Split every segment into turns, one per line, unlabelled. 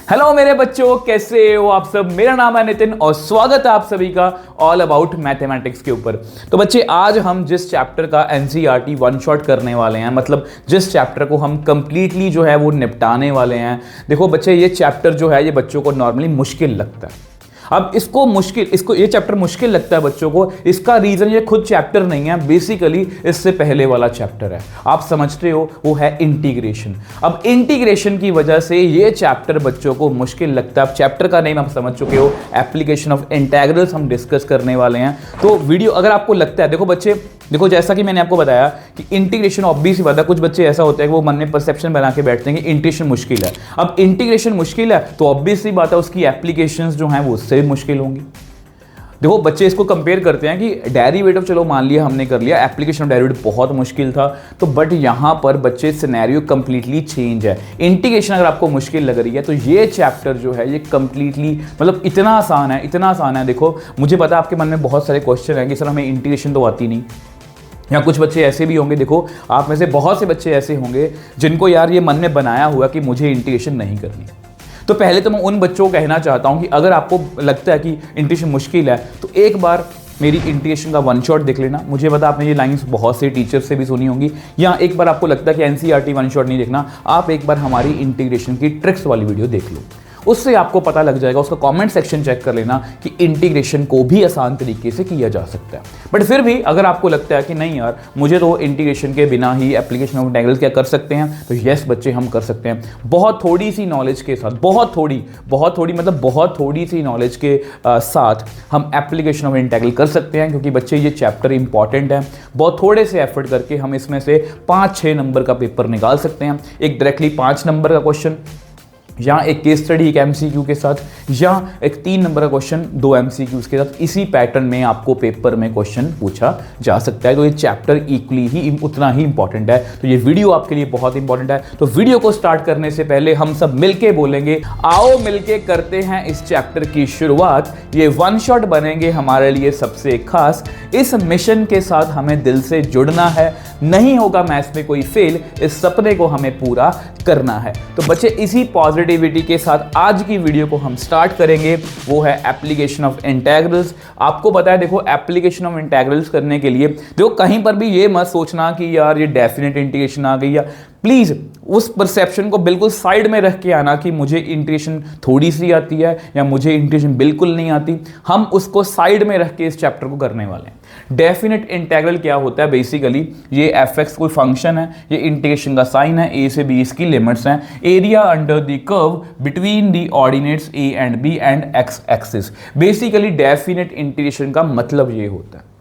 Hello मेरे बच्चों, कैसे हो आप सब। मेरा नाम है नितिन और स्वागत है आप सभी का ऑल अबाउट मैथमेटिक्स के ऊपर। तो बच्चे, आज हम जिस चैप्टर का एनसीईआरटी वन शॉट करने वाले हैं, मतलब जिस चैप्टर को हम कंप्लीटली जो है वो निपटाने वाले हैं। देखो बच्चे, ये चैप्टर जो है ये बच्चों को नॉर्मली मुश्किल लगता है। अब इसको ये चैप्टर मुश्किल लगता है बच्चों को, इसका रीजन ये खुद चैप्टर नहीं है, बेसिकली इससे पहले वाला चैप्टर है। आप समझते हो, वो है इंटीग्रेशन। अब इंटीग्रेशन की वजह से ये चैप्टर बच्चों को मुश्किल लगता है। अब चैप्टर का नेम आप समझ चुके हो, एप्लीकेशन ऑफ इंटीग्रल्स हम डिस्कस करने वाले हैं। तो वीडियो अगर आपको लगता है, देखो बच्चे, देखो जैसा कि मैंने आपको बताया कि इंटीग्रेशन ऑब्वियस ही बात है, कुछ बच्चे ऐसा होता है कि वो मन में परसेप्शन बना के बैठते हैं कि इंटीग्रेशन मुश्किल है। अब इंटीग्रेशन मुश्किल है तो ऑब्वियस ही बात है उसकी एप्लीकेशंस जो हैं वो उससे भी मुश्किल होंगी। देखो बच्चे, इसको कंपेयर करते हैं कि डेरिवेटिव, चलो मान लिया हमने कर लिया, एप्लीकेशन ऑफ डेरिवेटिव बहुत मुश्किल था, तो बट यहां पर बच्चे सिनेरियो कंप्लीटली चेंज है। इंटीग्रेशन अगर आपको मुश्किल लग रही है तो ये चैप्टर जो है ये कंप्लीटली मतलब इतना आसान है, इतना आसान है। देखो मुझे पता है आपके मन में बहुत सारे क्वेश्चन हैं कि सर हमें इंटीग्रेशन तो आती नहीं, या कुछ बच्चे ऐसे भी होंगे, देखो आप में से बहुत से बच्चे ऐसे होंगे जिनको यार ये मन में बनाया हुआ कि मुझे इंटीग्रेशन नहीं करनी। तो पहले तो मैं उन बच्चों को कहना चाहता हूं कि अगर आपको लगता है कि इंटीग्रेशन मुश्किल है तो एक बार मेरी इंटीग्रेशन का वन शॉट देख लेना। मुझे पता आपने ये लाइंस बहुत से टीचर से भी सुनी होंगी, या एक बार आपको लगता है कि एनसीईआरटी वन शॉट नहीं देखना, आप एक बार हमारी इंटीग्रेशन की ट्रिक्स वाली वीडियो देख लो, उससे आपको पता लग जाएगा। उसका कमेंट सेक्शन चेक कर लेना कि इंटीग्रेशन को भी आसान तरीके से किया जा सकता है। बट फिर भी अगर आपको लगता है कि नहीं यार, मुझे तो इंटीग्रेशन के बिना ही एप्लीकेशन ऑफ इंटीग्रल्स क्या कर सकते हैं, तो यस बच्चे, हम कर सकते हैं। बहुत थोड़ी सी नॉलेज के साथ, बहुत थोड़ी सी नॉलेज के साथ हम एप्लीकेशन ऑफ इंटीग्रल कर सकते हैं, क्योंकि बच्चे ये चैप्टर इंपॉर्टेंट है। बहुत थोड़े से एफर्ट करके हम इसमें से 5-6 नंबर का पेपर निकाल सकते हैं। एक डायरेक्टली 5 नंबर का क्वेश्चन, या एक केस स्टडी एक एमसीक्यू के साथ, या एक 3 नंबर का क्वेश्चन 2 एमसीक्यूज के साथ, इसी पैटर्न में आपको पेपर में क्वेश्चन पूछा जा सकता है। तो ये चैप्टर इक्वली ही उतना ही इंपॉर्टेंट है, तो ये वीडियो आपके लिए बहुत इंपॉर्टेंट है। तो वीडियो को स्टार्ट करने से पहले हम सब मिलके बोलेंगे, आओ मिलके करते हैं इस चैप्टर की शुरुआत। ये वन शॉट बनेंगे हमारे लिए सबसे खास। इस मिशन के साथ हमें दिल से जुड़ना है, नहीं होगा मैथ्स में कोई फेल, इस सपने को हमें पूरा करना है। तो बच्चे, इसी पॉजिटिविटी के साथ आज की वीडियो को हम स्टार्ट करेंगे, वो है एप्लीकेशन ऑफ इंटीग्रल्स। आपको पता है, देखो एप्लीकेशन ऑफ इंटीग्रल्स करने के लिए देखो कहीं पर भी ये मत सोचना कि यार ये डेफिनेट इंटीग्रेशन आ गई, या प्लीज उस परसेप्शन को बिल्कुल साइड में रख के आना कि मुझे इंटीग्रेशन थोड़ी सी आती है या मुझे इंटीग्रेशन बिल्कुल नहीं आती। हम उसको साइड में रख के इस चैप्टर को करने वाले हैं। डेफिनेट इंटीग्रल क्या होता है, बेसिकली ये एफ(x) कोई फंक्शन है, ये इंटीग्रेशन का साइन है, a से b इसकी लिमिट्स हैं, area under the curve between the ordinates a and b and x axis. Basically definite integration का मतलब ये होता है।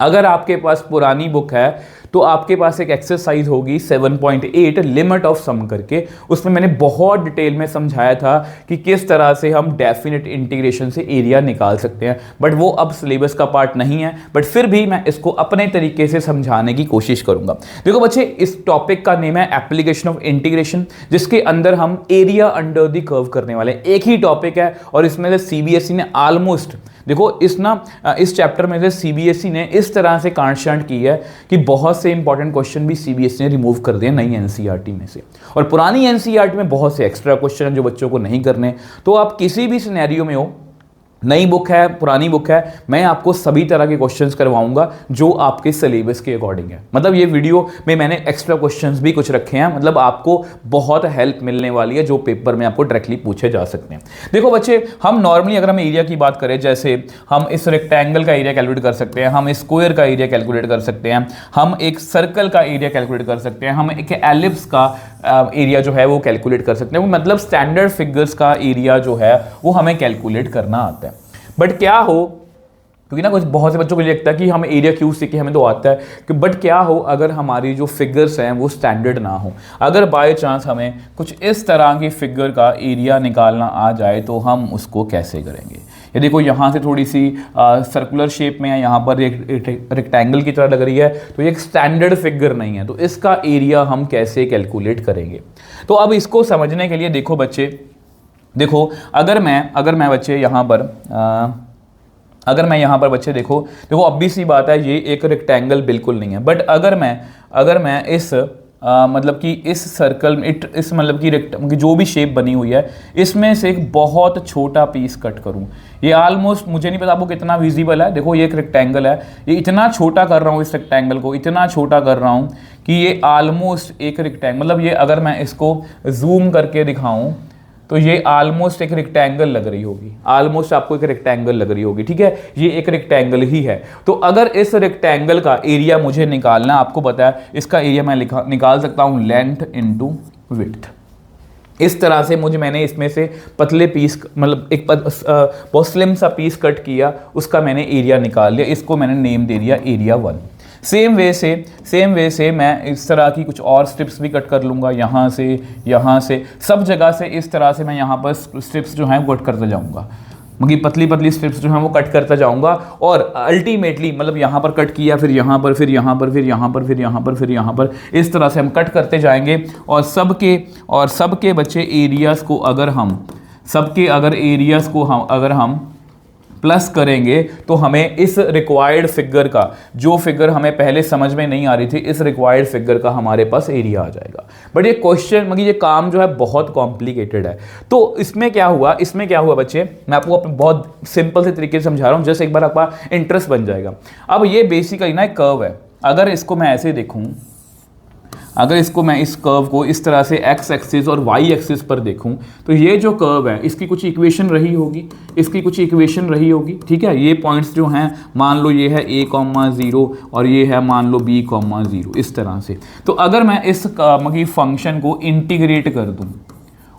अगर आपके पास पुरानी बुक है तो आपके पास एक एक्सरसाइज होगी 7.8 लिमिट ऑफ सम करके, उसमें मैंने बहुत डिटेल में समझाया था कि किस तरह से हम डेफिनेट इंटीग्रेशन से एरिया निकाल सकते हैं। बट वो अब सिलेबस का पार्ट नहीं है, बट फिर भी मैं इसको अपने तरीके से समझाने की कोशिश करूंगा। देखो बच्चे, इस टॉपिक का नेम है एप्लीकेशन ऑफ इंटीग्रेशन, जिसके अंदर हम एरिया अंडर द कर्व करने वाले हैं। एक ही टॉपिक है और इसमें से सीबीएसई ने ऑलमोस्ट, देखो इस चैप्टर में से सीबीएसई ने इस तरह से कांटछांट की है कि बहुत से इंपॉर्टेंट क्वेश्चन भी सीबीएसई ने रिमूव कर दिए नई एनसीईआरटी में से, और पुरानी एनसीईआरटी में बहुत से एक्स्ट्रा क्वेश्चन हैं जो बच्चों को नहीं करने। तो आप किसी भी सिनेरियो में हो, नई बुक है पुरानी बुक है, मैं आपको सभी तरह के क्वेश्चंस करवाऊंगा जो आपके सिलेबस के अकॉर्डिंग है। मतलब ये वीडियो में मैंने एक्स्ट्रा क्वेश्चंस भी कुछ रखे हैं, मतलब आपको बहुत हेल्प मिलने वाली है जो पेपर में आपको डायरेक्टली पूछे जा सकते हैं। देखो बच्चे, हम नॉर्मली अगर हम एरिया की बात करें, जैसे हम इस रेक्टेंगल का एरिया कैलकुलेट कर सकते हैं, हम स्क्वायर का एरिया कैलकुलेट कर सकते हैं, हम एक सर्कल का एरिया कैलकुलेट कर सकते हैं, हम एक एलिप्स का एरिया जो है वो कैलकुलेट कर सकते हैं। मतलब स्टैंडर्ड फिगर्स का एरिया जो है वो हमें कैलकुलेट करना आता है। बट क्या हो, क्योंकि ना कुछ बहुत से बच्चों को लगता है कि हम एरिया क्यों सीखे, हमें तो आता है कि, बट क्या हो अगर हमारी जो फिगर्स हैं वो स्टैंडर्ड ना हो, अगर बाय चांस हमें कुछ इस तरह की फिगर का एरिया निकालना आ जाए तो हम उसको कैसे करेंगे। ये देखो यहाँ से थोड़ी सी सर्कुलर शेप में है, यहाँ पर एक रेक्टेंगल की तरह लग रही है, तो ये एक स्टैंडर्ड फिगर नहीं है, तो इसका एरिया हम कैसे कैलकुलेट करेंगे। तो अब इसको समझने के लिए देखो बच्चे, देखो अगर मैं बच्चे यहाँ पर अगर मैं यहाँ पर बच्चे देखो ऑब्वियस सी बात है ये एक रेक्टेंगल बिल्कुल नहीं है, बट अगर मैं इस मतलब कि इस सर्कल में इस मतलब कि जो भी शेप बनी हुई है इसमें से एक बहुत छोटा पीस कट करूं। ये ऑलमोस्ट, मुझे नहीं पता आपको कितना विजिबल है, देखो ये एक रेक्टेंगल है, ये इतना छोटा कर रहा हूँ, इस रेक्टेंगल को इतना छोटा कर रहा हूँ कि ये ऑलमोस्ट एक रेक्टेंगल, मतलब ये अगर मैं इसको जूम करके दिखाऊं तो ये ऑलमोस्ट एक रेक्टेंगल लग रही होगी, ऑलमोस्ट आपको एक रेक्टेंगल लग रही होगी, ठीक है, ये एक रेक्टेंगल ही है। तो अगर इस रेक्टेंगल का एरिया मुझे निकालना, आपको पता है इसका एरिया मैं निकाल सकता हूं लेंथ इनटू विड्थ। इस तरह से मैंने इसमें से पतले पीस, मतलब एक बहुत स्लिम सा पीस कट किया, उसका मैंने एरिया निकाल लिया, इसको मैंने नेम दे दिया एरिया 1। सेम वे से मैं इस तरह की कुछ और स्ट्रिप्स भी कट कर लूँगा, यहाँ से सब जगह से इस तरह से मैं यहाँ पर स्ट्रिप्स जो हैं वो कट करता जाऊँगा, मतलब पतली पतली स्ट्रिप्स जो हैं वो कट करता जाऊँगा। और अल्टीमेटली मतलब यहाँ पर कट किया, फिर यहाँ पर, फिर यहाँ पर, फिर यहाँ पर, फिर यहाँ पर, फिर यहाँ पर, इस तरह से हम कट करते जाएंगे। और सबके बच्चे एरियाज़ को अगर हम प्लस करेंगे तो हमें इस रिक्वायर्ड फिगर का, जो फिगर हमें पहले समझ में नहीं आ रही थी, इस रिक्वायर्ड फिगर का हमारे पास एरिया आ जाएगा। बट ये क्वेश्चन, मतलब ये काम जो है बहुत कॉम्प्लिकेटेड है। तो इसमें क्या हुआ बच्चे, मैं आपको बहुत सिंपल से तरीके से समझा रहा हूँ, जैसे एक बार आपका इंटरेस्ट बन जाएगा। अब ये बेसिकली ना एक कर्व है, अगर इसको मैं ऐसे देखूँ, अगर इसको मैं इस कर्व को इस तरह से एक्स एक्सिस और वाई एक्सिस पर देखूं, तो ये जो कर्व है इसकी कुछ इक्वेशन रही होगी, ठीक है। ये पॉइंट्स जो हैं, मान लो ये है a,0 और ये है मान लो b,0, इस तरह से। तो अगर मैं इस फंक्शन को इंटीग्रेट कर दूं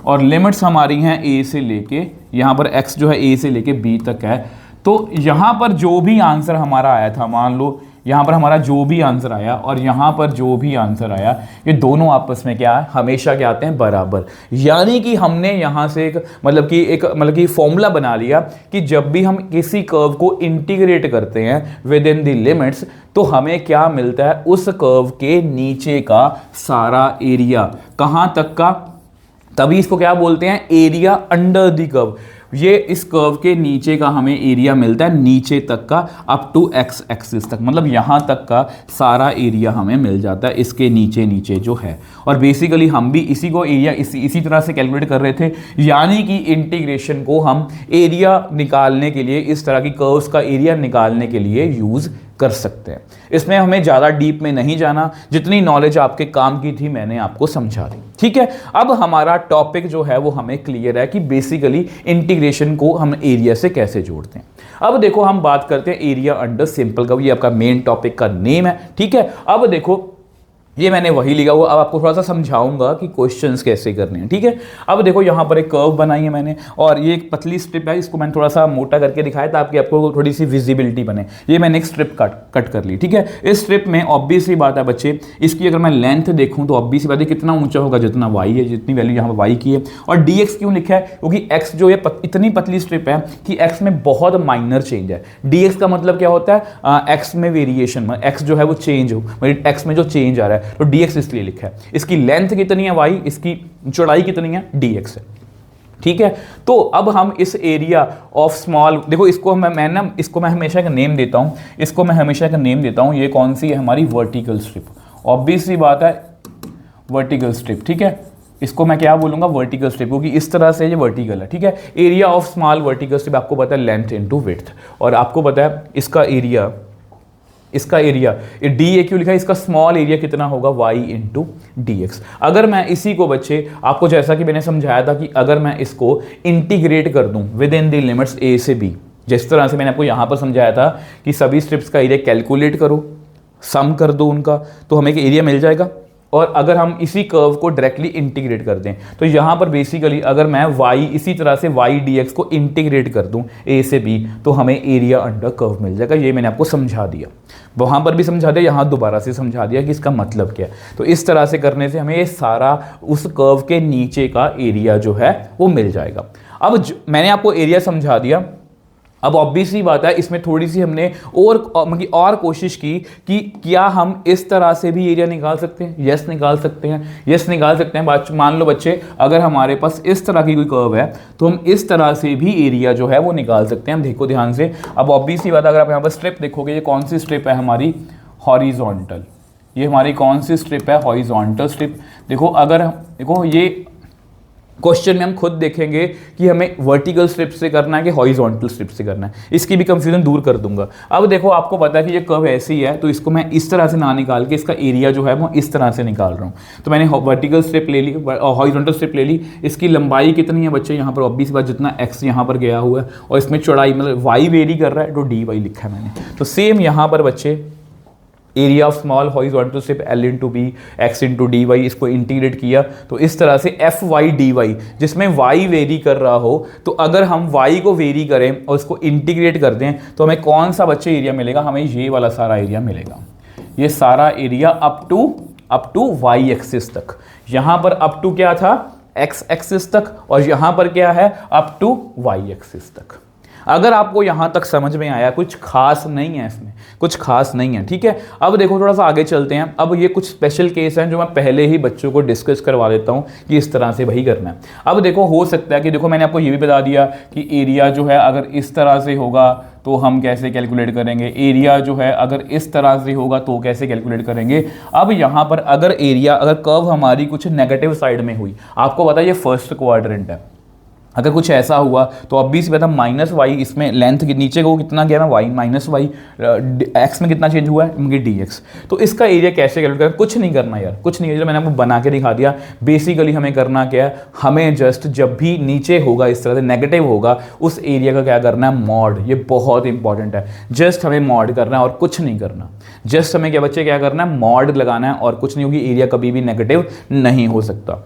और लिमिट्स हमारी हैं a से लेके, यहाँ पर x जो है a से लेके b तक है, तो यहाँ पर जो भी आंसर हमारा आया था, मान लो यहाँ पर हमारा जो भी आंसर आया और यहाँ पर जो भी आंसर आया, ये दोनों आपस में क्या है, हमेशा क्या आते हैं, बराबर। यानी कि हमने यहाँ से एक फॉर्मूला बना लिया कि जब भी हम किसी कर्व को इंटीग्रेट करते हैं विद इन द लिमिट्स, तो हमें क्या मिलता है, उस कर्व के नीचे का सारा एरिया। कहाँ तक का, तभी इसको क्या बोलते हैं, एरिया अंडर द कर्व। ये इस कर्व के नीचे का हमें एरिया मिलता है, नीचे तक का, अप टू एक्स एक्सिस तक, मतलब यहाँ तक का सारा एरिया हमें मिल जाता है इसके नीचे जो है। और बेसिकली हम भी इसी को एरिया इसी तरह से कैलकुलेट कर रहे थे, यानी कि इंटीग्रेशन को हम एरिया निकालने के लिए, इस तरह की कर्व्स का एरिया निकालने के लिए यूज़ कर सकते हैं। इसमें हमें ज़्यादा डीप में नहीं जाना, जितनी नॉलेज आपके काम की थी मैंने आपको समझा दी, ठीक है। अब हमारा टॉपिक जो है वो हमें क्लियर है कि बेसिकली इंटीग्रेशन को हम एरिया से कैसे जोड़ते हैं। अब देखो हम बात करते हैं एरिया अंडर सिंपल कर्व, ये आपका मेन टॉपिक का नेम है, ठीक है। अब देखो ये मैंने वही लिखा हुआ, अब आपको थोड़ा सा समझाऊंगा कि क्वेश्चंस कैसे करने हैं, ठीक है। अब देखो यहाँ पर एक कर्व बनाई है मैंने, और ये एक पतली स्ट्रिप है, इसको मैंने थोड़ा सा मोटा करके दिखाया ताकि आपको थोड़ी सी विजिबिलिटी बने। ये मैंने एक स्ट्रिप कट कर ली, ठीक है। इस स्ट्रिप में ऑब्वियसली बात है बच्चे, इसकी अगर मैं लेंथ देखूँ तो ऑब्वियसली बात है कितना ऊंचा होगा, जितना वाई है, जितनी वैल्यू यहाँ पर वाई की है। और dx क्यों लिखा है, क्योंकि x जो है इतनी पतली स्ट्रिप है कि x में बहुत माइनर चेंज है। dx का मतलब क्या होता है, x में वेरिएशन, x जो है वो चेंज हो, x में जो चेंज आ रहा है, तो dx इसलिए लिखा है। इसकी लेंथ कितनी है y, इसकी चौड़ाई कितनी है dx है, ठीक है। तो अब हम इस एरिया ऑफ स्मॉल, देखो इसको मैं हमेशा एक नेम देता हूं, ये कौन सी है, हमारी वर्टिकल स्ट्रिप। ऑब्वियसली बात है वर्टिकल स्ट्रिप, ठीक है। इसको मैं क्या बोलूंगा, वर्टिकल स्ट्रिप, क्योंकि इस तरह से ये वर्टिकल है, ठीक है। Area of small vertical strip, आपको पता है लेंथ इनटू विड्थ, और आपको पता है इसका एरिया डी ए क्यों लिखा है, इसका स्मॉल एरिया कितना होगा, y इंटू डी एक्स। अगर मैं इसी को बच्चे आपको, जैसा कि मैंने समझाया था कि अगर मैं इसको इंटीग्रेट कर दूं with in the limits a से b, जिस तरह से मैंने आपको यहां पर समझाया था कि सभी स्ट्रिप्स का एरिया कैलकुलेट करो, सम कर दो उनका, तो हमें एरिया मिल जाएगा। और अगर हम इसी कर्व को डायरेक्टली इंटीग्रेट कर दें, तो यहाँ पर बेसिकली अगर मैं y इसी तरह से y dx को इंटीग्रेट कर दूं a से b, तो हमें एरिया अंडर कर्व मिल जाएगा। ये मैंने आपको समझा दिया, वहाँ पर भी समझा दिया, यहाँ दोबारा से समझा दिया कि इसका मतलब क्या है। तो इस तरह से करने से हमें ये सारा उस कर्व के नीचे का एरिया जो है वो मिल जाएगा। अब मैंने आपको एरिया समझा दिया, अब ऑब्वियसली बात है इसमें थोड़ी सी हमने और कोशिश की कि क्या हम इस तरह से भी एरिया निकाल सकते हैं। यस निकाल सकते हैं। मान लो बच्चे अगर हमारे पास इस तरह की कोई कर्व है तो हम इस तरह से भी एरिया जो है वो निकाल सकते हैं। हम देखो ध्यान से, अब ऑब्वियसली बात, अगर आप यहाँ पर स्ट्रिप देखोगे, ये कौन सी स्ट्रिप है हमारी, हॉरिजॉन्टल, ये हमारी कौन सी स्ट्रिप है, हॉरिजॉन्टल स्ट्रिप। देखो अगर देखो ये क्वेश्चन में हम खुद देखेंगे कि हमें वर्टिकल स्ट्रिप से करना है कि हॉरिजॉन्टल स्ट्रिप से करना है, इसकी भी कंफ्यूजन दूर कर दूंगा। अब देखो आपको पता है कि ये कर्व ऐसी है, तो इसको मैं इस तरह से ना निकाल के इसका एरिया जो है वो इस तरह से निकाल रहा हूँ। तो मैंने वर्टिकल स्ट्रिप ले ली, हॉरिजॉन्टल स्ट्रिप ले ली, इसकी लंबाई कितनी है बच्चे, यहाँ पर ऑब्वियस बात जितना एक्स यहाँ पर गया हुआ है और इसमें चौड़ाई मतलब वाई वेरी कर रहा है, तो डी वाई लिखा है मैंने। तो सेम यहाँ पर बच्चे area of small horizontal strip L into B X into D Y, इसको इंटीग्रेट किया तो इस तरह से एफ वाई डी वाई, जिसमें वाई वेरी कर रहा हो, तो अगर हम वाई को वेरी करें और उसको इंटीग्रेट कर दें तो हमें कौन सा बच्चे एरिया मिलेगा, हमें ये वाला सारा एरिया मिलेगा। ये सारा area up to Y axis तक। यहाँ पर अप टू क्या था, एक्स एक्सिस तक, और यहाँ पर क्या है, अप टू वाई एक्सिस तक। अगर आपको यहां तक समझ में आया, कुछ खास नहीं है इसमें, कुछ खास नहीं है, ठीक है। अब देखो थोड़ा सा आगे चलते हैं। अब ये कुछ स्पेशल केस हैं जो मैं पहले ही बच्चों को डिस्कस करवा देता हूं कि इस तरह से वही करना है। अब देखो हो सकता है कि देखो मैंने आपको ये भी बता दिया कि एरिया जो है अगर इस तरह से होगा तो हम कैसे कैलकुलेट करेंगे, एरिया जो है अगर इस तरह से होगा तो कैसे कैलकुलेट करेंगे। अब यहाँ पर अगर एरिया, अगर कर्व हमारी कुछ नेगेटिव साइड में हुई, आपको पता है ये फर्स्ट क्वाड्रेंट है, अगर कुछ ऐसा हुआ तो ऑब्वियस बात है माइनस वाई, इसमें लेंथ के नीचे को कितना गया ना वाई माइनस वाई, एक्स में कितना चेंज हुआ है डी एक्स। तो इसका एरिया कैसे कैलकुलेट करें, कुछ नहीं करना यार, कुछ नहीं है, जो मैंने आपको बना के दिखा दिया। बेसिकली हमें करना क्या है, हमें जस्ट जब भी नीचे होगा इस तरह से नेगेटिव होगा उस एरिया का क्या करना है, मॉड। ये बहुत इंपॉर्टेंट है, जस्ट हमें मॉड करना है और कुछ नहीं करना। जस्ट हमें क्या बच्चे क्या करना है, मॉड लगाना है और कुछ नहीं होगी, एरिया कभी भी नेगेटिव नहीं हो सकता।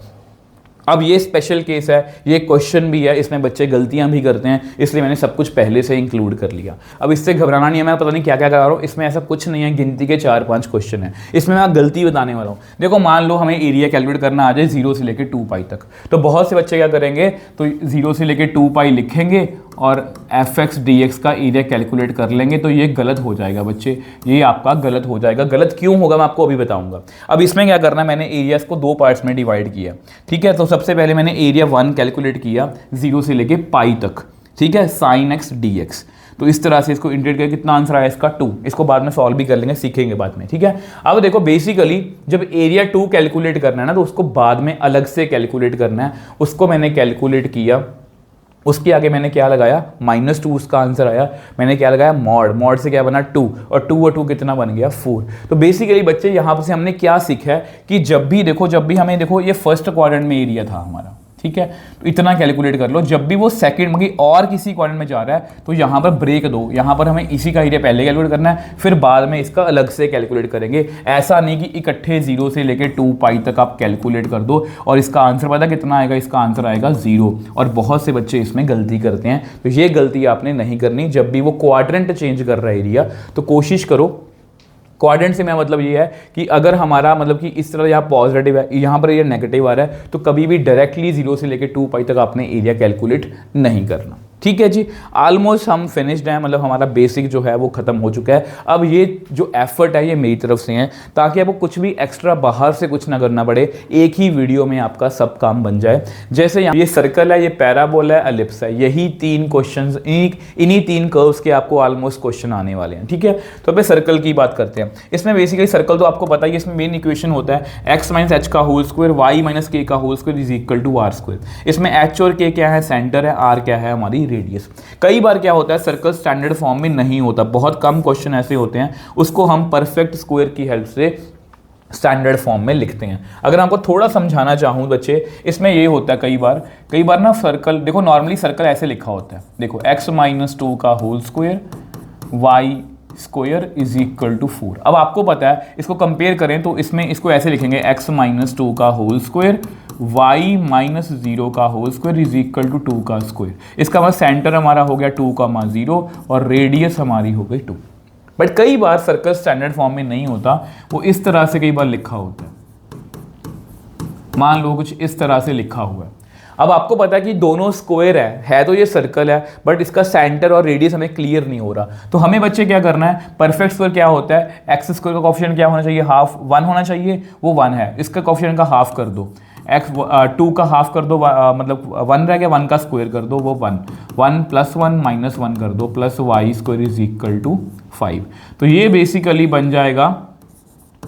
अब ये स्पेशल केस है, ये क्वेश्चन भी है, इसमें बच्चे गलतियां भी करते हैं, इसलिए मैंने सब कुछ पहले से इंक्लूड कर लिया। अब इससे घबराना नहीं है, मैं पता नहीं क्या क्या करा रहा हूँ, इसमें ऐसा कुछ नहीं है, गिनती के 4-5 क्वेश्चन है, इसमें मैं गलती बताने वाला हूँ। देखो मान लो हमें एरिया कैलकुलेट करना आ जाए 0 से लेकर 2 पाई तक, तो बहुत से बच्चे क्या करेंगे, तो 0 से लेकर 2 पाई लिखेंगे और एफ एक्स डी एक्स का एरिया कैलकुलेट कर लेंगे, तो ये गलत हो जाएगा बच्चे, ये आपका गलत हो जाएगा। गलत क्यों होगा मैं आपको अभी बताऊंगा। अब इसमें क्या करना है, मैंने एरियाज को 2 पार्ट्स में डिवाइड किया, ठीक है। तो सबसे पहले मैंने एरिया 1 कैलकुलेट किया 0 से लेके पाई तक, ठीक है, साइन एक्स डी एक्स। तो इस तरह से इसको इंटीग्रेट करके कितना आंसर आया इसका 2। इसको बाद में सॉल्व भी कर लेंगे, सीखेंगे बाद में, ठीक है। अब देखो बेसिकली जब एरिया 2 कैलकुलेट करना है ना, तो उसको बाद में अलग से कैलकुलेट करना है। उसको मैंने कैलकुलेट किया, उसके आगे मैंने क्या लगाया, -2 उसका आंसर आया। मैंने क्या लगाया, मॉड, मॉड से क्या बना 2, और 2 और 2 कितना बन गया 4। तो बेसिकली बच्चे यहाँ पर से हमने क्या सीखा है कि जब भी हमें देखो ये फर्स्ट क्वाड्रेंट में एरिया था हमारा, ठीक है, तो इतना कैलकुलेट कर लो। जब भी वो सेकंड में और किसी क्वाड्रेंट में जा रहा है तो यहाँ पर ब्रेक दो, यहाँ पर हमें इसी का एरिया पहले कैलकुलेट करना है, फिर बाद में इसका अलग से कैलकुलेट करेंगे। ऐसा नहीं कि इकट्ठे 0 से लेकर 2 पाई तक आप कैलकुलेट कर दो और इसका आंसर पता कितना आएगा, इसका आंसर आएगा 0। और बहुत से बच्चे इसमें गलती करते हैं, तो ये गलती आपने नहीं करनी। जब भी वो क्वाड्रेंट चेंज कर रहा है एरिया, तो कोशिश करो, क्वाड्रेंट से मैं मतलब ये है कि अगर हमारा मतलब कि इस तरह यहाँ पॉजिटिव है, यहाँ पर ये नेगेटिव आ रहा है, तो कभी भी डायरेक्टली 0 से लेकर 2 पाई तक आपने एरिया कैलकुलेट नहीं करना, ठीक है जी। ऑलमोस्ट हम फिनिश्ड हैं, मतलब हमारा बेसिक जो है वो खत्म हो चुका है। अब ये जो एफर्ट है ये मेरी तरफ से है, ताकि आपको कुछ भी एक्स्ट्रा बाहर से कुछ ना करना पड़े, एक ही वीडियो में आपका सब काम बन जाए। जैसे यहाँ ये सर्कल है, ये पैराबोला है, एलिप्स है, यही 3 क्वेश्चन, इन्हीं 3 कर्व्स के आपको ऑलमोस्ट क्वेश्चन आने वाले हैं, ठीक है। तो अब सर्कल की बात करते हैं। इसमें बेसिकली सर्कल तो आपको पता ही है, इसमें मेन इक्वेशन होता है x - h का होल स्क्वायर y - k का whole square is equal to r square. इसमें h और k क्या है, सेंटर है, r क्या है, हमारी रेडियस। कई बार क्या होता है, सर्कल स्टैंडर्ड फॉर्म में नहीं होता, बहुत कम क्वेश्चन ऐसे होते हैं, उसको हम परफेक्ट स्क्वायर की हेल्प से स्टैंडर्ड फॉर्म में लिखते हैं। अगर आपको थोड़ा समझाना चाहूँ बच्चे, इसमें ये होता है कई बार ना सर्कल, देखो नॉर्मली सर्कल ऐसे लिखा होता है, देखो x - 2 का whole square y square is equal to 4। अब आपको पता है, इसको कंपेयर करें तो इसमें इसको ऐसे लिखेंगे x - 2 का होल स्क्वायर y - 0 का whole square is equal to 2 का स्क्वायर। इसका मतलब सेंटर हमारा हो गया 2,0 और रेडियस हमारी हो गई 2। बट कई बार सर्कल स्टैंडर्ड फॉर्म में नहीं होता, वो इस तरह से कई बार लिखा होता है। मान लो कुछ इस तरह से लिखा हुआ है। अब आपको पता है कि दोनों स्क्वायर है तो ये सर्कल है, बट इसका सेंटर और रेडियस हमें क्लियर नहीं हो रहा। तो हमें बच्चे क्या करना है, परफेक्ट स्क्वायर क्या होता है, एक्स स्क्वायर का कोएफिशिएंट क्या होना चाहिए, हाफ 1 होना चाहिए, वो 1 है, इसका कोएफिशिएंट का हाफ कर दो, x 2 का हाफ कर दो, मतलब 1 रह गया, 1 का स्क्वायर कर दो, वो 1 + 1 - 1 कर दो, plus y square is equal to 5। तो ये बेसिकली बन जाएगा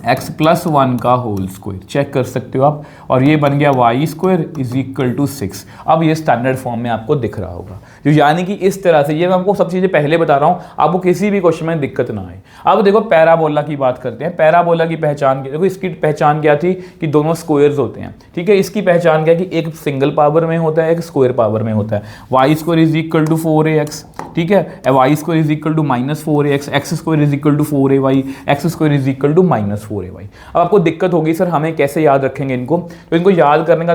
एक्स प्लस 1 का होल स्क्वायर, चेक कर सकते हो आप, और ये बन गया Y square is equal to 6। अब ये स्टैंडर्ड फॉर्म में आपको दिख रहा होगा, जो यानी कि इस तरह से, ये मैं आपको सब चीज़ें पहले बता रहा हूँ, आपको किसी भी क्वेश्चन में दिक्कत ना आए। अब देखो पैराबोला की बात करते हैं। पैराबोला की पहचान क्या, देखो इसकी पहचान क्या थी कि दोनों स्क्वायर्स होते हैं, ठीक है। इसकी पहचान क्या कि एक सिंगल पावर में होता है, एक स्क्वायर पावर में होता है। Y square is equal to 4ax, ठीक है। Y square is equal to -4ax, X square is equal to 4ay, X square is equal to -4ay। अब आपको दिक्कत होगी सर हमें कैसे याद रखेंगे इनको, तो इनको याद करने का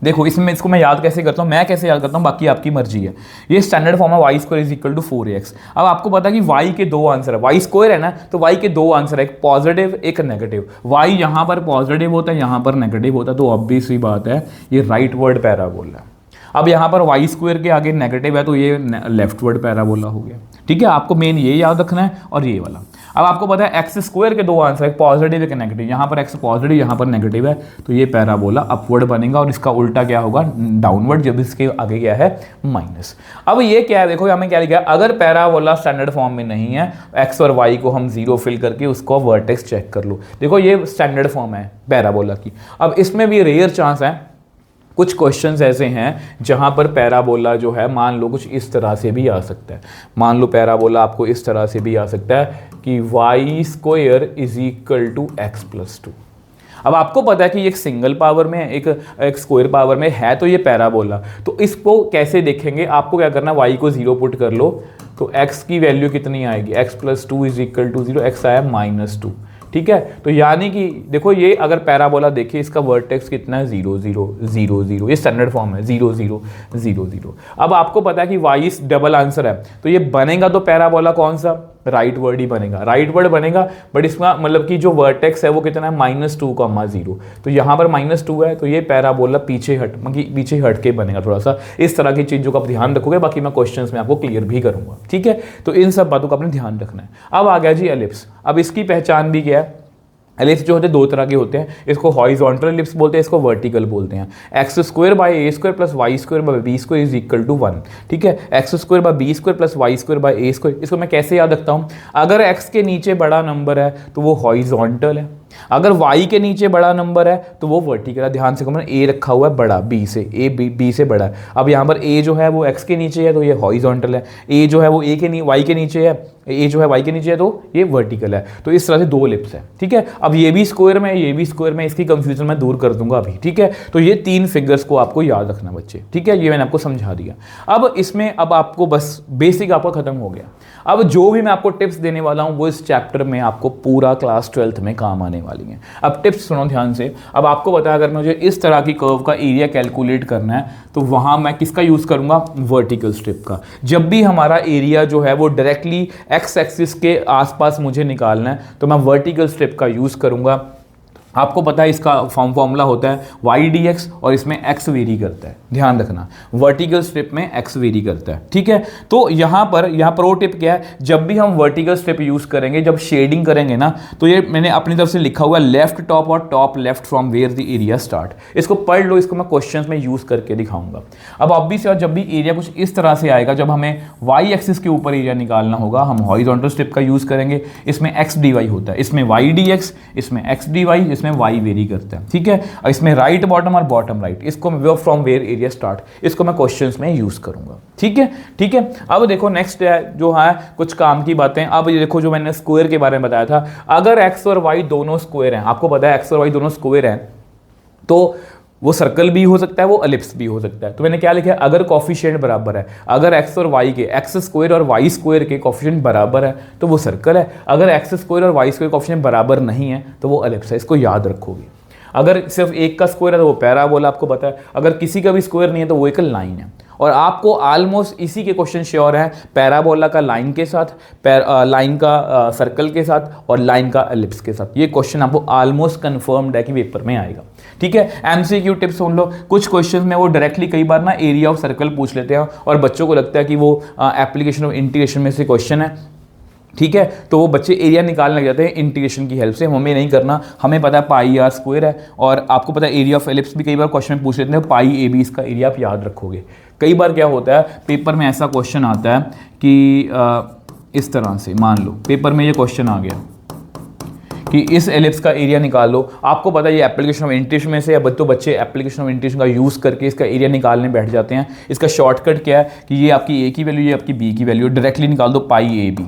देखो इसमें इसको मैं याद कैसे करता हूँ, मैं कैसे याद करता हूँ, बाकी आपकी मर्जी है। ये स्टैंडर्ड फॉर्म है Y square is equal to 4ax। अब आपको पता है कि वाई के दो आंसर है, वाई स्क्वायर है ना, तो वाई के दो आंसर है, एक पॉजिटिव एक नेगेटिव। वाई यहाँ पर पॉजिटिव होता है, यहाँ पर नेगेटिव होता है, तो ऑब्वियस सी बात है ये राइट वर्ड पैराबोला है। अब यहाँ पर वाई स्क्वायर के आगे नेगेटिव है, तो ये लेफ्ट वर्ड पैराबोला हो गया, ठीक है। आपको मेन ये याद रखना है और ये वाला। अब आपको पता है एक्स स्क्वायर के दो आंसर है, पॉजिटिव एक नेगेटिव, यहाँ पर एक्स पॉजिटिव यहाँ पर नेगेटिव है, तो ये पैराबोला अपवर्ड बनेगा, और इसका उल्टा क्या होगा, डाउनवर्ड, जब इसके आगे क्या है माइनस। अब ये क्या है, देखो हमें क्या लिखा है, अगर पैराबोला स्टैंडर्ड फॉर्म में नहीं है, एक्स और वाई को हम 0 फिल करके उसको वर्टेक्स चेक कर लो। देखो ये स्टैंडर्ड फॉर्म है पैराबोला की। अब इसमें भी रेयर चांस है, कुछ क्वेश्चंस ऐसे हैं जहां पर पैराबोला जो है, मान लो कुछ इस तरह से भी आ सकता है। मान लो पैराबोला आपको इस तरह से भी आ सकता है कि Y square is equal to x plus 2। अब आपको पता है कि एक सिंगल पावर में है, एक स्क्वायर पावर में है, तो ये पैराबोला। तो इसको कैसे देखेंगे, आपको क्या करना, वाई को 0 पुट कर लो, तो एक्स की वैल्यू कितनी आएगी, X plus 2 is equal to 0, X आया -2, ठीक है। तो यानी कि देखो ये अगर पैराबोला देखिए, इसका वर्टेक्स कितना है, 0 0 0 0, ये स्टैंडर्ड फॉर्म है, 0 0 0 0। अब आपको पता है कि वाई डबल आंसर है, तो ये बनेगा तो पैराबोला कौन सा, राइट वर्ड ही बनेगा, राइट वर्ड बनेगा। बट इसका मतलब कि जो वर्टेक्स है वो कितना है, -2, तो यहाँ पर -2 है, तो ये पैराबोला पीछे हट के बनेगा थोड़ा सा। इस तरह की चीज़ों का आप ध्यान रखोगे, बाकी मैं क्वेश्चंस में आपको क्लियर भी करूंगा, ठीक है। तो इन सब बातों का अपने ध्यान रखना है। अब आ गया जी एलिप्स। अब इसकी पहचान भी क्या है, एलिप्स जो होते हैं दो तरह के होते हैं, इसको हॉरिजॉन्टल एलिप्स बोलते हैं, इसको वर्टिकल बोलते हैं। X square by A square plus Y square by B square is equal to 1, ठीक है। X square by B square plus Y square by A square, इसको मैं कैसे याद रखता हूँ, अगर एक्स के नीचे बड़ा नंबर है तो वो हॉरिजॉन्टल है, अगर y के नीचे बड़ा नंबर है तो वो वर्टिकल है। ध्यान से मैंने a रखा हुआ है बड़ा, b से b से बड़ा है। अब यहाँ पर a जो है वो x के नीचे है तो ये हॉरिजॉन्टल है, a जो है वो y के नीचे है, a जो है y के नीचे है तो ये वर्टिकल है। तो इस तरह से दो एलिप्स है, ठीक है। अब ये भी स्क्वायर में, ये भी स्क्वायर में, इसकी कंफ्यूजन मैं दूर कर दूंगा अभी, ठीक है। तो ये तीन फिगर्स को आपको याद रखना बच्चे, ठीक है, ये मैंने आपको समझा दिया। अब इसमें अब आपको बस बेसिक आपका खत्म हो गया। अब जो भी मैं आपको टिप्स देने वाला हूँ वो इस चैप्टर में आपको पूरा क्लास 12th में काम आने वाली हैं। अब टिप्स सुनो ध्यान से। अब आपको पता है अगर मुझे इस तरह की कर्व का एरिया कैलकुलेट करना है तो वहाँ मैं किसका यूज़ करूँगा, वर्टिकल स्ट्रिप का। जब भी हमारा एरिया जो है वो डायरेक्टली एक्स एक्सिस के आसपास मुझे निकालना है तो मैं वर्टिकल स्ट्रिप का यूज़ करूँगा। आपको पता है इसका फॉर्मूला होता है y dx और इसमें x वेरी करता है, ध्यान रखना वर्टिकल स्ट्रिप में x वेरी करता है, ठीक है। तो यहाँ प्रो टिप क्या है, जब भी हम वर्टिकल स्ट्रिप यूज़ करेंगे, जब शेडिंग करेंगे ना, तो ये मैंने अपनी तरफ से लिखा हुआ है लेफ्ट टॉप और top left from where the area start. इसको पढ़ लो, इसको मैं क्वेश्चंस में यूज़ करके दिखाऊंगा। अब ऑब्वियस जब भी एरिया कुछ इस तरह से आएगा, जब हमें y एक्सिस के ऊपर एरिया निकालना होगा, हम हॉरिजॉन्टल स्ट्रिप का यूज़ करेंगे। इसमें x dy होता है, इसमें y dx, इसमें x dy, इसमें y वेरी करता है, ठीक है। और इसमें राइट बॉटम और बॉटम राइट, इसको मैं फ्रॉम वेयर एरिया स्टार्ट, इसको मैं क्वेश्चंस में यूज करूंगा, ठीक है, ठीक है। अब देखो नेक्स्ट जो है कुछ काम की बातें। अब ये देखो जो मैंने स्क्वायर के बारे में बताया था, अगर x और y दोनों स्क्वायर हैं, आपको पता है x और y दोनों स्क्वायर हैं, तो वो सर्कल भी हो सकता है, वो एलिप्स भी हो सकता है। तो मैंने क्या लिखा है, अगर कॉफिशिएंट बराबर है, अगर एक्स और वाई के, एक्स स्क्वायर और वाई स्क्वायर के कॉफिशिएंट बराबर है तो वो सर्कल है। अगर एक्स स्क्वायर और वाई स्क्वायर कॉफिशिएंट बराबर नहीं है तो वो एलिप्स है, इसको याद रखोगे। अगर सिर्फ एक का स्क्वायर है तो वो पैराबोला, आपको पता है। अगर किसी का भी स्क्वायर नहीं है तो वो एक लाइन है। और आपको ऑलमोस्ट इसी के क्वेश्चन श्योर है, पैराबोला का लाइन के साथ, लाइन का सर्कल के साथ और लाइन का एलिप्स के साथ। ये क्वेश्चन आपको ऑलमोस्ट कंफर्म्ड है कि पेपर में आएगा, ठीक है। एमसीक्यू टिप्स सुन लो, कुछ क्वेश्चन में वो डायरेक्टली कई बार ना एरिया ऑफ सर्कल पूछ लेते हैं और बच्चों को लगता है कि वो एप्लीकेशन ऑफ इंटीग्रेशन में से क्वेश्चन है, ठीक है। तो वो बच्चे एरिया निकालने लग जाते हैं इंटीग्रेशन की हेल्प से। हमें नहीं करना, हमें पता है पाई आर स्क्वायर है। और आपको पता है एरिया ऑफ एलिप्स भी कई बार क्वेश्चन में पूछ लेते हैं, पाई ए बी, इसका एरिया आप याद रखोगे। कई बार क्या होता है पेपर में ऐसा क्वेश्चन आता है कि इस तरह से मान लो पेपर में ये क्वेश्चन आ गया कि इस एलिप्स का एरिया निकाल लो। आपको पता है ये एप्लीकेशन ऑफ इंटीग्रेशन में से या तो बच्चे एप्लीकेशन ऑफ इंटीग्रेशन का यूज़ करके इसका एरिया निकालने बैठ जाते हैं। इसका शॉर्टकट क्या है कि ये आपकी ए की वैल्यू, ये आपकी बी की वैल्यू, डायरेक्टली निकाल दो पाई ए बी,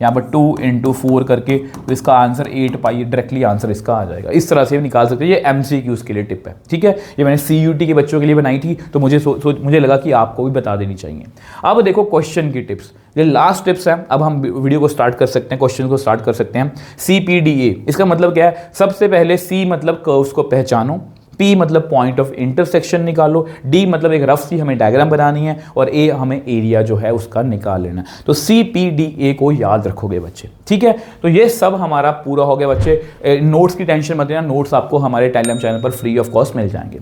यहाँ पर 2 × 4 करके, तो इसका आंसर 8 पाई, डायरेक्टली आंसर इसका आ जाएगा। इस तरह से निकाल सकते हैं। ये MCQs के लिए टिप है, ठीक है। ये मैंने CUT के बच्चों के लिए बनाई थी, तो मुझे लगा कि आपको भी बता देनी चाहिए। अब देखो क्वेश्चन की टिप्स, ये लास्ट टिप्स है। अब हम वीडियो को स्टार्ट कर सकते हैं, क्वेश्चन को स्टार्ट कर सकते हैं। CPDA, इसका मतलब क्या है? सबसे पहले C मतलब कर्व्स को पहचानो, P मतलब पॉइंट ऑफ इंटरसेक्शन निकालो, D मतलब एक रफ सी हमें डायग्राम बनानी है, और A हमें एरिया जो है उसका निकाल लेना है। तो CPDA को याद रखोगे बच्चे, ठीक है। तो ये सब हमारा पूरा हो गया बच्चे। नोट्स की टेंशन मत लेना, नोट्स आपको हमारे टेलीग्राम चैनल पर फ्री ऑफ कॉस्ट मिल जाएंगे।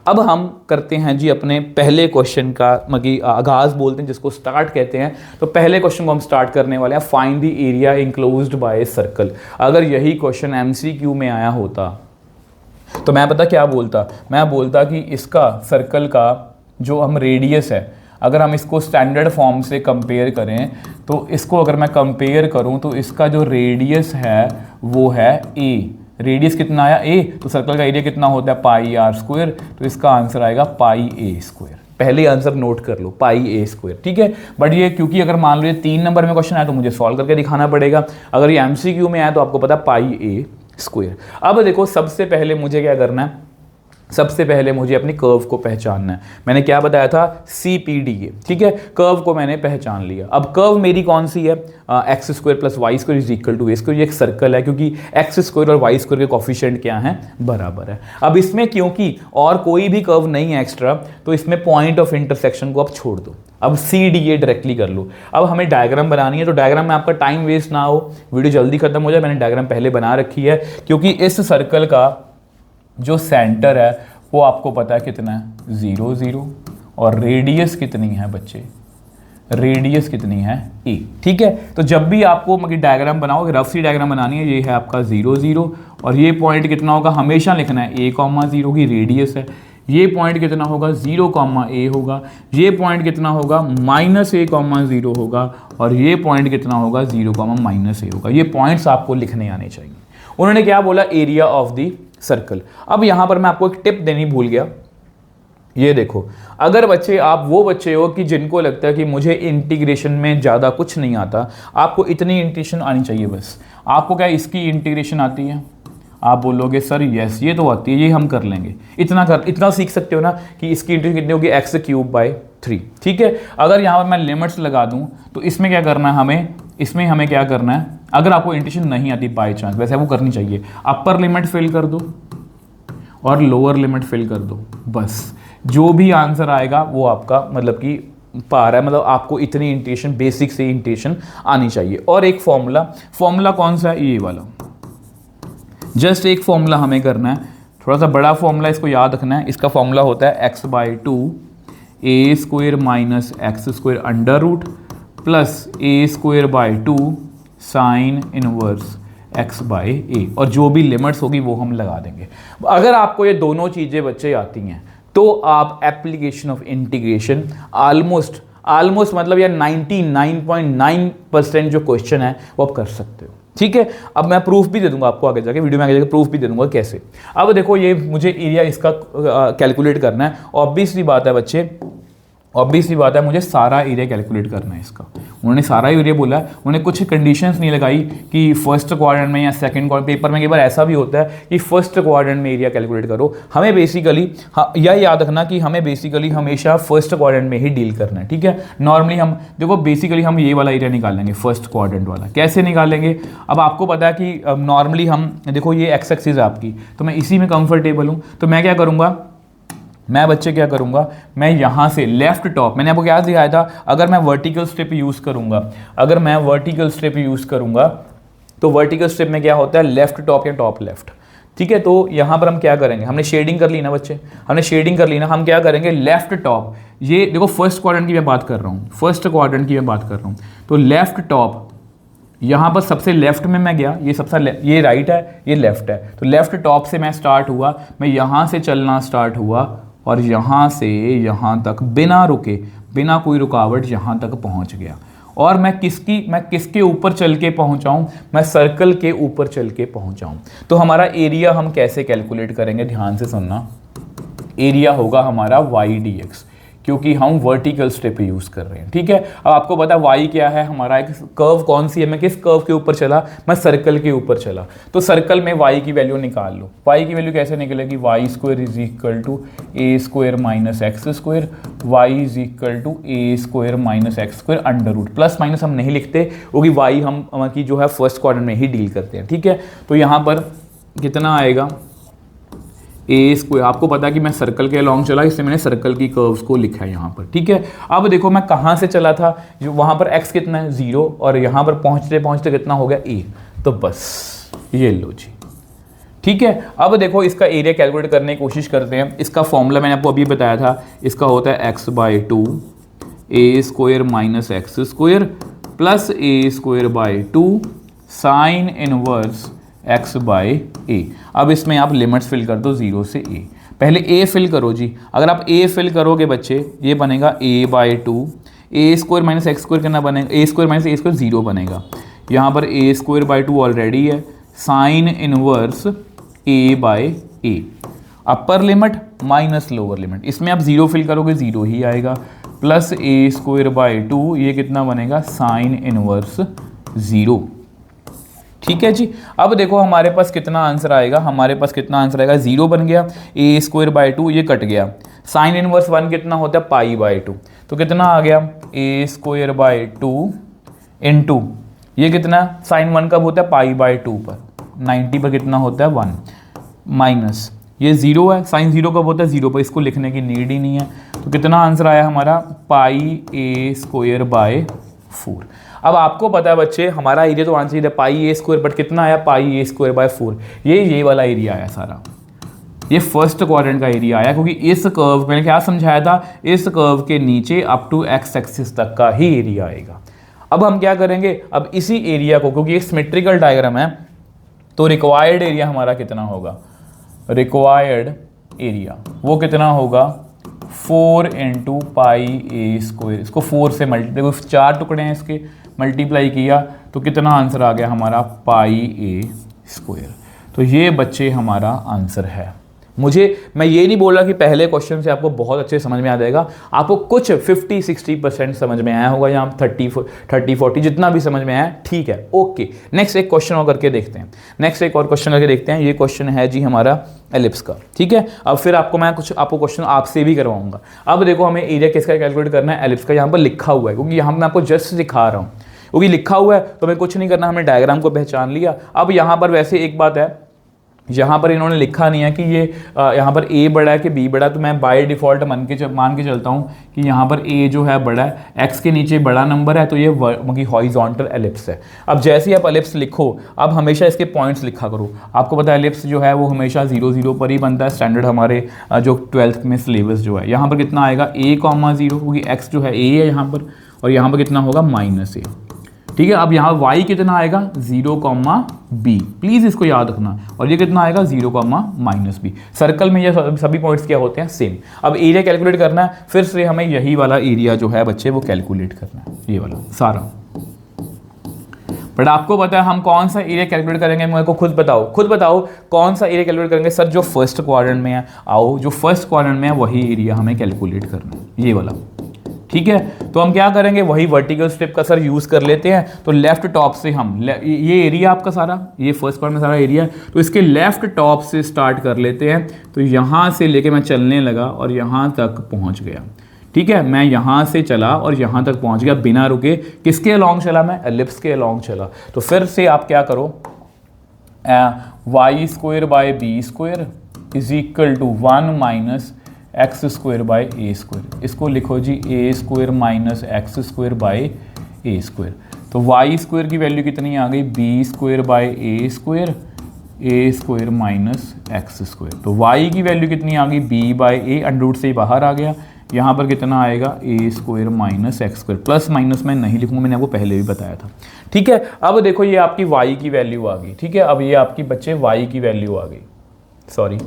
अब हम करते हैं जी अपने पहले क्वेश्चन का, मतलब आगाज बोलते हैं जिसको स्टार्ट कहते हैं। तो पहले क्वेश्चन को हम स्टार्ट करने वाले हैं, find the area enclosed by a circle. अगर यही क्वेश्चन MCQ में आया होता तो मैं पता क्या बोलता, मैं बोलता कि इसका सर्कल का जो हम रेडियस है, अगर हम इसको स्टैंडर्ड फॉर्म से कंपेयर करें, तो इसको अगर मैं कंपेयर करूं तो इसका जो रेडियस है वो है a। रेडियस कितना आया a, तो सर्कल का एरिया कितना होता है पाई r स्क्वायर, तो इसका आंसर आएगा पाई a स्क्वायर। पहले आंसर नोट कर लो, पाई a स्क्वायर, ठीक है। बट ये क्योंकि अगर मान लो ये 3 नंबर में क्वेश्चन आया तो मुझे सॉल्व करके दिखाना पड़ेगा। अगर ये MCQ में आया तो आपको पता पाई a स्क्वायर। अब देखो सबसे पहले मुझे क्या करना है, सबसे पहले मुझे अपनी कर्व को पहचानना है। मैंने क्या बताया था? CPDA, ठीक है। कर्व को मैंने पहचान लिया। अब कर्व मेरी कौन सी है? x² + y² = a²। ये एक सर्कल है क्योंकि x² और y² के कोफिशिएंट क्या हैं? बराबर है। अब इसमें क्योंकि और कोई भी कर्व नहीं है एक्स्ट्रा, तो इसमें पॉइंट ऑफ इंटरसेक्शन को अब छोड़ दो। अब CDA डायरेक्टली कर लो। अब हमें डायग्राम बनानी है, तो डायग्राम में आपका टाइम वेस्ट ना हो, वीडियो जल्दी खत्म हो जाए, मैंने डायग्राम पहले बना रखी है। क्योंकि इस सर्कल का जो सेंटर है वो आपको पता है कितना है? 0 0। और रेडियस कितनी है बच्चे? रेडियस कितनी है? a, ठीक है। तो जब भी आपको मतलब डायग्राम बनाओगे, रफ सी डायग्राम बनानी है, ये है आपका 0 0, और ये पॉइंट कितना होगा? हमेशा लिखना है a, 0 की रेडियस है। ये पॉइंट कितना होगा? 0, a होगा। ये पॉइंट कितना होगा? -a, 0 होगा। और ये पॉइंट कितना होगा? 0, -a होगा। ये पॉइंट्स आपको लिखने आने चाहिए। उन्होंने क्या बोला? Area of the circle. अब यहां पर मैं आपको एक टिप देनी भूल गया। ये देखो, अगर बच्चे आप वो बच्चे हो कि जिनको लगता है कि मुझे इंटीग्रेशन में ज़्यादा कुछ नहीं आता, आपको इतनी इंटीग्रेशन आनी चाहिए बस। आपको क्या इसकी इंटीग्रेशन आती है? आप बोलोगे सर यस ये तो आती है, ये हम कर लेंगे। इतना सीख सकते हो ना कि इसकी इंटीग्रेशन कितनी होगी? x³/3, ठीक है। अगर यहाँ पर मैं लिमिट्स लगा दूँ तो इसमें क्या करना है हमें? इसमें हमें क्या करना है? अगर आपको इंटीग्रेशन नहीं आती बाई चांस, वैसे वो करनी चाहिए, अपर लिमिट फिल कर दो और लोअर लिमिट फिल कर दो, बस। जो भी आंसर आएगा वो आपका मतलब कि पार है, मतलब आपको इतनी इंटीग्रेशन, बेसिक से इंटीग्रेशन आनी चाहिए। और एक फॉर्मूला कौन सा है? ये वाला। जस्ट एक फॉर्मूला हमें करना है, थोड़ा सा बड़ा फॉर्मूला, इसको याद रखना है। इसका फॉर्मूला होता है x/2 a² - x² √ plus a² sin inverse x/a, और जो भी लिमिट्स होगी वो हम लगा देंगे। अगर आपको ये दोनों चीज़ें बच्चे आती हैं तो आप एप्लीकेशन ऑफ इंटीग्रेशन ऑलमोस्ट मतलब या 99.9% जो क्वेश्चन है वो आप कर सकते हो, ठीक है। अब मैं प्रूफ भी दे दूंगा आपको आगे जाके, वीडियो में आगे जाके प्रूफ भी दे दूंगा कैसे। अब देखो ये मुझे एरिया इसका कैलकुलेट करना है। ऑब्वियसली बात है बच्चे, ऑब्वियसली बात है, मुझे सारा एरिया कैलकुलेट करना है इसका। उन्होंने सारा एरिया बोला है, उन्होंने कुछ कंडीशंस नहीं लगाई कि फर्स्ट क्वाड्रेंट में या सेकंड क्वाड्रेंट। पेपर में कई बार ऐसा भी होता है कि फर्स्ट क्वाड्रेंट में एरिया कैलकुलेट करो। हमें बेसिकली यह याद रखना कि हमें बेसिकली हमेशा फर्स्ट क्वाड्रेंट में ही डील करना है, ठीक है। नॉर्मली हम देखो बेसिकली हम ये वाला एरिया निकालेंगे, फर्स्ट क्वाड्रेंट वाला। कैसे निकालेंगे? अब आपको पता है कि नॉर्मली हम देखो ये एक्स एक्सिस है आपकी, तो मैं इसी में कंफर्टेबल हूँ। तो मैं क्या करूँगा, मैं बच्चे क्या करूंगा, मैं यहाँ से लेफ्ट टॉप, मैंने आपको क्या दिखाया था, अगर मैं वर्टिकल स्ट्रिप यूज़ करूंगा, अगर मैं वर्टिकल स्ट्रिप यूज़ करूंगा तो वर्टिकल स्ट्रिप में क्या होता है? लेफ्ट टॉप या टॉप लेफ्ट, ठीक है। तो यहाँ पर हम क्या करेंगे, हमने शेडिंग कर ली ना बच्चे, हमने शेडिंग कर ली ना, हम क्या करेंगे लेफ्ट टॉप, ये देखो फर्स्ट क्वाड्रेंट की मैं बात कर रहा हूँ, फर्स्ट क्वाड्रेंट की मैं बात कर रहा हूँ, तो लेफ्ट टॉप यहाँ पर सबसे लेफ्ट में मैं गया, ये सबसे ये राइट है, ये लेफ्ट है, तो लेफ्ट टॉप से मैं स्टार्ट हुआ, मैं यहाँ से चलना स्टार्ट हुआ और यहाँ से यहाँ तक बिना रुके, बिना कोई रुकावट यहाँ तक पहुँच गया। और मैं किसके ऊपर चल के पहुंचाऊं, मैं सर्कल के ऊपर चल के पहुंचाऊं। तो हमारा एरिया हम कैसे कैलकुलेट करेंगे, ध्यान से सुनना। एरिया होगा हमारा वाई डी एक्स, क्योंकि हम वर्टिकल स्टेप यूज कर रहे हैं। ठीक है, अब आपको पता है वाई क्या है, हमारा एक कर्व कौन सी है, मैं किस कर्व के ऊपर चला, मैं सर्कल के ऊपर चला। तो सर्कल में वाई की वैल्यू निकाल लो। वाई की वैल्यू कैसे निकलेगी, Y square is equal to A square minus X square, Y is equal to A square minus X square under root. Plus minus हम नहीं लिखते क्योंकि वाई हम की जो है फर्स्ट क्वाड्रेंट में ही डील करते हैं। ठीक है, तो यहाँ पर कितना आएगा, ए स्क्वायर, आपको पता है कि मैं सर्कल के अलॉन्ग चला, इससे मैंने सर्कल की कर्व्स को लिखा है यहाँ पर। ठीक है, अब देखो मैं कहाँ से चला था, जो वहाँ पर x कितना है 0, और यहाँ पर पहुँचते पहुँचते कितना हो गया a, तो बस ये लो जी। ठीक है, अब देखो इसका एरिया कैलकुलेट करने की कोशिश करते हैं। इसका फॉर्मूला मैंने आपको अभी बताया था, इसका होता है x/2 A square minus X square plus A square by 2 sine inverse x by A. अब इसमें आप लिमिट्स फिल कर दो 0 से a। पहले a फिल करो जी, अगर आप a फिल करोगे बच्चे ये बनेगा a/2, ए स्क्वायर माइनस एक्स स्क्वायर कितना बनेगा, ए स्क्वायर माइनस ए स्क्वायर 0 बनेगा। यहाँ पर a स्क्वायर बाई 2 ऑलरेडी है, साइन इनवर्स a/a, अपर लिमिट माइनस लोअर लिमिट, इसमें आप 0 फिल करोगे 0 ही आएगा, प्लस ए स्क्वायर बाई 2, ये कितना बनेगा साइन इनवर्स 0। ठीक है जी, अब देखो हमारे पास कितना आंसर आएगा, हमारे पास कितना आंसर आएगा, 0 बन गया, ए स्क्वायर बाई 2 ये कट गया, साइन इनवर्स 1 कितना होता है π/2, तो कितना आ गया ए स्क्वायर बाई 2 इंटू ये कितना, साइन 1 कब होता है π/2 पर, 90 पर कितना होता है 1, माइनस ये 0 है, साइन 0 कब होता है 0 पर, इसको लिखने की नीड ही नहीं है। तो कितना आंसर आया हमारा πa²/4। अब आपको पता है बच्चे हमारा एरिया तो आना चाहिए πa², बट कितना आया πa²/4, ये वाला एरिया आया सारा, ये फर्स्ट क्वाड्रेंट का एरिया आया, क्योंकि इस कर्व मैंने क्या समझाया था, इस कर्व के नीचे अप टू एक्स एक्सिस तक का ही एरिया आएगा। अब हम क्या करेंगे, अब इसी एरिया को, क्योंकि ये सिमेट्रिकल डायग्राम है, तो रिक्वायर्ड एरिया हमारा कितना होगा, रिक्वायर्ड एरिया वो कितना होगा 4 इंटू πa², इसको 4 से मल्टीप्लाई, 4 टुकड़े हैं इसके, मल्टीप्लाई किया तो कितना आंसर आ गया हमारा πa²। तो ये बच्चे हमारा आंसर है। मैं ये नहीं बोल रहा कि पहले क्वेश्चन से आपको बहुत अच्छे समझ में आ जाएगा, आपको कुछ 50-60% समझ में आया होगा, या 30-40 जितना भी समझ में आया, ठीक है, ओके। नेक्स्ट एक क्वेश्चन और करके देखते हैं, नेक्स्ट एक और क्वेश्चन करके देखते हैं। ये क्वेश्चन है जी हमारा एलिप्स का, ठीक है। अब फिर मैं कुछ आपको क्वेश्चन आपसे भी करवाऊंगा। अब देखो हमें एरिया किसका कैलकुलेट करना है, एलिप्स का। यहाँ पर लिखा हुआ है, क्योंकि यहाँ मैं आपको जस्ट दिखा रहा हूँ, क्योंकि लिखा हुआ है तो हमें कुछ नहीं करना, हमने डायग्राम को पहचान लिया। अब यहाँ पर वैसे एक बात है, यहाँ पर इन्होंने लिखा नहीं है कि ये यहाँ पर a बड़ा है कि b बड़ा, तो मैं बाय डिफ़ॉल्ट मान के चलता हूँ कि यहाँ पर a जो है बड़ा है, x के नीचे बड़ा नंबर है, तो ये हॉरिजॉन्टल एलिप्स है। अब जैसे ही आप एलिप्स लिखो, अब हमेशा इसके पॉइंट्स लिखा करो। आपको पता है एलिप्स जो है वो हमेशा 0-0 पर ही बनता है, स्टैंडर्ड हमारे जो 12th में सिलेबस जो है। यहाँ पर कितना आएगा a,0, क्योंकि x जो है a है यहाँ पर, और यहाँ पर कितना होगा -a, ठीक है। अब यहाँ y कितना आएगा 0,b, प्लीज़ इसको याद रखना, और ये कितना आएगा 0,-b। सर्कल में ये सभी पॉइंट्स क्या होते हैं, सेम। अब एरिया कैलकुलेट करना है, फिर से हमें यही वाला एरिया जो है बच्चे वो कैलकुलेट करना है, ये वाला सारा। बट आपको पता है हम कौन सा एरिया कैलकुलेट करेंगे, मेरे को खुद बताओ कौन सा एरिया कैलकुलेट करेंगे। सर जो फर्स्ट क्वाड्रेंट में है, आओ जो फर्स्ट क्वाड्रेंट में है वही एरिया हमें कैलकुलेट करना है, ये वाला, ठीक है। तो हम क्या करेंगे, वही वर्टिकल स्टेप का सर यूज़ कर लेते हैं। तो लेफ्ट टॉप से हम ये एरिया आपका सारा, ये फर्स्ट पार्ट में सारा एरिया है, तो इसके लेफ्ट टॉप से स्टार्ट कर लेते हैं। तो यहाँ से लेके मैं चलने लगा और यहाँ तक पहुँच गया, ठीक है। मैं यहाँ से चला और यहाँ तक पहुँच गया बिना रुके। किसके अलॉन्ग चला मैं, एलिप्स के अलॉन्ग चला। तो फिर से आप क्या करो, y²/b² is equal to 1 minus x²/a²। इसको लिखो जी a² माइनस x²/a²। तो y² की वैल्यू कितनी आ गई, b²/a², a² माइनस x²। तो y की वैल्यू कितनी आ गई, b/a, अंडर से ही बाहर आ गया। यहाँ पर कितना आएगा a² minus x²। Plus minus मैं नहीं लिखूँगा, मैंने आपको पहले भी बताया था, ठीक है। अब देखो ये आपकी y की वैल्यू आ गई, ठीक है। अब ये आपकी बच्चे y की वैल्यू आ गई, सॉरी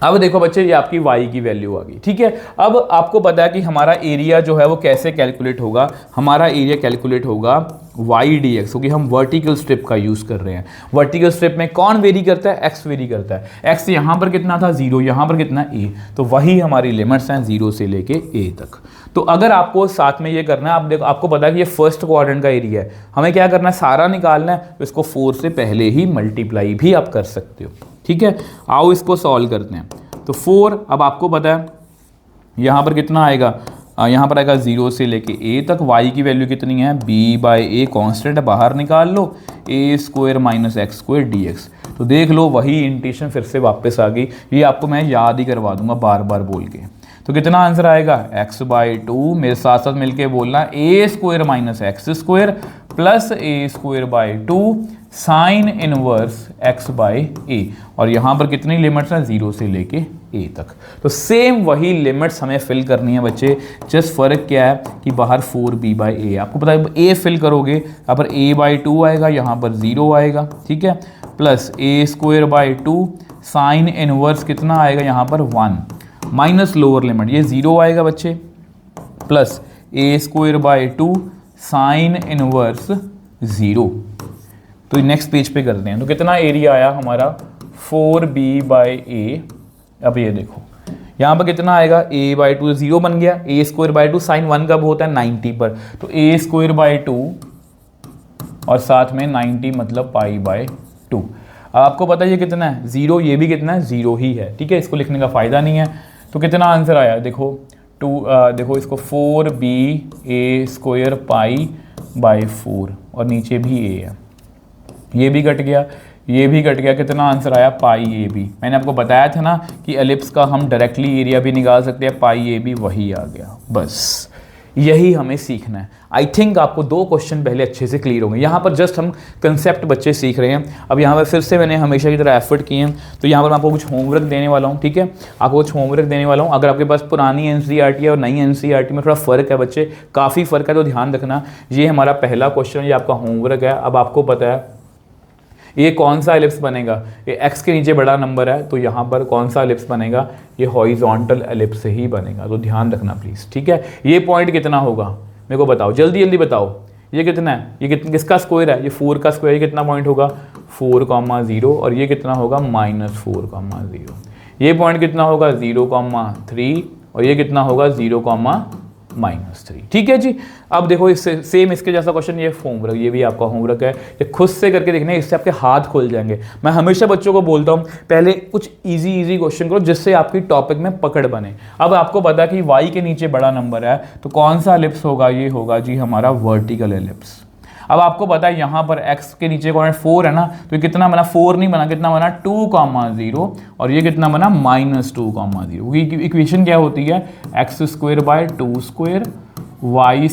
अब देखो बच्चे ये आपकी y की वैल्यू आ गई, ठीक है। अब आपको पता है कि हमारा एरिया जो है वो कैसे कैलकुलेट होगा, हमारा एरिया कैलकुलेट होगा y dx, क्योंकि हम वर्टिकल स्ट्रिप का यूज़ कर रहे हैं। वर्टिकल स्ट्रिप में कौन वेरी करता है, x वेरी करता है। x यहाँ पर कितना था 0, यहाँ पर कितना a, तो वही हमारी लिमिट्स हैं 0 से लेके a तक। तो अगर आपको साथ में ये करना है, आप देखो आपको पता है कि ये फर्स्ट क्वाड्रेंट का एरिया है, हमें क्या करना है सारा निकालना है, तो इसको 4 से पहले ही मल्टीप्लाई भी आप कर सकते हो, ठीक है। आओ इसको सॉल्व करते हैं। तो 4, अब आपको पता है यहाँ पर कितना आएगा, यहाँ पर आएगा 0 से लेके a तक। y की वैल्यू कितनी है, b/a कांस्टेंट है, बाहर निकाल लो, a² - x² dx। तो देख लो वही इंटीग्रेशन फिर से वापस आ गई, ये आपको मैं याद ही करवा दूंगा बार बार बोल के। तो कितना आंसर आएगा, x/2, मेरे साथ साथ मिलके बोलना, a² - x² plus a²/2 sine inverse x/a। और यहाँ पर कितनी लिमिट्स हैं, 0 से लेके a तक। तो सेम वही लिमिट्स हमें फिल करनी है बच्चे, जस्ट फर्क क्या है कि बाहर 4b/a, आपको पता है a फिल करोगे, यहाँ पर a/2 आएगा, यहाँ पर 0 आएगा, ठीक है, प्लस a²/2 साइन इनवर्स कितना आएगा, यहाँ पर 1 माइनस लोअर लिमिट, ये 0 आएगा बच्चे, प्लस a²/2 साइन इनवर्स 0। तो नेक्स्ट पेज पे करते हैं। तो कितना एरिया आया हमारा, 4b/a। अब ये देखो यहाँ पर कितना आएगा, a/2 0 बन गया, a²/2 साइन 1 कब होता है, 90 पर, तो a²/2 और साथ में 90 मतलब π/2। अब आपको पता है ये कितना है, 0, ये भी कितना है, 0 ही है, ठीक है, इसको लिखने का फ़ायदा नहीं है। तो कितना आंसर आया, देखो देखो इसको 4ba² π/4 और नीचे भी a है, ये भी कट गया, ये भी कट गया, कितना आंसर आया, πab। मैंने आपको बताया था ना कि एलिप्स का हम डायरेक्टली एरिया भी निकाल सकते हैं, πab वही आ गया। बस यही हमें सीखना है। आई थिंक आपको 2 क्वेश्चन पहले अच्छे से क्लियर होंगे। यहाँ पर जस्ट हम कंसेप्ट बच्चे सीख रहे हैं। अब यहाँ पर फिर से मैंने हमेशा की तरह एफर्ट किए हैं, तो यहाँ पर मैं आपको कुछ होमवर्क देने वाला हूँ, ठीक है, आपको कुछ होमवर्क देने वाला हूँ। अगर आपके पास पुरानी एनसीईआरटी है और नई एनसीईआरटी में थोड़ा फ़र्क है बच्चे, काफ़ी फ़र्क है, तो ध्यान रखना। ये हमारा पहला क्वेश्चन, ये आपका होमवर्क है। अब आपको पता है ये कौन सा एलिप्स बनेगा, ये x के नीचे बड़ा नंबर है, तो यहाँ पर कौन सा एलिप्स बनेगा, ये हॉरिजॉन्टल एलिप्स से ही बनेगा, तो ध्यान रखना प्लीज़, ठीक है। ये पॉइंट कितना होगा मेरे को बताओ, जल्दी जल्दी बताओ, ये कितना है, ये किसका स्क्वायर है, ये 4 का स्क्वायर, ये कितना पॉइंट होगा, 4,0, और ये कितना होगा, -4,0। ये पॉइंट कितना होगा, 0,3, और ये कितना होगा, 0,-3, ठीक है जी। अब देखो इससे सेम इसके जैसा क्वेश्चन, ये होमवर्क, ये भी आपका होमवर्क है, ये खुद से करके देखना, इससे आपके हाथ खुल जाएंगे। मैं हमेशा बच्चों को बोलता हूँ पहले कुछ इजी क्वेश्चन करो जिससे आपकी टॉपिक में पकड़ बने। अब आपको पता है कि y के नीचे बड़ा नंबर है, तो कौन सा एलिप्स होगा, ये होगा जी हमारा वर्टिकल एलिप्स। अब आपको पता है यहाँ पर x के नीचे कौन है, 4 है ना, तो ये कितना बना, 4 नहीं बना, कितना बना, 2,0, और ये कितना बना, -2,0। इक्वेशन क्या होती है, x² y²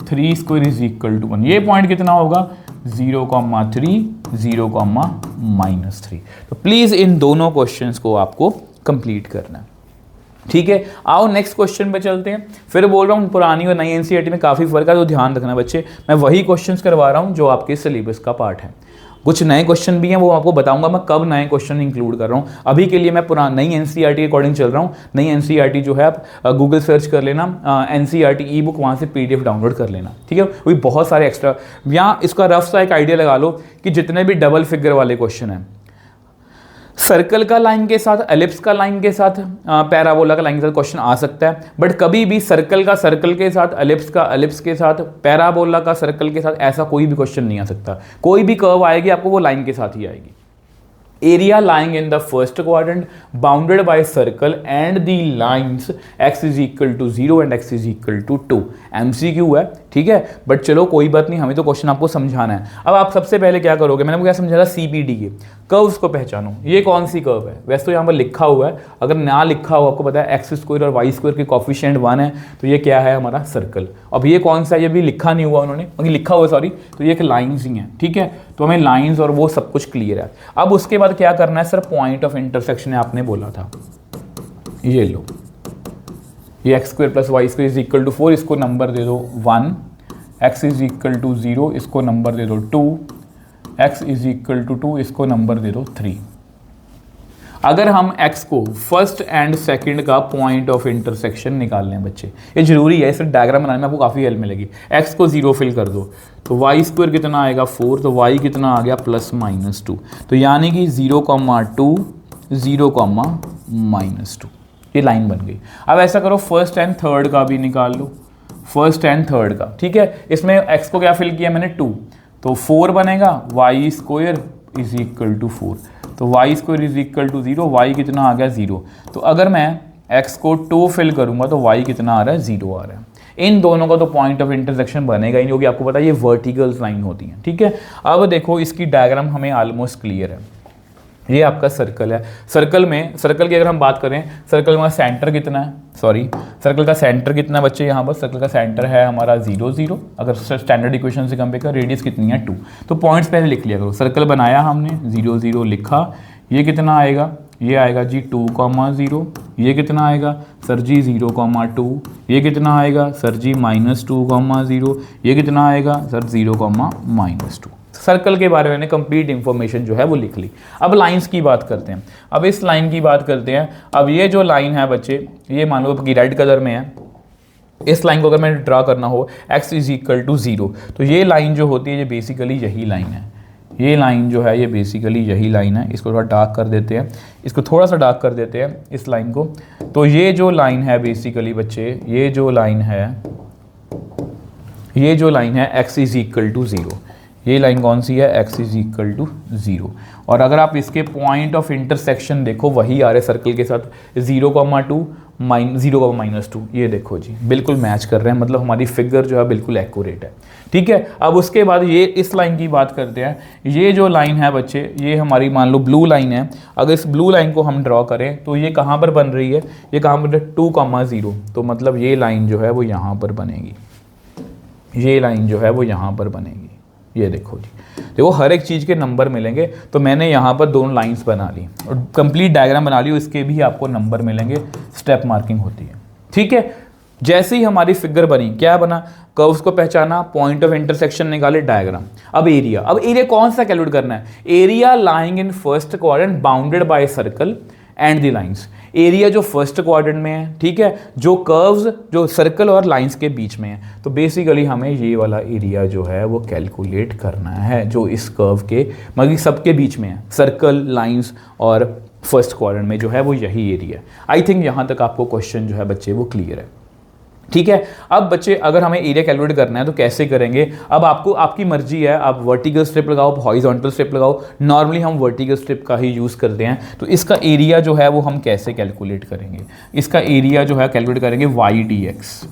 3² = 1। ये पॉइंट कितना होगा, 0,3, 0,-3। तो प्लीज़ इन दोनों क्वेश्चंस को आपको कंप्लीट करना है, ठीक है। आओ नेक्स्ट क्वेश्चन पे चलते हैं। फिर बोल रहा हूँ पुरानी और नई एनसीईआरटी में काफ़ी फर्क है, तो ध्यान रखना बच्चे, मैं वही क्वेश्चंस करवा रहा हूँ जो आपके सिलेबस का पार्ट है। कुछ नए क्वेश्चन भी हैं, वो आपको बताऊंगा मैं कब नए क्वेश्चन इंक्लूड कर रहा हूँ। अभी के लिए मैं नई एनसीईआरटी के अकॉर्डिंग चल रहा हूँ। नई एनसीईआरटी जो है आप गूगल सर्च कर लेना, एनसीईआरटी ई बुक, वहाँ से PDF डाउनलोड कर लेना, ठीक है। वही बहुत सारे एक्स्ट्रा, यहाँ इसका रफ सा एक आइडिया लगा लो कि जितने भी डबल फिगर वाले क्वेश्चन हैं, सर्कल का लाइन के साथ, एलिप्स का लाइन के साथ, पैराबोला का लाइन के साथ क्वेश्चन आ सकता है, बट कभी भी सर्कल का सर्कल के साथ, एलिप्स का एलिप्स के साथ, पैराबोला का सर्कल के साथ ऐसा कोई भी क्वेश्चन नहीं आ सकता। कोई भी कर्व आएगी आपको वो लाइन के साथ ही आएगी। Area lying in the first quadrant bounded by circle and the lines x = 0 and x = 2। MCQ है, ठीक है, बट चलो कोई बात नहीं, हमें तो क्वेश्चन आपको समझाना है। अब आप सबसे पहले क्या करोगे, मैंने आपको क्या समझा था, CPD के कर्व्स को पहचानो। ये कौन सी कर्व है, वैसे तो यहाँ पर लिखा हुआ है, अगर ना लिखा हो आपको पता है x² और y² के कोफिशिएंट 1 है, तो ये क्या है हमारा सर्कल। अब ये कौन सा है, ये भी लिखा नहीं हुआ उन्होंने, लिखा हुआ सॉरी, तो ये एक लाइन्स ही हैं, ठीक है। तो हमें लाइन्स और वो सब कुछ क्लियर है। अब उसके बाद क्या करना है सर, पॉइंट ऑफ इंटरसेक्शन आपने बोला था, ये लो, ये x² + y² = 4, इसको नंबर दे दो 1, x = 0, इसको नंबर दे दो 2, x = 2, इसको नंबर दे दो 3। अगर हम x को फर्स्ट एंड सेकंड का पॉइंट ऑफ इंटरसेक्शन निकाल लें बच्चे, ये जरूरी है, इसे डायग्राम बनाने में आपको काफ़ी हेल्प मिलेगी। x को 0 फिल कर दो तो y स्क्वायर कितना आएगा 4, तो y कितना आ गया +-2, तो यानी कि 0,2 0,-2, ये लाइन बन गई। अब ऐसा करो फर्स्ट एंड थर्ड का भी निकाल लो, फर्स्ट एंड थर्ड का, ठीक है। इसमें x को क्या फिल किया मैंने 2, तो 4 बनेगा, y square is equal to 4, तो y square is equal to 0, y कितना आ गया 0। तो अगर मैं x को 2 फिल करूंगा तो y कितना आ रहा है 0 आ रहा है। इन दोनों का तो पॉइंट ऑफ इंटरसेक्शन बनेगा ही नहीं, क्योंकि आपको पता है ये वर्टिकल लाइन होती है, ठीक है। अब देखो इसकी डायग्राम हमें ऑलमोस्ट क्लियर है। ये आपका सर्कल है, सर्कल की अगर हम बात करें, सर्कल में सेंटर कितना है, सर्कल का सेंटर कितना है बच्चे, यहाँ पर सर्कल का सेंटर है हमारा 0 0, अगर स्टैंडर्ड इक्वेशन से कंपेयर कर, रेडियस कितनी है 2, तो पॉइंट्स पहले लिख लिया करो। सर्कल बनाया हमने 0 0 लिखा, ये कितना आएगा, ये आएगा जी 2,0, ये कितना आएगा सर जी 0,2, ये कितना आएगा सर जी -2,0, ये कितना आएगा सर 0,-2। सर्कल के बारे में कंप्लीट इंफॉर्मेशन जो है वो लिख ली। अब लाइंस की बात करते हैं, अब इस लाइन की बात करते हैं। अब ये जो लाइन है बच्चे, ये मान लो कि रेड कलर में है, इस लाइन को अगर मैंने ड्रा करना हो x इज इक्वल टू 0, तो ये लाइन जो होती है ये बेसिकली यही लाइन है, ये लाइन जो है ये बेसिकली यही लाइन है। इसको थोड़ा डार्क कर देते हैं, इसको थोड़ा सा डार्क कर देते हैं इस लाइन को। तो ये जो लाइन है बेसिकली बच्चे, ये जो लाइन है x इज इक्वल टू 0, ये लाइन कौन सी है, x इज इक्वल टू 0। और अगर आप इसके पॉइंट ऑफ इंटरसेक्शन देखो वही आ रहे सर्कल के साथ 0,2 0,-2, ये देखो जी बिल्कुल मैच कर रहे हैं, मतलब हमारी फिगर जो है बिल्कुल एक्यूरेट है, ठीक है। अब उसके बाद ये इस लाइन की बात करते हैं। ये जो लाइन है बच्चे, ये हमारी मान लो ब्लू लाइन है, अगर इस ब्लू लाइन को हम ड्रॉ करें तो ये कहाँ पर बन रही है, ये कहाँ पर 2,0, तो मतलब ये लाइन जो है वो यहाँ पर बनेगी, ये लाइन जो है वो यहाँ पर बनेगी, ये देखो जी, देखो हर एक चीज़ के नंबर मिलेंगे। तो मैंने यहाँ पर दोनों लाइंस बना ली और कंप्लीट डायग्राम बना ली, इसके भी आपको नंबर मिलेंगे, स्टेप मार्किंग होती है, ठीक है। जैसे ही हमारी फिगर बनी, क्या बना, कर्व्स को पहचाना, पॉइंट ऑफ इंटरसेक्शन निकाले, डायग्राम। अब एरिया कौन सा कैलकुलेट करना है, area lying in first quadrant bounded by circle and the lines. Area जो फर्स्ट क्वाड्रेंट में है, ठीक है, जो कर्व्स जो सर्कल और लाइंस के बीच में है, तो बेसिकली हमें ये वाला एरिया जो है वो कैलकुलेट करना है, जो इस कर्व के मतलब सबके बीच में है, सर्कल, लाइंस और फर्स्ट क्वाड्रेंट में जो है वो यही एरिया है। आई थिंक यहाँ तक आपको क्वेश्चन जो है बच्चे वो क्लियर है, ठीक है। अब बच्चे अगर हमें एरिया कैलकुलेट करना है तो कैसे करेंगे, अब आपको आपकी मर्जी है, आप वर्टिकल स्ट्रिप लगाओ, हॉरिजॉन्टल स्ट्रिप लगाओ। नॉर्मली हम वर्टिकल स्ट्रिप का ही यूज़ करते हैं। तो इसका एरिया जो है वो हम कैसे कैलकुलेट करेंगे, इसका एरिया जो है कैलकुलेट करेंगे y/dx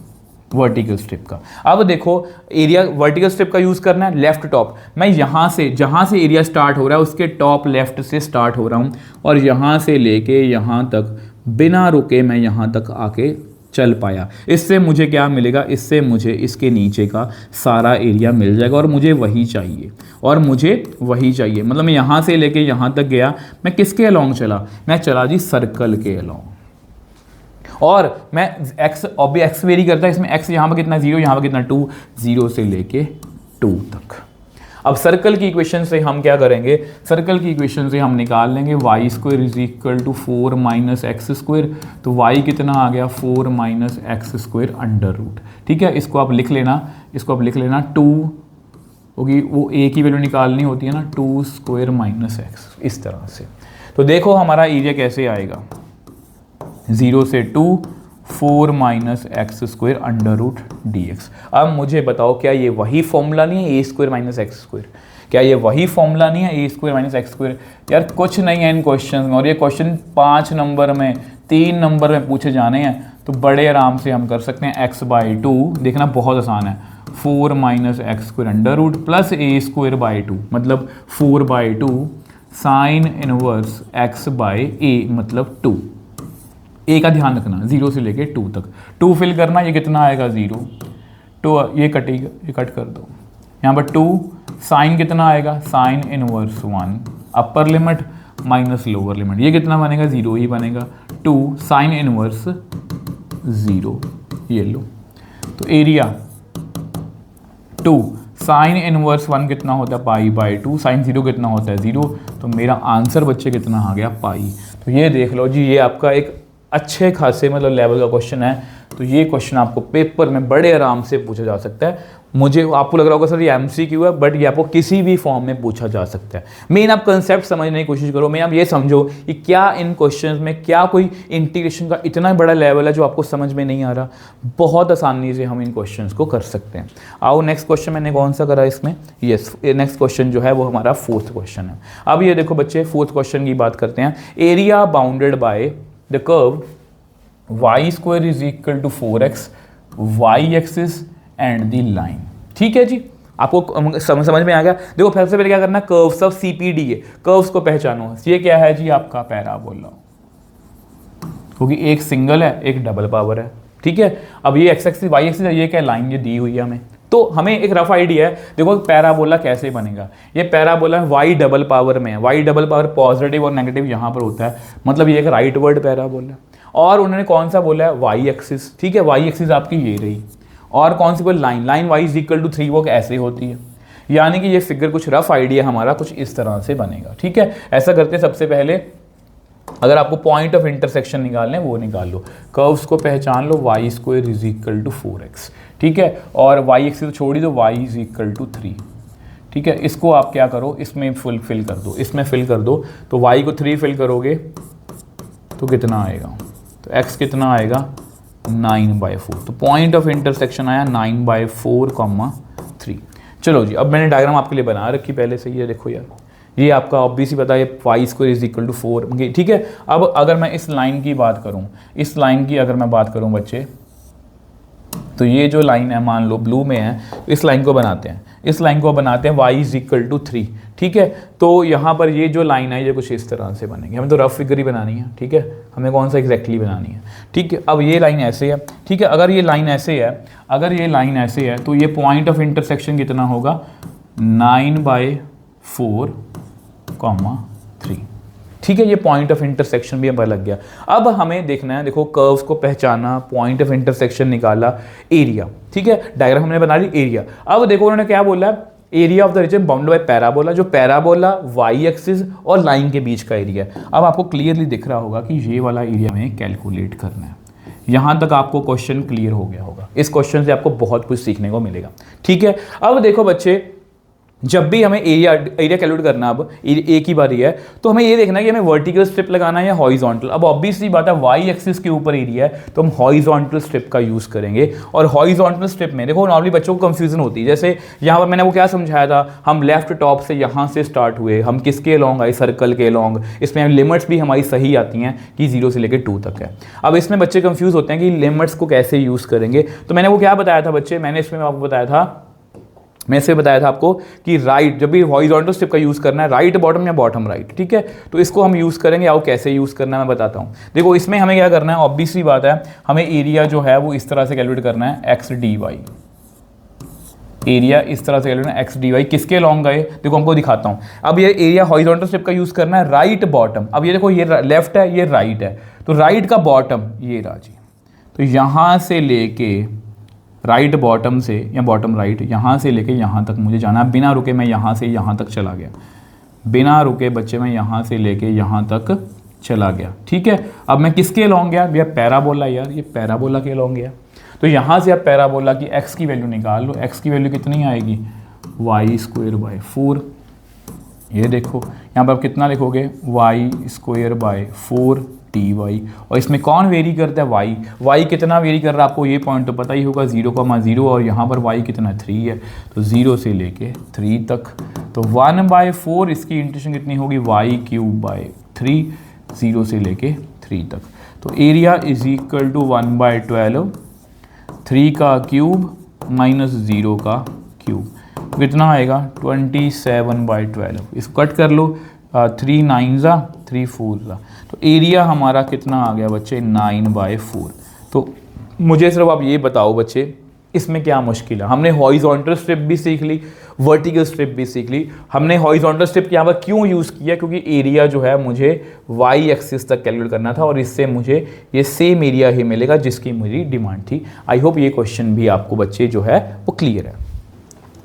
वर्टिकल स्ट्रिप का। अब देखो एरिया वर्टिकल स्ट्रिप का यूज़ करना है, लेफ्ट टॉप, मैं यहाँ से जहाँ से एरिया स्टार्ट हो रहा है उसके टॉप लेफ्ट से स्टार्ट हो रहा हूँ और यहाँ से लेके यहाँ तक बिना रुके मैं यहाँ तक आके चल पाया। इससे मुझे क्या मिलेगा, इससे मुझे इसके नीचे का सारा एरिया मिल जाएगा और मुझे वही चाहिए, मतलब मैं यहाँ से लेके यहाँ तक गया, मैं किसके अलॉन्ग चला, मैं चला जी सर्कल के अलॉन्ग। और मैं x वेरी करता है, इसमें x यहाँ पर कितना 0, यहाँ पर कितना 2, 0 से लेके 2 तक। अब सर्कल की इक्वेशन से हम क्या करेंगे, सर्कल की इक्वेशन से हम निकाल लेंगे y square is equal to 4 - x square. तो y कितना आ गया 4 - x स्क्वायर अंडर रूट, ठीक है। इसको आप लिख लेना 2 होगी, वो a की वैल्यू निकालनी होती है ना, 2 स्क्वायर - x, इस तरह से। तो देखो हमारा एरिया कैसे आएगा, 0 से 2 4 - x square under root dx। अब मुझे बताओ क्या ये वही फॉर्मूला नहीं है a स्क्वायर - x स्क्वायर, क्या ये वही फॉर्मूला नहीं है a स्क्वायर - x स्क्वायर। यार कुछ नहीं है इन क्वेश्चन में, और ये क्वेश्चन 5 नंबर में 3 नंबर में पूछे जाने हैं, तो बड़े आराम से हम कर सकते हैं। x/2 देखना बहुत आसान है, 4 - x square under root plus a square by 2, मतलब 4/2 साइन इनवर्स x/a मतलब 2। ए का ध्यान रखना, 0 से लेके 2 तक, 2 फिल करना, ये कितना आएगा 0, 2 ये कटेगा, ये कट कर दो, यहाँ पर 2 साइन कितना आएगा, साइन इनवर्स 1 अपर लिमिट माइनस लोअर लिमिट, ये कितना बनेगा 0 ही बनेगा, 2 साइन इनवर्स 0, ये लो। तो एरिया 2 साइन इनवर्स 1 कितना होता है पाई/2, साइन 0 कितना होता है 0, तो मेरा आंसर बच्चे कितना आ गया पाई। तो ये देख लो जी, ये आपका एक अच्छे खासे मतलब लेवल का क्वेश्चन है। तो ये क्वेश्चन आपको पेपर में बड़े आराम से पूछा जा सकता है। मुझे आपको लग रहा होगा सर ये एमसीक्यू है, बट ये आपको किसी भी फॉर्म में पूछा जा सकता है। मेन आप कंसेप्ट समझने की कोशिश करो, मेन आप ये समझो कि क्या इन क्वेश्चंस में क्या कोई इंटीग्रेशन का इतना बड़ा लेवल है जो आपको समझ में नहीं आ रहा। बहुत आसानी से हम इन क्वेश्चंस को कर सकते हैं। आओ नेक्स्ट क्वेश्चन मैंने कौन सा करा इसमें, यस नेक्स्ट क्वेश्चन जो है वो हमारा फोर्थ क्वेश्चन है। अब ये देखो बच्चे, फोर्थ क्वेश्चन की बात करते हैं। Area bounded by the curve y square is equal to 4x y axis and the line. ठीक है जी, आपको समझ में आ गया। देखो सबसे पहले क्या करना है, कर्व्स ऑफ CPD है, कर्व्स को पहचानो। ये क्या है जी, आपका पैराबोला, क्योंकि एक सिंगल है एक डबल पावर है। ठीक है, अब ये x एक्सिस y एक्सिस है, ये क्या लाइन ये दी हुई है हमें, तो हमें एक रफ आइडिया है। देखो पैराबोला कैसे बनेगा, ये पैराबोला y डबल पावर में है, y डबल पावर पॉजिटिव और नेगेटिव यहाँ पर होता है, मतलब ये एक राइट वर्ड पैराबोला। और उन्होंने कौन सा बोला है, y एक्सिस। ठीक है, y एक्सिस आपकी ये रही, और कौन सी बोल line, line y is equal to 3, वो ऐसे होती है। यानी कि ये फिगर कुछ रफ आइडिया हमारा कुछ इस तरह से बनेगा। ठीक है, ऐसा करते हैं। सबसे पहले अगर आपको पॉइंट ऑफ इंटरसेक्शन निकालने वो निकाल लो, कर्व्स को पहचान लो, y square is equal to 4x। ठीक है, और y एक्सिस छोड़ी तो y इज इक्वल टू 3। ठीक है, इसको आप क्या करो, इसमें फिल कर दो, इसमें फिल कर दो। तो y को 3 फिल करोगे तो कितना आएगा, तो x कितना आएगा 9/4। तो पॉइंट ऑफ इंटरसेक्शन आया 9/4, 3। चलो जी, अब मैंने डायग्राम आपके लिए बना रखी पहले से, ये देखो यार, ये आपका ऑब्वियसली पता है y square is equal to 4। ठीक है, अब अगर मैं इस लाइन की बात करूं, इस लाइन की अगर मैं बात करूं बच्चे, तो ये जो लाइन है मान लो ब्लू में है, इस लाइन को बनाते हैं, इस लाइन को बनाते हैं y इज इक्वल टू 3। ठीक है, तो यहाँ पर ये जो लाइन है ये कुछ इस तरह से बनेगी। हमें तो रफ फिगर ही बनानी है। ठीक है, हमें कौन सा एग्जैक्टली बनानी है। ठीक है, अब ये लाइन ऐसे है। ठीक है, अगर ये लाइन ऐसे है, अगर ये लाइन ऐसे है, तो ये पॉइंट ऑफ इंटरसेक्शन कितना होगा 9/4, 3। ठीक है, ये पॉइंट ऑफ इंटरसेक्शन भी हमें लग गया। अब हमें देखना है, देखो कर्व्स को पहचाना, पॉइंट ऑफ इंटरसेक्शन निकाला, एरिया। ठीक है, डायग्राम हमने बना ली, एरिया। अब देखो उन्होंने क्या बोला, area of the region bounded bye parabola, जो पैराबोला y एक्सिस और लाइन के बीच का एरिया है। अब आपको क्लियरली दिख रहा होगा कि ये वाला एरिया में कैलकुलेट करना है। यहाँ तक आपको क्वेश्चन क्लियर हो गया होगा। इस क्वेश्चन से आपको बहुत कुछ सीखने को मिलेगा। ठीक है, अब देखो बच्चे, जब भी हमें एरिया कैलकुलेट करना, अब एक ही बारी है, तो हमें ये देखना है कि हमें वर्टिकल स्ट्रिप लगाना है या हॉरिजॉन्टल। अब ऑब्वियसली बात है, y एक्सिस के ऊपर एरिया है तो हम हॉरिजॉन्टल स्ट्रिप का यूज़ करेंगे। और हॉरिजॉन्टल स्ट्रिप में देखो नॉर्मली बच्चों को कंफ्यूजन होती है। जैसे यहाँ पर मैंने वो क्या समझाया था, हम लेफ्ट टॉप से यहाँ से स्टार्ट हुए, हम किसके लॉन्ग आए, सर्कल के लॉन्ग। इसमें लिमिट्स भी हमारी सही आती हैं कि 0 से लेकर 2 तक है। अब इसमें बच्चे कंफ्यूज होते हैं कि लिमिट्स को कैसे यूज़ करेंगे। तो मैंने वो क्या बताया था बच्चे, मैंने इसमें आपको बताया था, मैं इससे बताया था आपको कि राइट, जब भी हॉरिजॉन्टल स्ट्रिप का यूज़ करना है, राइट बॉटम या बॉटम राइट। ठीक है, तो इसको हम यूज़ करेंगे। आओ कैसे यूज़ करना है मैं बताता हूँ। देखो इसमें हमें क्या करना है, ऑब्वियसली बात है, हमें एरिया जो है वो इस तरह से कैलकुलेट करना है, एक्स डी वाई। एरिया इस तरह से कैलकुलेट करना है, एक्स डी वाई किसके लॉन्ग गए, देखो हमको दिखाता हूँ। अब ये एरिया हॉरिजॉन्टल स्ट्रिप का यूज़ करना है, राइट बॉटम। अब ये देखो, ये लेफ्ट है, ये राइट है, तो राइट का बॉटम ये राजी, तो यहाँ से लेके राइट बॉटम से या बॉटम राइट, यहाँ से लेके यहाँ तक मुझे जाना है। बिना रुके मैं यहाँ से यहाँ तक चला गया, बिना रुके बच्चे मैं यहाँ से लेके यहाँ तक चला गया। ठीक है, अब मैं किसके लॉन्ग गया भैया, पैराबोला। यार ये पैराबोला के लॉन्ग गया, तो यहाँ से आप पैराबोला की x की वैल्यू निकाल लो। x की वैल्यू कितनी आएगी, y स्क्वायर बाय 4। ये देखो यहाँ पर आप कितना लिखोगे, y square by 4 T Y. और इसमें कौन वेरी करता है, y कितना वेरी कर रहा है आपको ये पॉइंट तो पता ही होगा, 0,0। और यहाँ पर y कितना 3 है, तो 0 से लेके 3 तक। तो 1/4 इसकी इंटीग्रेशन कितनी होगी, y³ 3, 0 से लेके 3 तक। तो एरिया इज इक्वल टू 1/12, 3 का क्यूब माइनस 0 का क्यूब, कितना आएगा 27/12। इसको कट कर लो, 3 9 3 4। तो एरिया हमारा कितना आ गया बच्चे, 9/4। तो मुझे सिर्फ आप ये बताओ बच्चे, इसमें क्या मुश्किल है। हमने हॉरिजॉन्टल स्ट्रिप भी सीख ली, वर्टिकल स्ट्रिप भी सीख ली। हमने हॉरिजॉन्टल स्ट्रिप यहाँ पर क्यों यूज़ किया, क्योंकि एरिया जो है मुझे y एक्सिस तक कैलकुलेट करना था और इससे मुझे ये सेम एरिया ही मिलेगा जिसकी मेरी डिमांड थी। आई होप ये क्वेश्चन भी आपको बच्चे जो है वो क्लियर है।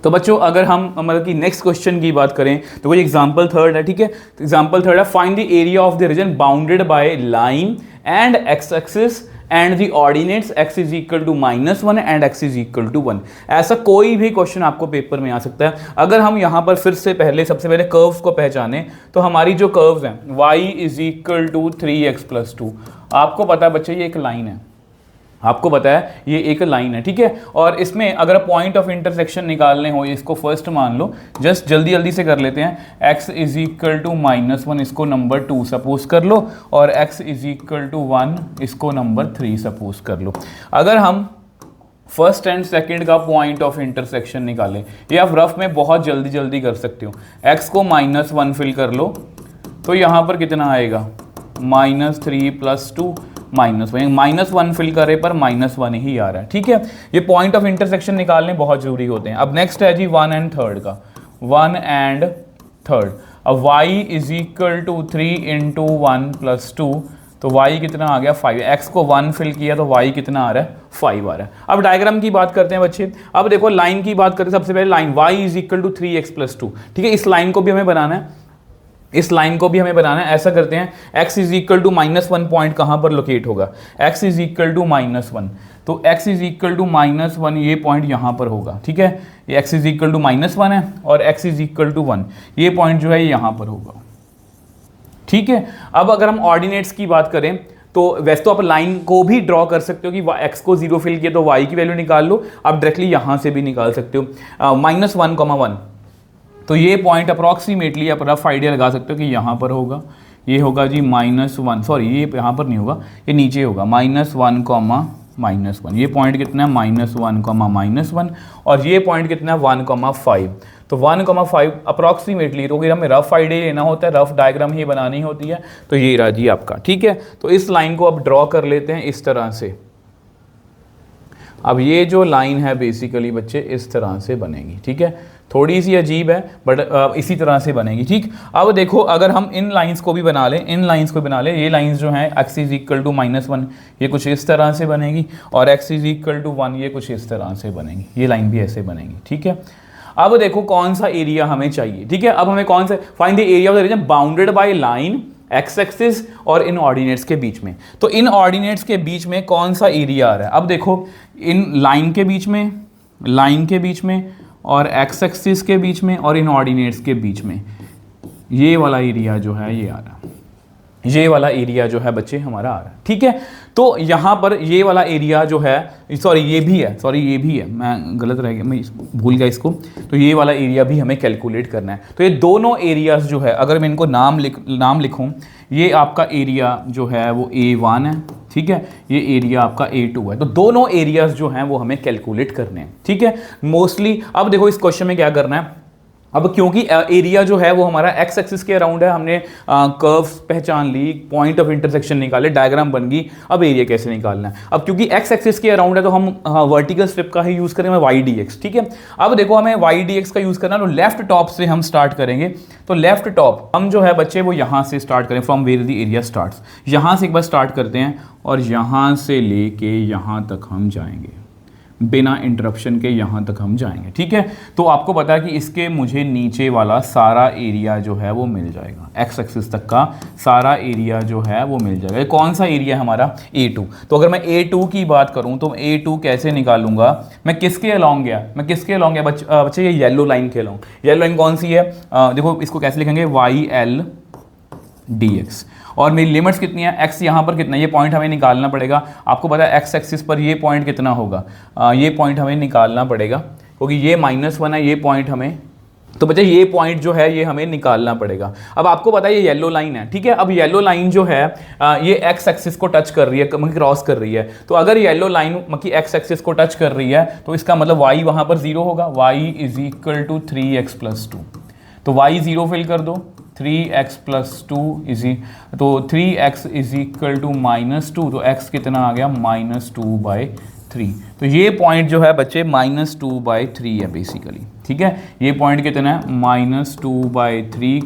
तो बच्चों अगर हम मतलब कि नेक्स्ट क्वेश्चन की बात करें तो कोई एग्जांपल थर्ड है, ठीक है। एग्जांपल थर्ड है, find the area of the region bounded by line and x axis and the ordinates x is equal to -1 and x is equal to 1। ऐसा कोई भी क्वेश्चन आपको पेपर में आ सकता है। अगर हम यहाँ पर फिर से सबसे पहले कर्व्स को पहचाने तो हमारी जो कर्व्स हैं y is equal to 3x+2, आपको पता है बच्चे ये एक लाइन है, आपको पता है ये एक लाइन है, ठीक है। और इसमें अगर पॉइंट ऑफ इंटरसेक्शन निकालने हो, इसको फर्स्ट मान लो, जस्ट जल्दी जल्दी से कर लेते हैं। x इज इक्वल टू -1 इसको नंबर 2 सपोज कर लो, और x इज इक्वल टू 1 इसको नंबर 3 सपोज कर लो। अगर हम फर्स्ट एंड सेकंड का पॉइंट ऑफ इंटरसेक्शन निकालें, ये आप रफ में बहुत जल्दी जल्दी कर सकते हो। x को -1 फिल कर लो तो यहाँ पर कितना आएगा, -3 + 2 -1 फिल करे पर -1 ही आ रहा है, ठीक है। ये पॉइंट ऑफ इंटरसेक्शन निकालने बहुत जरूरी होते हैं। अब नेक्स्ट है जी 1 एंड थर्ड का, 1 एंड थर्ड। अब y इज इक्वल टू 3 × 1 + 2, तो y कितना आ गया 5। x को 1 फिल किया तो y कितना आ रहा है 5 आ रहा है। अब डायग्राम की बात करते हैं बच्चे। अब देखो लाइन की बात करते हैं, सबसे पहले line y is equal to 3x+2, ठीक है। इस लाइन को भी हमें बनाना है, इस लाइन को भी हमें बनाना है। ऐसा करते हैं, x is equal to -1 point कहाँ पर लोकेट होगा, x इज इक्वल टू -1, तो x इज इक्वल टू -1 ये पॉइंट यहाँ पर होगा, ठीक है। ये x इज इक्वल टू -1 है और x इज इक्वल टू 1, ये पॉइंट जो है यहाँ पर होगा, ठीक है। अब अगर हम ऑर्डिनेट्स की बात करें तो वैसे तो आप लाइन को भी ड्रॉ कर सकते हो कि x को 0 फिल किया तो y की वैल्यू निकाल लो, आप डायरेक्टली यहाँ से भी निकाल सकते हो। -1, तो ये पॉइंट अप्रॉक्सीमेटली आप रफ आइडिया लगा सकते हो कि यहाँ पर होगा, ये होगा जी -1, सॉरी ये यहाँ पर नहीं होगा, ये नीचे होगा -1, ये पॉइंट कितना है -1, और ये पॉइंट कितना है 1,5। तो 1,5 अप्रॉक्सीमेटली, तो हमें रफ आइडिया लेना होता है, रफ डायग्राम ही बनानी होती है। तो ये रहा जी आपका, ठीक है। तो इस लाइन को अब ड्रॉ कर लेते हैं इस तरह से। अब ये जो लाइन है बेसिकली बच्चे इस तरह से बनेगी, ठीक है। थोड़ी सी अजीब है बट इसी तरह से बनेगी, ठीक। अब देखो अगर हम इन लाइंस को भी बना लें, ये लाइंस जो हैं x इज इक्वल टू -1 ये कुछ इस तरह से बनेगी, और x इज इक्वल टू 1 ये कुछ इस तरह से बनेगी, ये लाइन भी ऐसे बनेगी, ठीक है। अब देखो कौन सा एरिया हमें चाहिए, ठीक है। अब हमें कौन सा, find the area of the region bounded by line x axis और इन ऑर्डिनेट्स के बीच में। तो इन ऑर्डिनेट्स के बीच में कौन सा एरिया आ रहा है, अब देखो इन लाइन के बीच में और एक्स एक्सिस के बीच में और इन ऑर्डिनेट्स के बीच में ये वाला एरिया जो है ये आ रहा है, ये वाला एरिया जो है बच्चे हमारा आ रहा है, ठीक है। तो यहाँ पर ये वाला एरिया जो है, सॉरी ये भी है, मैं गलत रह गया, मैं भूल गया इसको। तो ये वाला एरिया भी हमें कैलकुलेट करना है। तो ये दोनों एरियाज जो है, अगर मैं इनको नाम लिखूँ, ये आपका एरिया जो है वो A1 है, ठीक है, ये एरिया आपका A2 है। तो दोनों एरियाज जो हैं वो हमें कैलकुलेट करने हैं, ठीक है। मोस्टली अब देखो इस क्वेश्चन में क्या करना है, अब क्योंकि एरिया जो है वो हमारा एक्स एक्सिस के अराउंड है, हमने कर्व्स पहचान ली, पॉइंट ऑफ इंटरसेक्शन निकाले, डायग्राम बन गई। अब एरिया कैसे निकालना है, अब क्योंकि एक्स एक्सिस के अराउंड है तो हम वर्टिकल स्ट्रिप का ही यूज़ करेंगे वाई डी एक्स, ठीक है। अब देखो हमें वाई डी एक्स का यूज़ करना है, तो लेफ्ट टॉप से हम स्टार्ट करेंगे। तो लेफ्ट टॉप हम जो है बच्चे वो यहाँ से स्टार्ट करें, from where the area starts, यहाँ से एक बार स्टार्ट करते हैं और यहाँ से लेके यहाँ तक हम जाएंगे, बिना इंटरप्शन के यहाँ तक हम जाएंगे, ठीक है। तो आपको पता है कि इसके मुझे नीचे वाला सारा एरिया जो है वो मिल जाएगा, एक्स एक्सिस तक का सारा एरिया जो है वो मिल जाएगा। कौन सा एरिया है हमारा, A2। तो अगर मैं A2 की बात करूँ तो A2 कैसे निकालूंगा, मैं किसके अलॉन्ग गया बच्चे ये येलो लाइन के अलॉन्ग। येलो लाइन कौन सी है, देखो इसको कैसे लिखेंगे, YL dx, और मेरी लिमिट्स कितनी है, x यहाँ पर कितना, ये पॉइंट हमें निकालना पड़ेगा। आपको पता है x एक्सिस पर ये पॉइंट कितना होगा, ये पॉइंट हमें निकालना पड़ेगा, क्योंकि ये -1 है, ये पॉइंट हमें, तो बच्चे ये पॉइंट जो है ये हमें निकालना पड़ेगा। अब आपको पता है ये येलो लाइन है, ठीक है। अब येलो लाइन जो है ये एक्स एक्सिस को टच कर रही है, क्रॉस कर रही है। तो अगर येलो लाइन एक्स एक्सिस को टच कर रही है तो इसका मतलब y वहाँ पर 0 होगा, y is equal to 3x+2। तो y 0 फिल कर दो, 3x+2 तो 3x इज इक्वल टू -2, तो x कितना आ गया -2/3। तो ये पॉइंट जो है बच्चे -2/3 है बेसिकली, ठीक है। ये पॉइंट कितना है -2/3,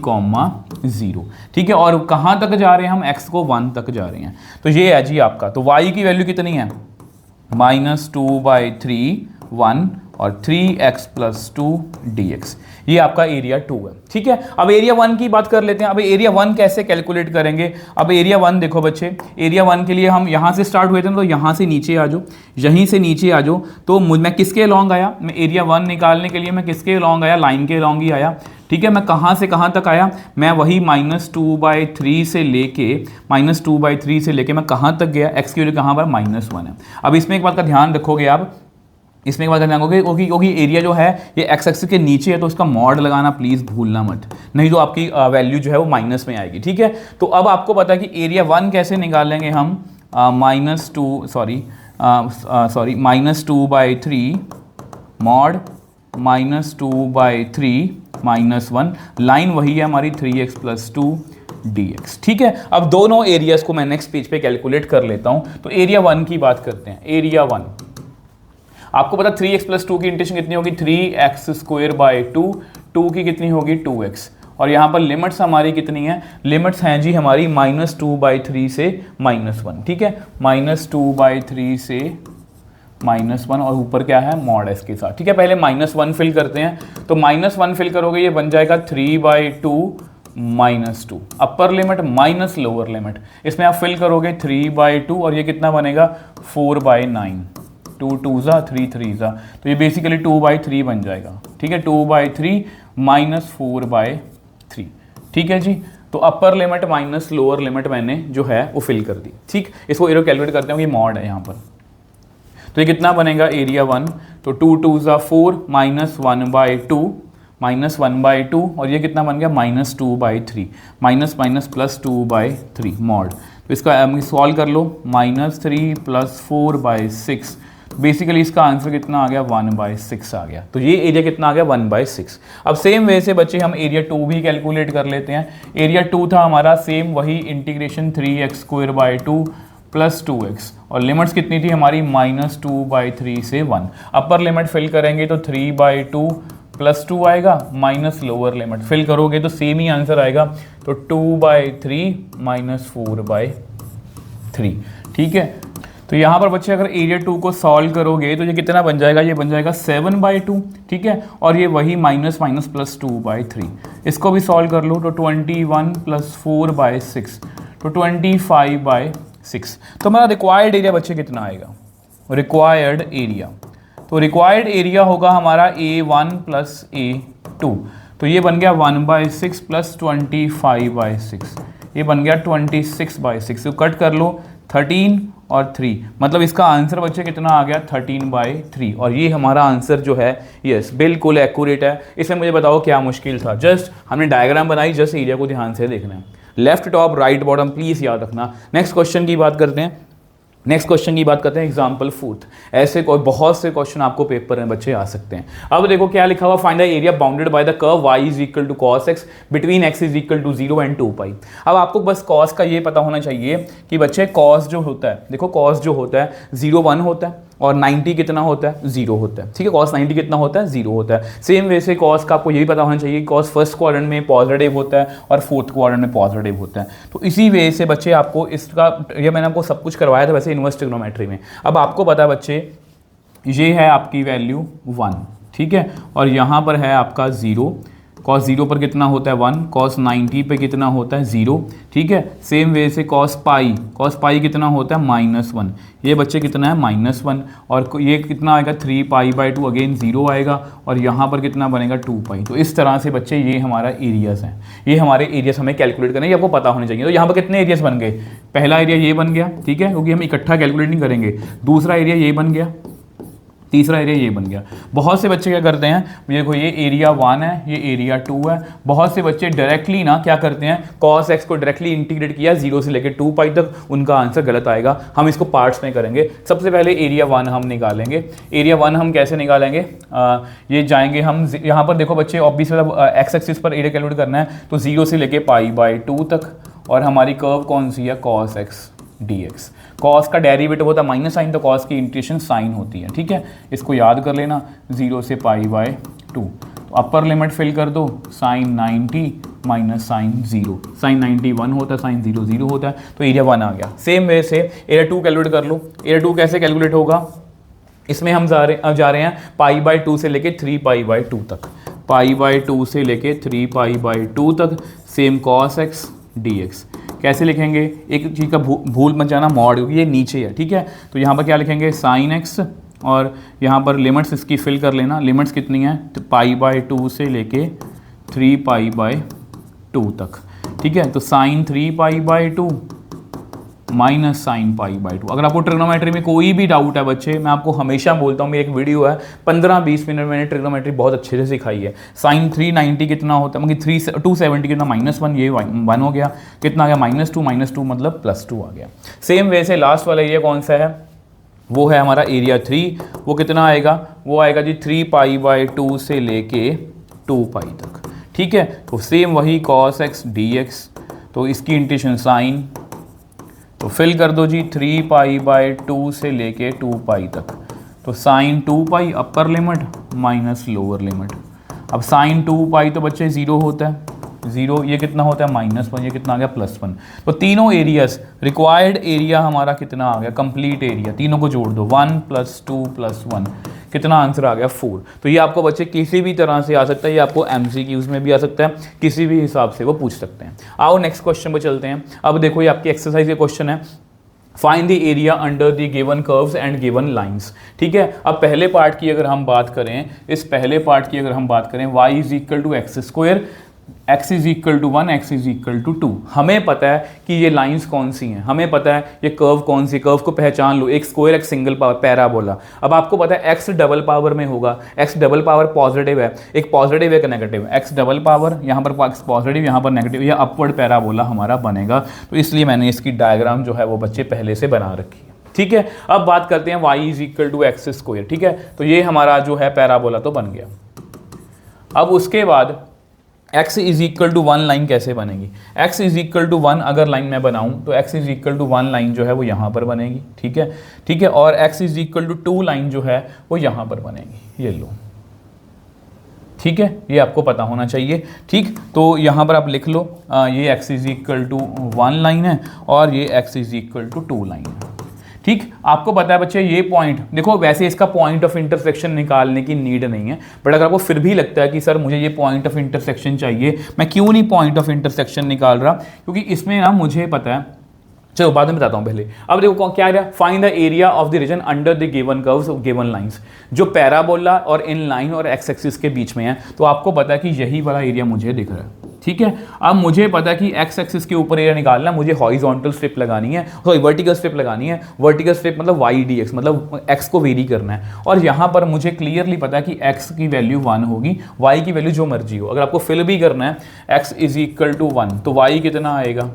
0, ठीक है। और कहाँ तक जा रहे हैं हम, x को 1 तक जा रहे हैं। तो ये है जी आपका, तो y की वैल्यू कितनी है -2/3 1, और 3x प्लस 2 dx। ये आपका एरिया 2 है। ठीक है, अब एरिया 1 की बात कर लेते हैं। अब एरिया 1 कैसे कैलकुलेट करेंगे? अब एरिया 1 देखो बच्चे, एरिया 1 के लिए हम यहाँ से स्टार्ट हुए थे, तो यहाँ से नीचे आ जाओ, यहीं से नीचे आ जाओ। तो मैं किसके अलॉन्ग आया? मैं एरिया 1 निकालने के लिए मैं किसके अलॉन्ग आया? लाइन के अलॉन्ग ही आया। ठीक है, मैं कहाँ से कहाँ तक आया? मैं वही -2/3 से लेके मैं कहाँ तक गया? x की वैल्यू कहाँ पर? -1 है। अब इसमें एक बात का ध्यान रखोगे आप, इसमें एक बात का ध्यान रखोगे, क्योंकि एरिया जो है ये x एक्सिस के नीचे है, तो उसका मॉड लगाना प्लीज़ भूलना मत, नहीं तो आपकी वैल्यू जो है वो माइनस में आएगी। ठीक है, तो अब आपको पता है कि एरिया 1 कैसे निकालेंगे हम? -2/3 मॉड -2/3 -1, लाइन वही है हमारी 3x प्लस 2 dx। ठीक है, अब दोनों एरियाज को मैं नेक्स्ट पेज पे कैलकुलेट कर लेता हूं। तो एरिया 1 की बात करते हैं। एरिया 1 आपको पता 3x प्लस 2 की इंटीग्रेशन कितनी होगी? 3x² 2 की कितनी होगी? 2x। और यहाँ पर लिमिट्स हमारी कितनी है? लिमिट्स हैं जी हमारी -2/3 से -1। ठीक है, -2/3 से -1 और ऊपर क्या है? मॉड s के साथ। ठीक है, पहले -1 फिल करते हैं। तो -1 फिल करोगे, ये बन जाएगा 3/2 -2 अपर लिमिट माइनस लोअर लिमिट। इसमें आप फिल करोगे 3/2 और ये कितना बनेगा? 4/9। 2 2 ज़ा 3 3 ज़ा, तो ये बेसिकली 2/3 बन जाएगा। ठीक है, 2/3 -4/3। ठीक है जी, तो अपर लिमिट माइनस लोअर लिमिट मैंने जो है वो फिल कर दी। ठीक, इसको एरो कैलकुलेट करते हैं, ये मॉड है यहाँ पर। तो ये कितना बनेगा? एरिया 1, तो 2 2 ज़ा 4 -1/2 और ये कितना बन गया? -2/3 माइनस माइनस प्लस 2/3 मॉड। तो इसका सॉल्व कर लो, -3 + 4/6, बेसिकली इसका आंसर कितना आ गया? 1/6 आ गया। तो ये एरिया कितना आ गया? 1/6। अब सेम वे से बच्चे हम एरिया 2 भी कैलकुलेट कर लेते हैं। एरिया 2 था हमारा सेम वही इंटीग्रेशन 3x² प्लस 2x और लिमिट्स कितनी थी हमारी? -2/3 से 1। अपर लिमिट फिल करेंगे तो 3/2 + 2 आएगा, माइनस लोअर लिमिट फिल करोगे तो सेम ही आंसर आएगा, तो 2/3 -4/3। ठीक है, तो यहाँ पर बच्चे अगर एरिया 2 को सॉल्व करोगे तो ये कितना बन जाएगा? ये बन जाएगा 7/2। ठीक है, और ये वही माइनस माइनस प्लस 2/3। इसको भी सॉल्व कर लो, तो 21 + 4/6 तो 25/6। तो हमारा रिक्वायर्ड एरिया बच्चे कितना आएगा? रिक्वायर्ड एरिया, तो रिक्वायर्ड एरिया होगा हमारा A1 + A2, तो ये बन गया 1/6 + 25/6, ये बन गया 26/6। तो कट कर लो 13 और 3, मतलब इसका आंसर बच्चे कितना आ गया? 13/3। और ये हमारा आंसर जो है यस बिल्कुल एक्यूरेट है। इसमें मुझे बताओ क्या मुश्किल था? जस्ट हमने डायग्राम बनाई, जस्ट एरिया को ध्यान से देखना है, left top right bottom please याद रखना। नेक्स्ट क्वेश्चन की बात करते हैं। एग्जाम्पल 4। ऐसे कोई बहुत से क्वेश्चन आपको पेपर में बच्चे आ सकते हैं। अब देखो क्या लिखा हुआ, find the area bounded by the curve y = cos x between x = 0 and 2π। अब आपको बस cos का ये पता होना चाहिए कि बच्चे cos जो होता है, देखो cos जो होता है 0 1 होता है और 90 कितना होता है? 0 होता है। ठीक है, cos 90 कितना होता है? 0 होता है। सेम वे से cos का आपको यही पता होना चाहिए, cos फर्स्ट क्वाड्रेंट में पॉजिटिव होता है और फोर्थ क्वाड्रेंट में पॉजिटिव होता है। तो इसी वे से बच्चे आपको इसका, ये मैंने आपको सब कुछ करवाया था वैसे इनवर्स ट्रिग्नोमेट्री में। अब आपको पता है बच्चे, ये है आपकी वैल्यू 1, ठीक है, और यहाँ पर है आपका 0। cos 0 पर कितना होता है? 1। cos 90 पे कितना होता है? 0। ठीक है, सेम वे से cos पाई कितना होता है? -1। ये बच्चे कितना है? -1। और ये कितना आएगा? 3π/2, अगेन 0 आएगा और यहाँ पर कितना बनेगा? 2π। तो इस तरह से बच्चे ये हमारा एरियाज हैं, ये हमारे एरियाज हमें कैलकुलेट करना है, ये आपको पता होने चाहिए। तो यहाँ पर कितने एरियाज बन गए? पहला एरिया ये बन गया, ठीक है, क्योंकि हम इकट्ठा कैलकुलेट नहीं करेंगे। दूसरा एरिया ये बन गया, तीसरा एरिया ये बन गया। बहुत से बच्चे क्या करते हैं, देखो ये एरिया 1 है, ये एरिया 2 है। बहुत से बच्चे डायरेक्टली ना क्या करते हैं, cos x को डायरेक्टली इंटीग्रेट किया 0 से लेकर 2π तक, उनका आंसर गलत आएगा। हम इसको पार्ट्स में करेंगे। सबसे पहले एरिया 1 हम निकालेंगे। एरिया 1 हम कैसे निकालेंगे? ये जाएंगे हम यहाँ पर, देखो बच्चे ऑब्वियस एक्स एक्सिस पर एरिया कैलकुलेट करना है, तो 0 से लेके π/2 तक, और हमारी कर्व कौन सी है? cos x dx। cos का डेरिवेटिव होता है माइनस साइन, तो cos की इंटीग्रेशन साइन होती है। ठीक है, इसको याद कर लेना, 0 से π/2। तो अपर लिमिट फिल कर दो, sin 90 माइनस साइन 0, sin 90 1 होता है, sin 0 0 होता है, तो एरिया 1 आ गया। सेम वे से एरिया 2 कैलकुलेट कर लो। एरिया 2 कैसे कैलकुलेट होगा? इसमें हम जा रहे हैं π/2 से लेके 3π/2 तक, π/2 से लेके 3π/2 तक। सेम cos x dx कैसे लिखेंगे, एक चीज़ का भूल मत जाना, मॉड, क्योंकि ये नीचे है, ठीक है। तो यहाँ पर क्या लिखेंगे sin x, और यहाँ पर लिमिट्स इसकी फिल कर लेना। लिमिट्स कितनी है, तो π/2 से लेके 3π/2 तक, ठीक है। तो sin 3π/2 माइनस साइन π/2। अगर आपको ट्रिग्नोमेट्री में कोई भी डाउट है बच्चे, मैं आपको हमेशा बोलता हूँ, मेरी एक वीडियो है 15-20 मिनट में मैंने ट्रिग्नोमेट्री बहुत अच्छे से सिखाई है। साइन 390 कितना होता है, मतलब 270 कितना, -1, ये 1 हो गया, कितना आ गया -2 मतलब +2 आ गया। सेम वे से लास्ट वाला एरिया कौन सा है, वो है हमारा एरिया 3। वो कितना आएगा, वो आएगा जी 3π/2 से लेके 2π तक, ठीक है। तो सेम वही cos x dx, तो इसकी इंटीग्रेशन साइन, तो फिल कर दो जी 3π/2 से लेके 2π तक। तो sine 2π upper limit minus lower limit. अब साइन 2π तो बच्चे 0 होता है, 0, ये कितना होता है -1, ये कितना आ गया +1। तो तीनों एरियाज, रिक्वायर्ड एरिया हमारा कितना आ गया, कंप्लीट एरिया, तीनों को जोड़ दो, 1 + 2 + 1, कितना आंसर आ गया 4। तो ये आपको बच्चे किसी भी तरह से आ सकता है, ये आपको MCQs में भी आ सकता है, किसी भी हिसाब से वो पूछ सकते हैं। आओ नेक्स्ट क्वेश्चन पर चलते हैं। अब देखो ये आपकी एक्सरसाइज का क्वेश्चन है, find the area under the given curves and given lines, ठीक है। अब पहले पार्ट की अगर हम बात करें, इस पहले पार्ट की अगर हम बात करें, y = x², x = 1, x = 2। हमें पता है कि ये लाइंस कौन सी हैं, हमें पता है ये कर्व कौन सी, कर्व को पहचान लो, एक स्क्वायर, एक सिंगल पावर, पैराबोला। अब आपको पता है x डबल पावर में होगा, x डबल पावर पॉजिटिव है, एक पॉजिटिव एक नेगेटिव, x डबल पावर यहाँ पर पॉजिटिव यहाँ पर नेगेटिव, या अपवर्ड पैराबोला हमारा बनेगा। तो इसलिए मैंने इसकी डायग्राम जो है वो बच्चे पहले से बना रखी है, ठीक है। अब बात करते हैं y = x², ठीक है। तो ये हमारा जो है पैराबोला तो बन गया। अब उसके बाद x = 1 लाइन कैसे बनेगी, x = 1 अगर लाइन मैं बनाऊं तो x = 1 लाइन जो है वो यहाँ पर बनेगी, ठीक है, ठीक है। और x = 2 लाइन जो है वो यहाँ पर बनेगी, ये लो, ठीक है, ये आपको पता होना चाहिए, ठीक। तो यहाँ पर आप लिख लो, ये x = 1 लाइन है और ये x = 2 लाइन है, ठीक। आपको पता है बच्चे ये पॉइंट, देखो वैसे इसका पॉइंट ऑफ इंटरसेक्शन निकालने की नीड नहीं है, बट अगर आपको फिर भी लगता है कि सर मुझे ये पॉइंट ऑफ इंटरसेक्शन चाहिए, मैं क्यों नहीं पॉइंट ऑफ इंटरसेक्शन निकाल रहा, क्योंकि इसमें ना मुझे पता है, चलो बाद में बताता हूँ पहले। अब देखो क्या है, find the area of the region under the given curves given lines, जो पैराबोला और इन लाइन और एक्स एक्सिस के बीच में है। तो आपको पता है कि यही वाला एरिया मुझे दिख रहा है, ठीक है। अब मुझे पता है कि एक्स एक्सिस के ऊपर एरिया निकालना, मुझे हॉरिजॉन्टल स्ट्रिप लगानी है, सॉरी वर्टिकल स्ट्रिप लगानी है। वर्टिकल स्ट्रिप मतलब y dx, मतलब x को वेरी करना है। और यहाँ पर मुझे क्लियरली पता है कि x की वैल्यू 1 होगी, y की वैल्यू जो मर्जी हो। अगर आपको फिल भी करना है x = 1, तो y कितना आएगा,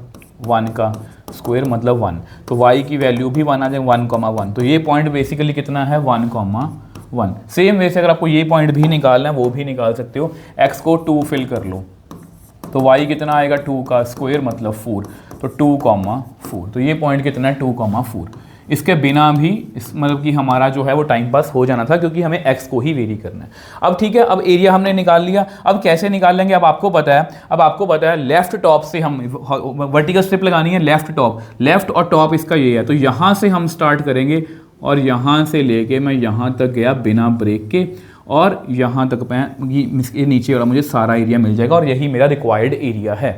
1 का स्क्वायर मतलब 1, तो y की वैल्यू भी 1 आ जाएगा, 1,1। तो ये पॉइंट बेसिकली कितना है, 1,1। सेम वे से अगर आपको ये पॉइंट भी निकालना है वो भी निकाल सकते हो। x को 2 फिल कर लो, तो y कितना आएगा, 2 का स्क्वायर मतलब 4, तो 2,4। तो ये पॉइंट कितना है, 2,4। इसके बिना भी मतलब कि हमारा जो है वो टाइम पास हो जाना था, क्योंकि हमें x को ही वेरी करना है। अब ठीक है, अब एरिया हमने निकाल लिया। अब कैसे निकाल लेंगे, अब आपको पता है, लेफ्ट टॉप से हम वर्टिकल स्ट्रिप लगानी है, लेफ्ट टॉप, लेफ्ट और टॉप इसका ये है। तो यहाँ से हम स्टार्ट करेंगे और यहाँ से लेके मैं यहाँ तक गया बिना ब्रेक के, और यहाँ तक मैं ये नीचे वाला मुझे सारा एरिया मिल जाएगा, और यही मेरा रिक्वायर्ड एरिया है।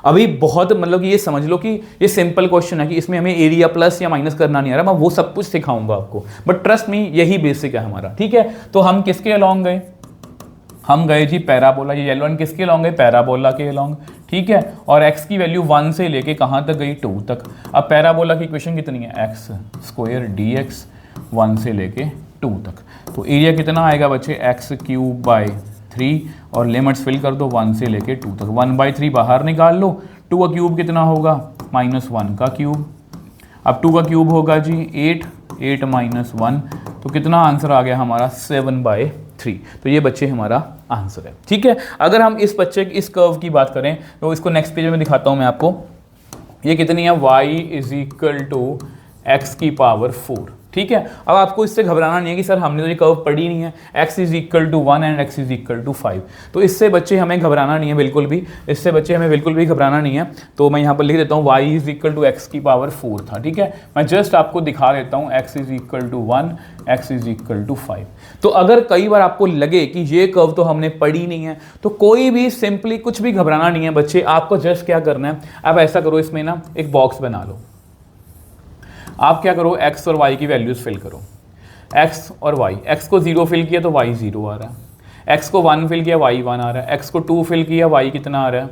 अभी बहुत मतलब कि ये समझ लो कि ये सिंपल क्वेश्चन है कि इसमें हमें एरिया प्लस या माइनस करना नहीं आ रहा, मैं वो सब कुछ सिखाऊंगा आपको, बट ट्रस्ट मी यही बेसिक है हमारा, ठीक है। तो हम किसके अलॉन्ग गए, हम गए जी पैराबोला, ये येलो किसके अलॉन्ग गए, पैराबोला के अलॉन्ग, ठीक है। और x की वैल्यू 1 से लेके कहाँ तक गई, 2 तक। अब पैराबोला की इक्वेशन कितनी है, x² dx 1 से लेके 2 तक। तो एरिया कितना आएगा बच्चे, x³/3, और लिमिट्स फिल कर दो 1 से लेके 2 तक। 1/3 बाहर निकाल लो, 2 का क्यूब कितना होगा, -1 का क्यूब। अब 2 का क्यूब होगा जी 8, 8 - 1, तो कितना आंसर आ गया हमारा, 7/3। तो ये बच्चे हमारा आंसर है, ठीक है। अगर हम इस बच्चे इस कर्व की बात करें तो इसको नेक्स्ट पेज में दिखाता हूँ मैं आपको। ये कितनी है, y = x⁴, ठीक है। अब आपको इससे घबराना नहीं है कि सर हमने तो ये कर्व पढ़ी नहीं है, x is equal to 1 and x is equal to 5, तो इससे बच्चे हमें घबराना नहीं है बिल्कुल भी, इससे बच्चे हमें बिल्कुल भी घबराना नहीं है। तो मैं यहाँ पर लिख देता हूँ y is equal to x की पावर 4 था, ठीक है। मैं जस्ट आपको दिखा देता हूँ x is equal to 1, x is equal to 5। तो अगर कई बार आपको लगे कि ये कर्व तो हमने पढ़ी नहीं है, तो कोई भी सिंपली कुछ भी घबराना नहीं है बच्चे, आपको जस्ट क्या करना है, आप ऐसा करो, इसमें ना एक बॉक्स बना लो। आप क्या करो, x और y की वैल्यूज फिल करो, x और y, x को 0 फिल किया तो y 0 आ रहा है, x को 1 फिल किया y 1 आ रहा है, x को 2 फिल किया y कितना आ रहा है,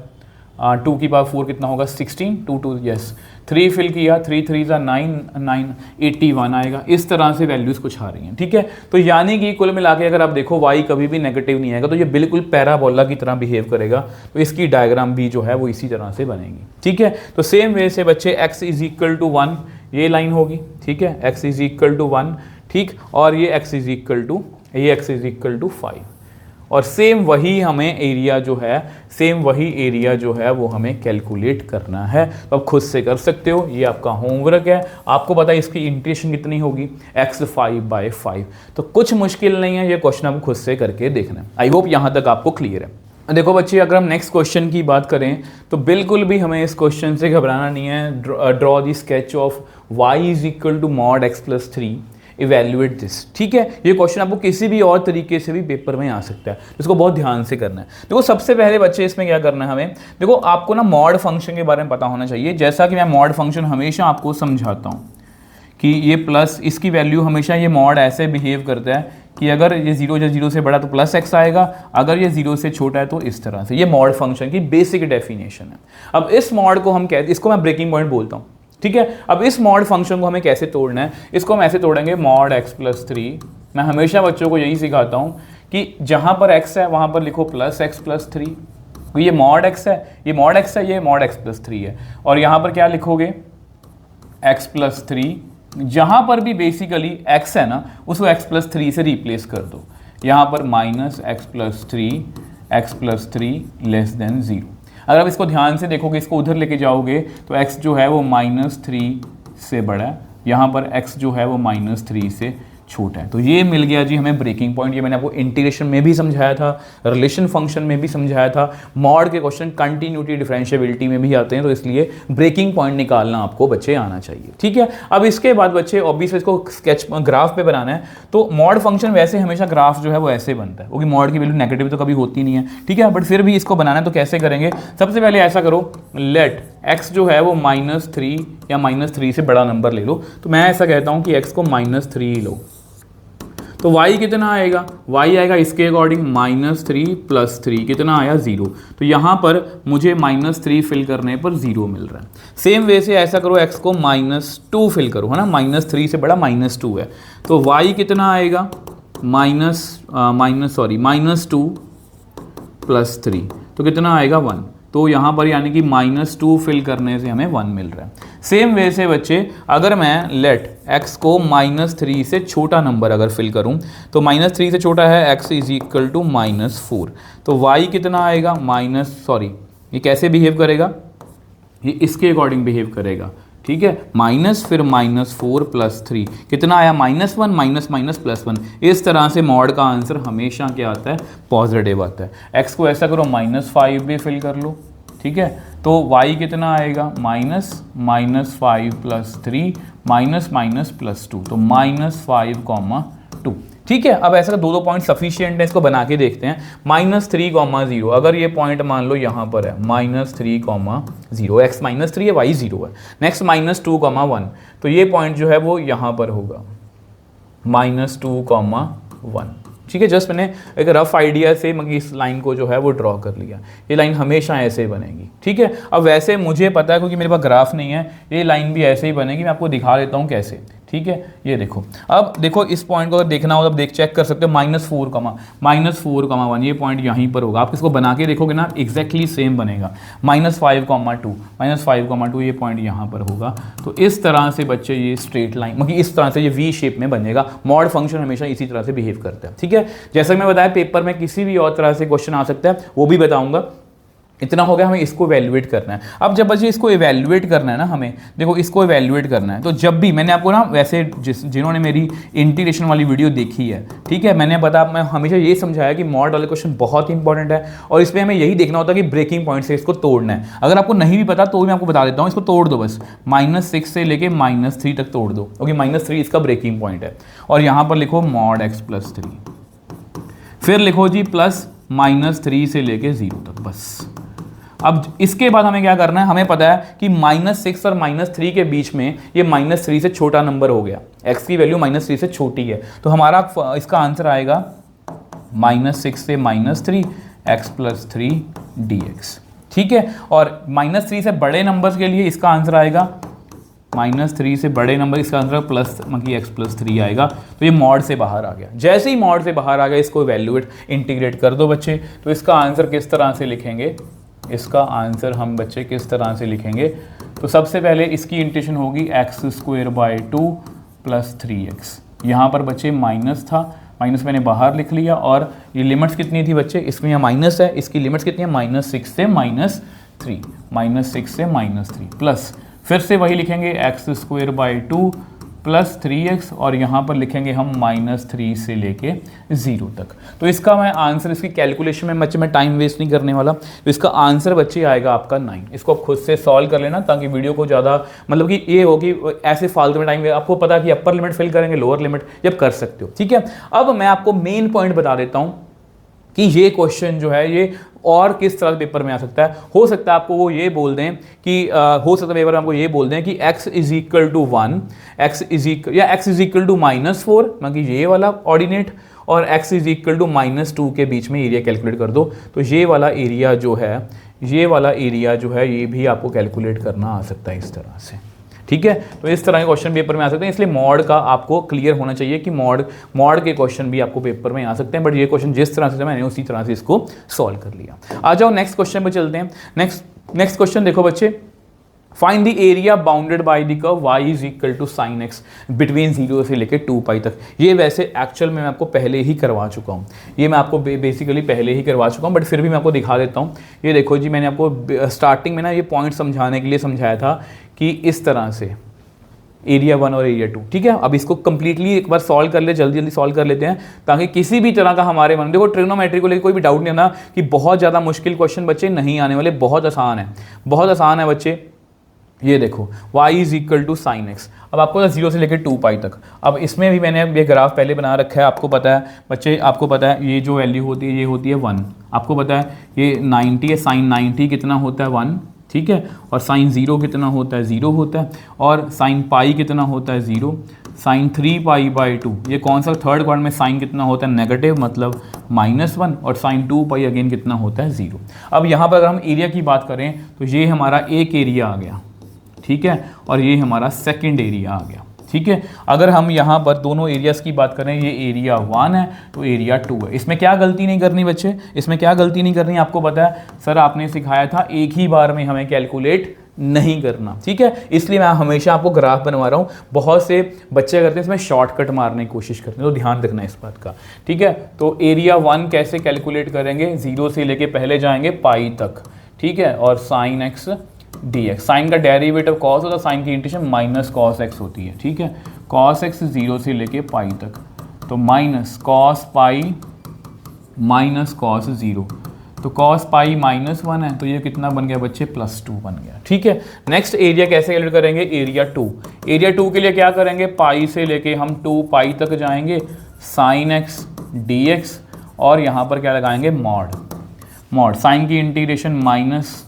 2 की पावर 4 कितना होगा 16, 2 2 यस, 3 फिल किया 3 3 9 9 81 आएगा। इस तरह से वैल्यूज कुछ आ रही हैं, ठीक है। तो यानी कि कुल मिला के अगर आप देखो y कभी भी नेगेटिव नहीं आएगा, तो ये बिल्कुल पैराबोला की तरह बिहेव करेगा, तो इसकी डायग्राम भी जो है वो इसी तरह से बनेगी, ठीक है। तो सेम वे से बच्चे x इज इक्वल टू 1 ये लाइन होगी, ठीक है, x इज इक्वल टू 1, ठीक, और ये x इज इक्वल टू 5, और सेम वही हमें एरिया जो है, सेम वही एरिया जो है वो हमें कैलकुलेट करना है। तो आप खुद से कर सकते हो, ये आपका होमवर्क है। आपको पता है इसकी इंटीग्रेशन कितनी होगी, x 5/5, तो कुछ मुश्किल नहीं है, ये क्वेश्चन आपको खुद से करके देखना है। आई होप यहाँ तक आपको क्लियर है। देखो बच्चे, अगर हम नेक्स्ट क्वेश्चन की बात करें तो बिल्कुल भी हमें इस क्वेश्चन से घबराना नहीं है। Draw the sketch of y is equal to mod x plus 3, evaluate this, ठीक है। ये क्वेश्चन आपको किसी भी और तरीके से भी पेपर में आ सकता है, इसको बहुत ध्यान से करना है। देखो सबसे पहले बच्चे इसमें क्या करना है हमें, देखो आपको ना मॉड फंक्शन के बारे में पता होना चाहिए। जैसा कि मैं मॉड फंक्शन हमेशा आपको समझाता हूँ कि ये प्लस, इसकी वैल्यू हमेशा ये मॉड ऐसे बिहेव करता है कि अगर ये 0 से बड़ा तो प्लस x आएगा, अगर ये 0 से छोटा है तो इस तरह से। ये मॉड फंक्शन की बेसिक डेफिनेशन है। अब इस मॉड को हम कहते, इसको मैं ब्रेकिंग पॉइंट बोलता हूँ, ठीक है। अब इस मॉड फंक्शन को हमें कैसे तोड़ना है, इसको हम ऐसे तोड़ेंगे, मॉड x प्लस 3। मैं हमेशा बच्चों को यही सिखाता हूँ कि जहाँ पर x है वहाँ पर लिखो प्लस x प्लस 3, ये मॉड x है, ये मॉड x है, ये मॉड x प्लस 3 है। और यहाँ पर क्या लिखोगे, x प्लस 3, जहाँ पर भी बेसिकली x है ना उसको x प्लस 3 से रिप्लेस कर दो। यहाँ पर minus x plus 3 less than 0। अगर आप इसको ध्यान से देखोगे, इसको उधर लेके जाओगे तो x जो है वो -3 से बड़ा है, यहाँ पर x जो है वो -3 से छोटा है। तो ये मिल गया जी हमें ब्रेकिंग पॉइंट। ये मैंने आपको इंटीग्रेशन में भी समझाया था, रिलेशन फंक्शन में भी समझाया था, मॉड के क्वेश्चन कंटिन्यूटी डिफरेंशिएबिलिटी में भी आते हैं, तो इसलिए ब्रेकिंग पॉइंट निकालना आपको बच्चे आना चाहिए, ठीक है। अब इसके बाद बच्चे ऑब्वियसली इसको स्केच ग्राफ पे बनाना है, तो मॉड फंक्शन वैसे हमेशा ग्राफ जो है वो ऐसे बनता है, क्योंकि मॉड की वैल्यू नेगेटिव तो कभी होती नहीं है, ठीक है। बट फिर भी इसको बनाना है तो कैसे करेंगे, सबसे पहले ऐसा करो, लेट x जो है वो -3 या -3 से बड़ा नंबर ले लो। तो मैं ऐसा कहता हूँ कि x को -3 लो, तो y कितना आएगा, y आएगा इसके अकॉर्डिंग -3 + 3 कितना आया 0। तो यहाँ पर मुझे -3 फिल करने पर 0 मिल रहा है। सेम वे से ऐसा करो, x को -2 फिल करो, है ना, -3 से बड़ा -2 है, तो y कितना आएगा, -2 + 3, तो कितना आएगा 1। तो यहाँ पर यानी कि -2 फिल करने से हमें 1 मिल रहा है। सेम वे से बच्चे, अगर मैं लेट x को -3 से छोटा नंबर अगर फिल करूँ, तो -3 से छोटा है x इज इक्वल टू -4, तो y कितना आएगा, ये कैसे बिहेव करेगा, ये इसके अकॉर्डिंग बिहेव करेगा, ठीक है। माइनस फिर -4 + 3 कितना आया, -1 माइनस +1। इस तरह से मॉड का आंसर हमेशा क्या आता है, पॉजिटिव आता है। x को ऐसा करो -5 भी फिल कर लो, ठीक है। तो y कितना आएगा, -5 + 3 -2, तो -5,2, ठीक है। अब ऐसा 2 पॉइंट सफिशिएंट है, इसको बना के देखते हैं। -3,0, अगर ये पॉइंट मान लो यहाँ पर है -3,0, x -3 है, y 0 है। नेक्स्ट -2,1, तो ये पॉइंट जो है वो यहाँ पर होगा -2,1, ठीक है। जस्ट मैंने एक रफ आइडिया से इस लाइन को जो है वो ड्रॉ कर लिया। ये लाइन हमेशा ऐसे ही बनेगी, ठीक है। अब वैसे मुझे पता है क्योंकि मेरे पास ग्राफ नहीं है, ये लाइन भी ऐसे ही बनेगी। मैं आपको दिखा देता हूँ कैसे, ठीक है। ये देखो, अब देखो इस पॉइंट को अगर देखना हो तो चेक कर सकते हो, -4,1 ये पॉइंट यहीं पर होगा। आप इसको बना के देखोगे ना, एग्जैक्टली सेम बनेगा। -5,2 ये पॉइंट यहाँ पर होगा। तो इस तरह से बच्चे ये स्ट्रेट लाइन, मतलब इस तरह से ये वी शेप में बनेगा। मॉड फंक्शन हमेशा इसी तरह से बिहेव करता है, ठीक है। जैसा कि मैं बताया पेपर में किसी भी और तरह से क्वेश्चन आ सकता है, वो भी बताऊंगा। इतना हो गया, हमें इसको इवैल्यूएट करना है। अब जब बच्चे इसको इवैल्यूएट करना है ना, हमें देखो इसको इवैल्यूएट करना है, तो जब भी मैंने आपको ना वैसे जिन्होंने मेरी इंटीग्रेशन वाली वीडियो देखी है, ठीक है, मैं हमेशा ये समझाया कि मॉड वाले क्वेश्चन बहुत ही इंपॉर्टेंट है और इसमें हमें यही देखना होता है कि ब्रेकिंग पॉइंट से इसको तोड़ना है। अगर आपको नहीं भी पता तो भी मैं आपको बता देता हूँ, इसको तोड़ दो बस, -6 से लेके -3 तक तोड़ दो, क्योंकि -3 इसका ब्रेकिंग पॉइंट है। और यहाँ पर लिखो mod x + 3, फिर लिखो जी प्लस -3 से लेके 0 तक, बस। अब इसके बाद हमें क्या करना है, हमें पता है कि -6 और -3 के बीच में ये -3 से छोटा नंबर हो गया, x की वैल्यू -3 से छोटी है, तो हमारा इसका आंसर आएगा -6 से -3 x + 3 dx, ठीक है। और -3 से बड़े नंबर्स के लिए इसका आंसर आएगा -3 से बड़े नंबर, इसका आंसर प्लस x + 3 आएगा। तो ये मॉड से बाहर आ गया। जैसे ही मॉड से बाहर आ गया, इसको इवैल्यूएट इंटीग्रेट कर दो बच्चे। तो इसका आंसर किस तरह से लिखेंगे, इसका आंसर हम बच्चे किस तरह से लिखेंगे, तो सबसे पहले इसकी इंटीग्रेशन होगी x² / 2 + 3x। यहाँ पर बच्चे माइनस था, माइनस मैंने बाहर लिख लिया, और ये लिमिट्स कितनी थी बच्चे, इसमें यहाँ माइनस है, इसकी लिमिट्स कितनी है, -6 से -3, -6 से -3 प्लस, फिर से वही लिखेंगे x² / 2 + 3x, और यहाँ पर लिखेंगे हम -3 से लेके 0 तक। तो इसका मैं आंसर, इसकी कैलकुलेशन में बच्चे मैं टाइम वेस्ट नहीं करने वाला, तो इसका आंसर बच्चे आएगा आपका 9। इसको आप खुद से सॉल्व कर लेना, ताकि वीडियो को ज़्यादा मतलब कि ये हो कि ऐसे फालतू में टाइम, आपको पता कि अपर लिमिट फिल करेंगे, लोअर लिमिट जब कर सकते हो, ठीक है। अब मैं आपको मेन पॉइंट बता देता हूँ कि ये क्वेश्चन जो है ये और किस तरह पेपर में आ सकता है। हो सकता है आपको वो ये बोल दें कि हो सकता है पेपर में आपको ये बोल दें कि x = 1, x = -4, मतलब ये वाला ऑर्डिनेट, और x = -2 के बीच में एरिया कैलकुलेट कर दो। तो ये वाला एरिया जो है, ये भी आपको कैलकुलेट करना आ सकता है इस तरह से, ठीक है। तो इस तरह के क्वेश्चन पेपर में आ सकते हैं, इसलिए मॉड का आपको क्लियर होना चाहिए कि मॉड के क्वेश्चन भी आपको पेपर में आ सकते हैं। बट ये क्वेश्चन जिस तरह से मैंने उसी तरह से इसको सॉल्व कर लिया। आ जाओ नेक्स्ट क्वेश्चन पे चलते हैं। नेक्स्ट क्वेश्चन देखो बच्चे, find the area bounded by the curve y = sin x between 0 से लेकर 2π तक। ये वैसे एक्चुअल में मैं आपको पहले ही करवा चुका हूँ, ये मैं आपको बेसिकली पहले ही करवा चुका हूँ, बट फिर भी मैं आपको दिखा देता हूँ। ये देखो जी, मैंने आपको स्टार्टिंग में ना ये पॉइंट समझाने के लिए समझाया था कि इस तरह से एरिया 1 और एरिया 2, ठीक है। अब इसको कंप्लीटली एक बार सॉल्व कर ले, जल्दी सॉल्व कर लेते हैं, ताकि किसी भी तरह का हमारे मन, देखो ट्रिग्नोमेट्री को लेकर कोई भी डाउट नहीं होना कि बहुत ज़्यादा मुश्किल क्वेश्चन बच्चे नहीं आने वाले, बहुत आसान है बच्चे। ये देखो y = sin x, अब आपको 0 से लेकर 2π तक। अब इसमें भी मैंने ये ग्राफ पहले बना रखा है, आपको पता है बच्चे, आपको पता है ये जो वैल्यू होती है ये होती है 1, आपको पता है ये 90 है, sin 90 कितना होता है 1, ठीक है, और sin 0 कितना होता है 0 होता है, और sin π कितना होता है 0, sin 3π/2, ये कौन सा थर्ड क्वाड्रेंट में sin कितना होता है नेगेटिव, मतलब -1, और sin 2π अगेन कितना होता है 0। अब यहाँ पर अगर हम एरिया की बात करें तो ये हमारा एक एरिया आ गया, ठीक है, और ये हमारा सेकंड एरिया आ गया, ठीक है। अगर हम यहाँ पर दोनों एरियाज़ की बात करें, ये एरिया 1 है तो एरिया 2 है। इसमें क्या गलती नहीं करनी बच्चे, इसमें क्या गलती नहीं करनी, आपको पता है सर आपने सिखाया था एक ही बार में हमें कैलकुलेट नहीं करना, ठीक है। इसलिए मैं हमेशा आपको ग्राफ बनवा रहा हूँ। बहुत से बच्चे करते हैं इसमें शॉर्टकट मारने की कोशिश करते हैं, तो ध्यान रखना इस बात का, ठीक है। तो एरिया 1 कैसे कैलकुलेट करेंगे, 0 से लेके पहले जाएंगे पाई तक, ठीक है, और sin x dx, साइन का डेरिवेटिव कॉस होता है, साइन की इंटीग्रेशन -cos x होती है, ठीक है। cos x 0 से लेके पाई तक, तो -cos π -cos 0, तो cos π -1 है, तो ये कितना बन गया बच्चे, +2 बन गया, ठीक है। नेक्स्ट एरिया कैसे कैलकुलेट करेंगे, एरिया 2। एरिया 2 के लिए क्या करेंगे, पाई से लेके हम 2π तक जाएंगे, sin x dx, और यहाँ पर क्या लगाएंगे, मॉड साइन की इंटीग्रेशन माइनस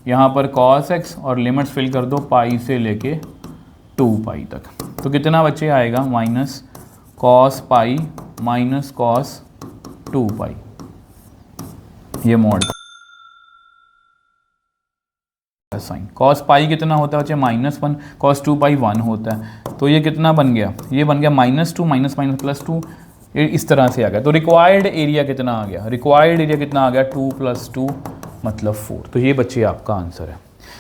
यहाँ पर cos x, और लिमिट्स फिल कर दो पाई से लेके 2π तक, तो कितना बच्चे आएगा, -cos π -cos 2π, ये मॉड साइन। cos π कितना होता है बच्चे, -1, cos 2π 1 होता है, तो ये कितना बन गया, ये बन गया -2 -2 ये इस तरह से आ गया। तो रिक्वायर्ड एरिया कितना आ गया, रिक्वायर्ड एरिया कितना आ गया, 2 + 2 मतलब 4। तो ये बच्चे आपका आंसर है।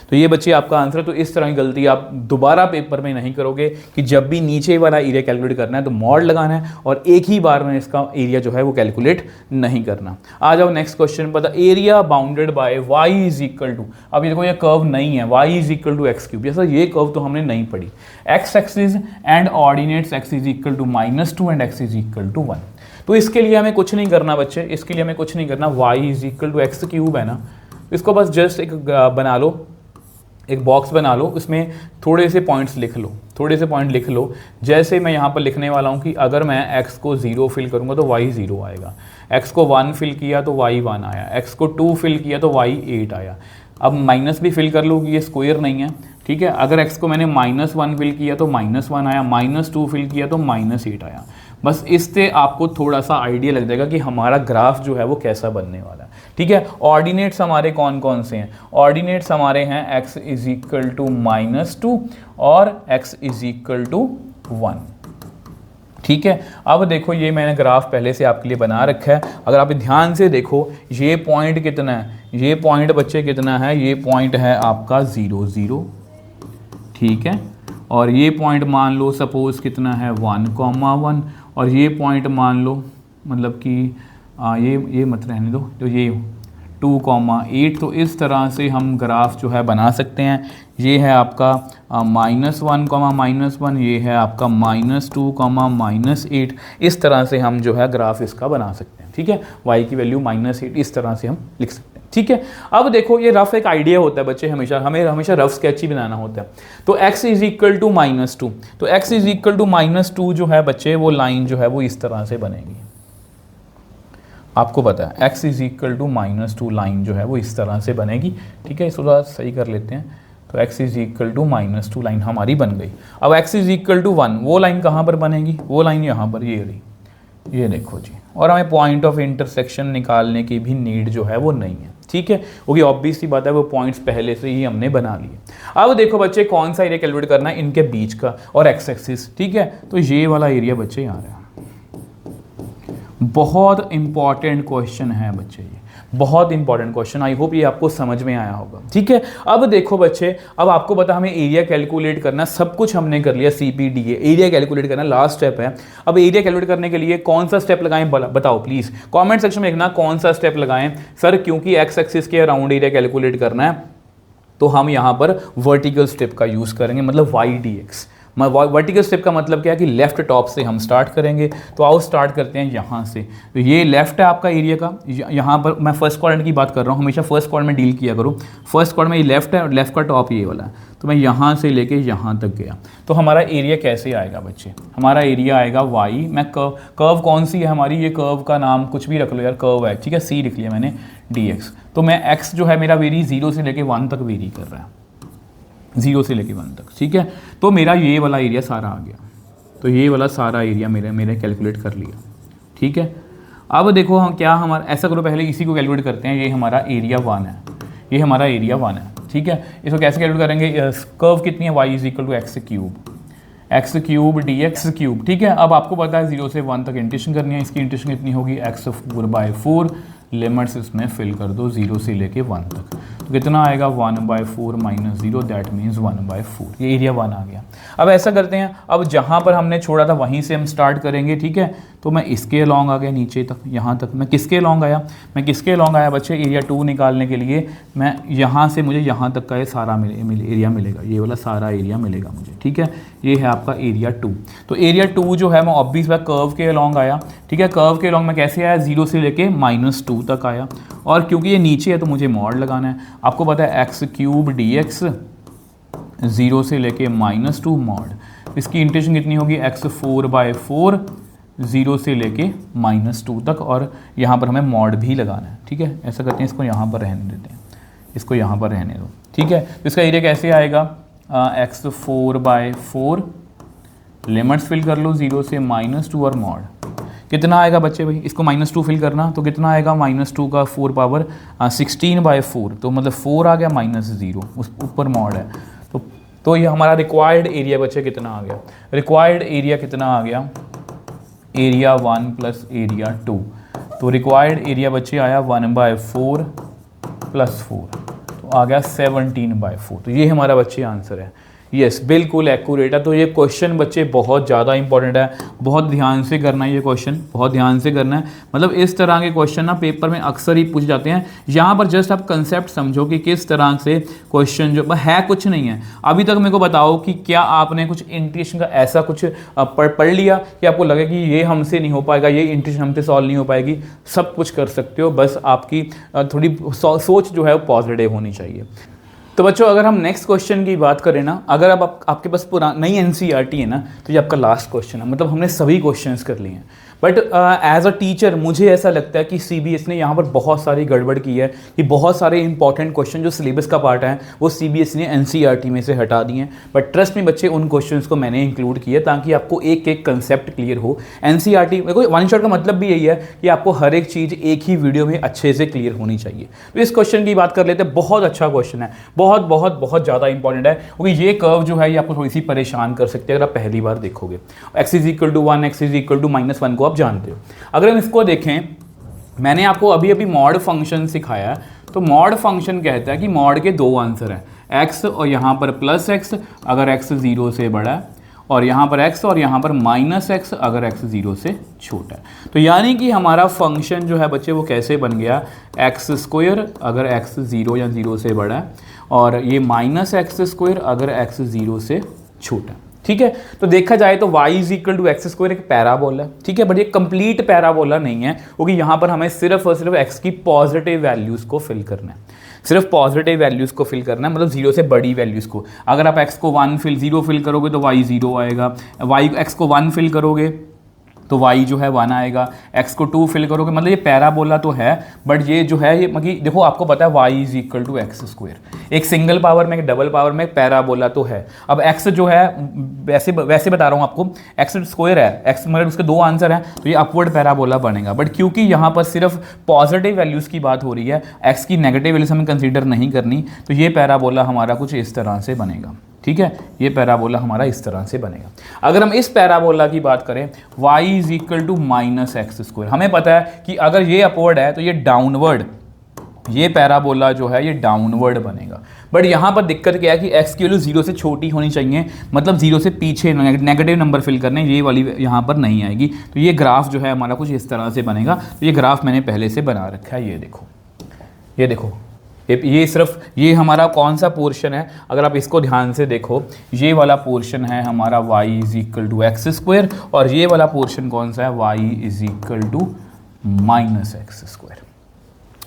तो तो ये बच्चे आपका आंसर है। तो इस तरह की गलती आप दोबारा पेपर में नहीं करोगे कि जब भी नीचे वाला एरिया कैलकुलेट करना है तो मॉड लगाना है और एक ही बार में इसका एरिया जो है वो कैलकुलेट नहीं करना। आ जाओ नेक्स्ट क्वेश्चन पर, the area bounded by y is equal to, अब ये देखो ये कर्व नहीं है, y is equal to x cube, जैसा ये कर्व तो हमने नहीं पढ़ी, x axis and ordinates x is equal to -2 and x is equal to 1। तो इसके लिए हमें कुछ नहीं करना बच्चे, इसके लिए हमें कुछ नहीं करना, y is equal to x cube है ना, इसको बस जस्ट एक बना लो, एक बॉक्स बना लो, उसमें थोड़े से पॉइंट्स लिख लो, थोड़े से पॉइंट लिख लो। जैसे मैं यहाँ पर लिखने वाला हूँ कि अगर मैं x को 0 फिल करूँगा तो y 0 आएगा, x को 1 फिल किया तो y 1 आया, x को 2 फिल किया तो y 8 आया। अब माइनस भी फिल कर लो कि ये स्क्वायर नहीं है, ठीक है। अगर x को मैंने -1 फिल किया तो -1 आया, -2 फिल किया तो -8 आया। बस इससे आपको थोड़ा सा आइडिया लग जाएगा कि हमारा ग्राफ जो है वो कैसा बनने वाला है, ठीक है। ऑर्डिनेट्स हमारे कौन कौन से हैं, ऑर्डिनेट्स हमारे हैं x इज इक्वल टू -2 और x इज इक्वल टू 1, ठीक है। अब देखो ये मैंने ग्राफ पहले से आपके लिए बना रखा है, अगर आप ध्यान से देखो ये पॉइंट कितना है, ये पॉइंट बच्चे कितना है, ये पॉइंट है आपका 0 0, ठीक है। और ये पॉइंट मान लो सपोज कितना है 1,1 और ये पॉइंट मान लो मतलब कि ये मत रहने दो, तो ये 2,8। तो इस तरह से हम ग्राफ जो है बना सकते हैं। ये है आपका -1, ये है आपका -2, -8। इस तरह से हम जो है ग्राफ इसका बना सकते हैं, ठीक है। y की वैल्यू -8 इस तरह से हम लिख सकते हैं, ठीक है। अब देखो ये रफ एक आइडिया होता है बच्चे, हमें हमेशा रफ स्केच ही बनाना होता है। तो x इज इक्वल टू -2, तो x इज इक्वल टू -2 जो है बच्चे वो लाइन जो है वो इस तरह से बनेगी, आपको पता है x is equal to -2 line जो है वो इस तरह से बनेगी, ठीक है। इसको थोड़ा सही कर लेते हैं। तो x is equal to -2 line हमारी बन गई। अब x इज इक्वल टू 1 वो लाइन कहाँ पर बनेगी, वो लाइन यहाँ पर, ये रही, ये देखो जी। और हमें पॉइंट ऑफ इंटरसेक्शन निकालने की भी नीड जो है वो नहीं है, ठीक है, क्योंकि ऑब्वियस सी बात है वो पॉइंट्स पहले से ही हमने बना लिए। अब देखो बच्चे कौन सा एरिया कैलकुलेट करना है, इनके बीच का और एक्स एक्सिस, ठीक है। तो ये वाला एरिया बच्चे यहाँ रहा, बहुत इंपॉर्टेंट क्वेश्चन है बच्चे, ये बहुत इंपॉर्टेंट क्वेश्चन, आई होप ये आपको समझ में आया होगा, ठीक है। अब देखो बच्चे, अब आपको पता हमें एरिया कैलकुलेट करना, सब कुछ हमने कर लिया, CPDA एरिया कैलकुलेट करना लास्ट स्टेप है। अब एरिया कैलकुलेट करने के लिए कौन सा स्टेप लगाएं बताओ प्लीज, कमेंट सेक्शन में लिखना कौन सा स्टेप लगाएं। सर क्योंकि एक्स एक्सिस के अराउंड एरिया कैलकुलेट करना है तो हम यहाँ पर वर्टिकल स्टेप का यूज करेंगे, मतलब YDX। वर्टिकल स्टेप का मतलब क्या है कि लेफ्ट टॉप से हम स्टार्ट करेंगे। तो आओ स्टार्ट करते हैं यहाँ से। तो ये लेफ्ट है आपका एरिया का, यहाँ पर मैं फर्स्ट क्वाड्रेंट की बात कर रहा हूँ, हमेशा फर्स्ट क्वाड्रेंट में डील किया करो। फर्स्ट क्वाड्रेंट में ये लेफ्ट है और लेफ्ट का टॉप ये वाला है, तो मैं यहाँ से लेके यहाँ तक गया। तो हमारा एरिया कैसे आएगा बच्चे, हमारा एरिया आएगा y, मैं कर्व कौन सी है हमारी, ये कर्व का नाम कुछ भी रख लो यार, कर्व है, ठीक है, C लिख लिया मैंने, dx। तो मैं x जो है मेरा वेरी 0 से लेके 1 तक वेरी कर रहा है, 0 से लेके 1 तक, ठीक है। तो मेरा ये वाला एरिया सारा आ गया, तो ये वाला सारा एरिया मेरे कैलकुलेट कर लिया, ठीक है। अब देखो हम क्या, हमारा ऐसा करो पहले इसी को कैलकुलेट करते हैं। ये हमारा एरिया 1 है, ये हमारा एरिया 1 है, ठीक है। इसको कैसे कैलकुलेट करेंगे, कर्व कितनी है, y is equal to x cube dx cube, ठीक है। अब आपको पता है 0 से 1 तक इंटीग्रेशन करनी है, इसकी इंटीग्रेशन कितनी होगी, x/4, लिमिट्स इसमें फिल कर दो 0 से लेके 1 तक। तो कितना आएगा 1/4 - 0, दैट मीन्स 1/4। ये एरिया 1 आ गया। अब ऐसा करते हैं, अब जहाँ पर हमने छोड़ा था वहीं से हम स्टार्ट करेंगे, ठीक है। तो मैं इसके अलॉन्ग आ गया नीचे तक, यहाँ तक। मैं किसके अलॉन्ग आया, बच्चे एरिया 2 निकालने के लिए मैं यहाँ से, मुझे यहाँ तक का ये सारा एरिया मिलेगा, ये वाला सारा एरिया मिलेगा मुझे, ठीक है। ये है आपका एरिया 2। तो एरिया 2 जो है मैं ऑब्वियस बात कर्व के अलॉन्ग आया, ठीक है। कर्व के अलॉन्ग मैं कैसे आया, 0 से लेके -2 तक आया। और क्योंकि ये नीचे है तो मुझे मॉड लगाना है। आपको पता है x³ dx 0 से लेके -2 मॉड, इसकी इंटीग्रेशन कितनी होगी, x/4 0 से लेके -2 तक। और यहाँ पर हमें मॉड भी लगाना है, ठीक है। ऐसा करते हैं, इसको यहाँ पर रहने देते हैं, इसको यहाँ पर रहने दो, ठीक है। तो इसका एरिया कैसे आएगा, x/4 लिमिट्स फिल कर लो 0 से -2 और मॉड कितना आएगा बच्चे भाई, इसको -2 फिल करना, तो कितना आएगा, -2 का 4 पावर 16/4, तो मतलब 4 आ गया -0, उस ऊपर मॉड है। तो ये हमारा रिक्वायर्ड एरिया बच्चे कितना आ गया, रिक्वायर्ड एरिया कितना आ गया, एरिया 1 + एरिया 2। तो रिक्वायर्ड एरिया बच्चे आया 1/4 + 4, तो आ गया 17/4। तो ये हमारा बच्चे आंसर है। यस, बिल्कुल एक्यूरेट है। तो ये क्वेश्चन बच्चे बहुत ज़्यादा इंपॉर्टेंट है, बहुत ध्यान से करना है ये क्वेश्चन, बहुत ध्यान से करना है। मतलब इस तरह के क्वेश्चन ना पेपर में अक्सर ही पूछे जाते हैं। यहाँ पर जस्ट आप कंसेप्ट समझो कि किस तरह से क्वेश्चन जो है कुछ नहीं है। अभी तक मेरे को बताओ कि क्या आपने कुछ इंटीग्रेशन का ऐसा कुछ पढ़ लिया कि आपको लगे कि ये हमसे नहीं हो पाएगा, ये इंटीग्रेशन हमसे सॉल्व नहीं हो पाएगी। सब कुछ कर सकते हो, बस आपकी थोड़ी सोच जो है वो पॉजिटिव होनी चाहिए। तो बच्चों अगर हम नेक्स्ट क्वेश्चन की बात करें ना, अगर अब आपके पास नई एनसीईआरटी है ना, तो ये आपका लास्ट क्वेश्चन है। मतलब हमने सभी क्वेश्चंस कर लिए हैं। बट एज अ टीचर मुझे ऐसा लगता है कि सीबीएसई ने यहाँ पर बहुत सारी गड़बड़ की है कि बहुत सारे इंपॉर्टेंट क्वेश्चन जो सिलेबस का पार्ट है वो सीबीएसई ने एनसीईआरटी में से हटा दिए हैं। बट ट्रस्ट में बच्चे उन क्वेश्चंस को मैंने इंक्लूड किया ताकि आपको एक एक कंसेप्ट क्लियर हो। एनसीईआरटी देखो, वन शॉट का मतलब भी यही है कि आपको हर एक चीज़ एक ही वीडियो में अच्छे से क्लियर होनी चाहिए। तो इस क्वेश्चन की बात कर लेते हैं। बहुत अच्छा क्वेश्चन है, बहुत बहुत बहुत ज़्यादा इंपॉर्टेंट है, क्योंकि ये कर्व जो है ये आपको थोड़ी सी परेशान कर सकते हैं अगर आप पहली बार देखोगे। x = 1, x = -1 को आप जानते हो। अगर हम इसको देखें, मैंने आपको अभी अभी मॉड फंक्शन सिखाया है। तो मॉड फंक्शन कहता है कि मॉड के दो आंसर हैं, x और यहाँ पर +x अगर x 0 से बड़ा है, और यहाँ पर x और यहाँ पर -x अगर x 0 से छोटा है। तो यानी कि हमारा फंक्शन जो है बच्चे वो कैसे बन गया, x² अगर x 0 या 0 से बड़ा है, और ये -x² अगर x 0 से छोटा है। ठीक है, तो देखा जाए तो y = x² एक पैराबोला है। ठीक है, बट ये कंप्लीट पैराबोला नहीं है, क्योंकि यहाँ पर हमें सिर्फ और सिर्फ x की पॉजिटिव वैल्यूज़ को फिल करना है, सिर्फ पॉजिटिव वैल्यूज़ को फिल करना है, मतलब 0 से बड़ी वैल्यूज़ को। अगर आप x को 0 फिल करोगे तो y 0 आएगा, x को 1 फिल करोगे तो y जो है 1 आएगा, x को 2 फिल करोगे, मतलब ये पैराबोला तो है, बट ये जो है ये मतलब देखो आपको पता है y = x²। एक सिंगल पावर में, एक डबल पावर में पैराबोला तो है। अब x जो है वैसे बता रहा हूँ आपको, x² है, x मतलब उसके दो आंसर हैं, तो ये अपवर्ड पैराबोला बनेगा। बट क्योंकि यहाँ पर सिर्फ पॉजिटिव वैल्यूज़ की बात हो रही है, x की नेगेटिव वैल्यूज हमें कंसिडर नहीं करनी, तो ये पैराबोला हमारा कुछ इस तरह से बनेगा। ठीक है, ये पैराबोला हमारा इस तरह से बनेगा। अगर हम इस पैराबोला की बात करें, y = -x², हमें पता है कि अगर ये अपवर्ड है तो ये डाउनवर्ड, ये पैराबोला जो है ये डाउनवर्ड बनेगा। बट यहाँ पर दिक्कत क्या है कि x की वैल्यू 0 से छोटी होनी चाहिए, मतलब 0 से पीछे नेगेटिव नंबर फिल करने, ये वाली यहाँ पर नहीं आएगी। तो ये ग्राफ जो है हमारा कुछ इस तरह से बनेगा। तो ये ग्राफ मैंने पहले से बना रखा है, ये देखो, ये देखो, ये सिर्फ ये हमारा कौन सा पोर्शन है, अगर आप इसको ध्यान से देखो, ये वाला पोर्शन है हमारा y = x², और ये वाला पोर्शन कौन सा है, y = -x²।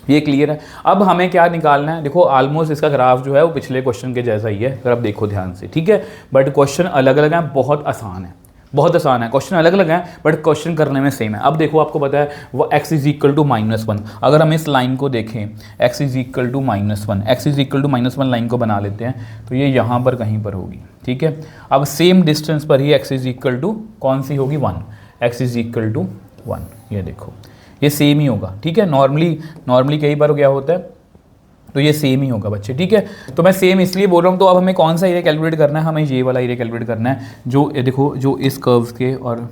ये क्लियर है। अब हमें क्या निकालना है, देखो ऑलमोस्ट इसका ग्राफ जो है वो पिछले क्वेश्चन के जैसा ही है, अगर आप देखो ध्यान से। ठीक है, बट क्वेश्चन अलग अलग हैं, बहुत आसान है, बहुत आसान है। क्वेश्चन अलग अलग हैं बट क्वेश्चन करने में सेम है। अब देखो आपको पता है वो x = -1, अगर हम इस लाइन को देखें x = -1, x = -1 लाइन को बना लेते हैं, तो ये यहाँ पर कहीं पर होगी। ठीक है, अब सेम डिस्टेंस पर ही x = कौन सी होगी, 1, x = 1, ये देखो ये सेम ही होगा। ठीक है, नॉर्मली कई बार क्या होता है, तो ये सेम ही होगा बच्चे। ठीक है, तो मैं सेम इसलिए बोल रहा हूँ। तो अब हमें कौन सा एरिया कैलकुलेट करना है, हमें ये वाला एरिया कैलकुलेट करना है, जो देखो जो इस कर्व्स के, और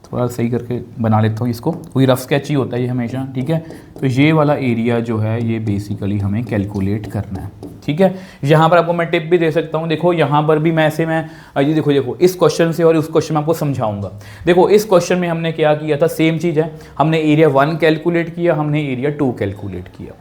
थोड़ा सही करके बना लेता हूँ इसको, कोई रफ स्केच ही होता है ये हमेशा। ठीक है, तो ये वाला एरिया जो है ये बेसिकली हमें कैलकुलेट करना है। ठीक है, यहाँ पर आपको मैं टिप भी दे सकता हूँ। देखो यहाँ पर भी मैं ये देखो इस क्वेश्चन से और उस क्वेश्चन में आपको समझाऊंगा। देखो इस क्वेश्चन में हमने क्या किया था, सेम चीज़ है, हमने एरिया 1 कैलकुलेट किया, हमने एरिया 2 कैलकुलेट किया।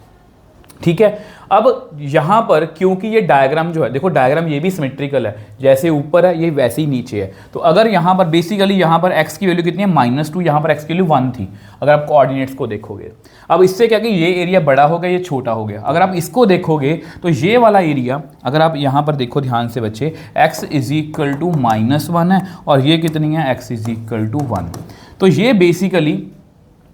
ठीक है, अब यहाँ पर क्योंकि ये डायग्राम जो है, देखो डायग्राम ये भी सिमेट्रिकल है, जैसे ऊपर है ये वैसे ही नीचे है। तो अगर यहाँ पर बेसिकली यहाँ पर x की वैल्यू कितनी है, -2, यहाँ पर x की वैल्यू 1 थी, अगर आप कोऑर्डिनेट्स को देखोगे। अब इससे क्या कि ये एरिया बड़ा हो गया, ये छोटा हो गया। अगर आप इसको देखोगे तो ये वाला एरिया, अगर आप यहाँ पर देखो ध्यान से बच्चे, x = -1 है, और ये कितनी है, x = 1। तो ये बेसिकली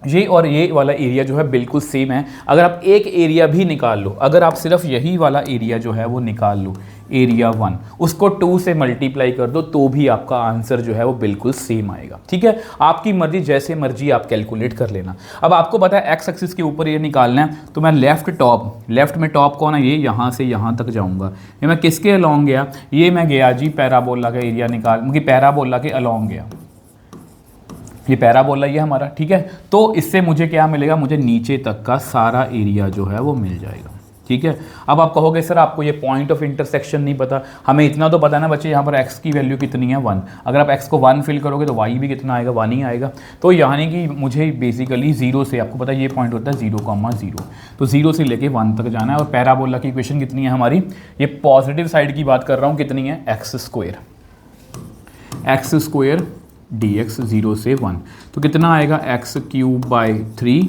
ये और ये वाला एरिया जो है बिल्कुल सेम है। अगर आप एक एरिया भी निकाल लो, अगर आप सिर्फ यही वाला एरिया जो है वो निकाल लो, एरिया 1, उसको 2 से मल्टीप्लाई कर दो, तो भी आपका आंसर जो है वो बिल्कुल सेम आएगा। ठीक है, आपकी मर्जी, जैसे मर्जी आप कैलकुलेट कर लेना। अब आपको पता है एक्स एक्सिस के ऊपर ये निकालना है, तो मैं लेफ्ट में टॉप कौन है, ये यहाँ से यहाँ तक जाऊँगा। ये मैं किसके अलॉन्ग गया, ये मैं गया जी पैराबोला का एरिया निकाल, क्योंकि पैराबोला के अलॉन्ग गया, ये पैराबोला ये हमारा। ठीक है, तो इससे मुझे क्या मिलेगा, मुझे नीचे तक का सारा एरिया जो है वो मिल जाएगा। ठीक है। अब आप कहोगे सर आपको ये पॉइंट ऑफ इंटरसेक्शन नहीं पता, हमें इतना तो पता है ना बच्चे, यहाँ पर x की वैल्यू कितनी है 1, अगर आप x को 1 फिल करोगे तो y भी कितना आएगा 1 ही आएगा। तो यानी कि मुझे बेसिकली 0 से, आपको पता है ये पॉइंट होता है 0,0, तो 0 से लेके 1 तक जाना है। और पैराबोला की इक्वेशन कितनी है हमारी, ये पॉजिटिव साइड की बात कर रहा हूँ, कितनी है x² dx 0 से 1, तो कितना आएगा x³ 3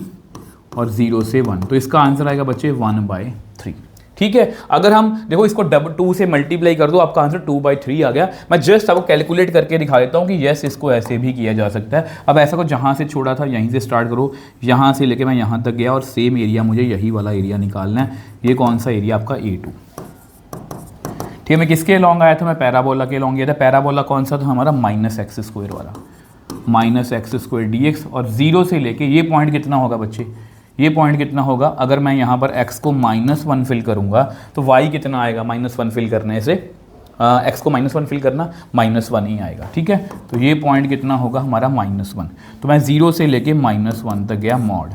और 0 से 1, तो इसका आंसर आएगा बच्चे 1/3। ठीक है, अगर हम देखो इसको 2 से मल्टीप्लाई कर दो, आपका आंसर 2/3 आ गया। मैं जस्ट आपको कैलकुलेट करके दिखा देता हूँ कि यस इसको ऐसे भी किया जा सकता है। अब ऐसा को जहाँ से छोड़ा था यहीं से स्टार्ट करो, यहाँ से लेके मैं यहाँ तक गया और सेम एरिया मुझे यही वाला एरिया निकालना है। ये कौन सा एरिया आपका A2। ठीक है, मैं किसके लॉन्ग आया था, मैं पैराबोला के लॉन्ग गया था। पैराबोला कौन सा था हमारा, -x² वाला, -x² dx, और 0 से लेके ये पॉइंट कितना होगा बच्चे, ये पॉइंट कितना होगा, अगर मैं यहाँ पर x को -1 फिल करूँगा तो y कितना आएगा, -1 फिल करने से x को -1 फिल करना -1 ही आएगा। ठीक है, तो ये पॉइंट कितना होगा हमारा -1, तो मैं 0 से लेके -1 तक गया मॉड।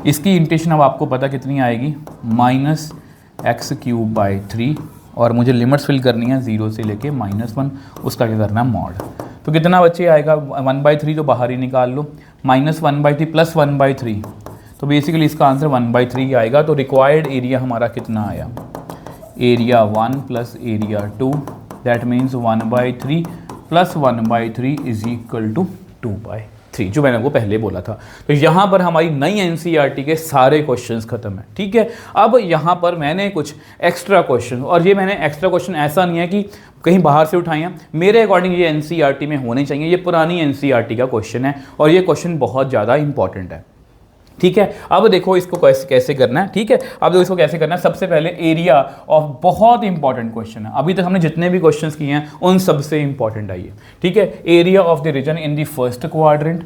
इसकी इंटेशन अब आपको पता कितनी आएगी, -x³ 3, और मुझे लिमिट्स फिल करनी है 0 से लेके -1, उसका क्या करना है मॉड। तो कितना बच्चे आएगा 1/3, तो बाहर ही निकाल लो, -1/3 + 1/3, तो बेसिकली इसका आंसर 1/3 आएगा। तो रिक्वायर्ड एरिया हमारा कितना आया, एरिया 1 + एरिया 2, दैट मीन्स 1/3 + 1/3 = 2/3, जो मैंने आपको पहले बोला था। तो यहाँ पर हमारी नई एनसीईआरटी के सारे क्वेश्चंस खत्म हैं। ठीक है, अब यहाँ पर मैंने कुछ एक्स्ट्रा क्वेश्चन, और ये मैंने एक्स्ट्रा क्वेश्चन ऐसा नहीं है कि कहीं बाहर से उठाए हैं, मेरे अकॉर्डिंग ये एनसीईआरटी में होने चाहिए। ये पुरानी एनसीईआरटी का क्वेश्चन है और ये क्वेश्चन बहुत ज़्यादा इंपॉर्टेंट है। ठीक है, अब देखो इसको कैसे करना है। ठीक है, अब देखो इसको कैसे करना है। सबसे पहले एरिया ऑफ, बहुत इंपॉर्टेंट क्वेश्चन है, अभी तक हमने जितने भी क्वेश्चंस किए हैं उन सबसे इंपॉर्टेंट है ये। ठीक है, area of the region in the first quadrant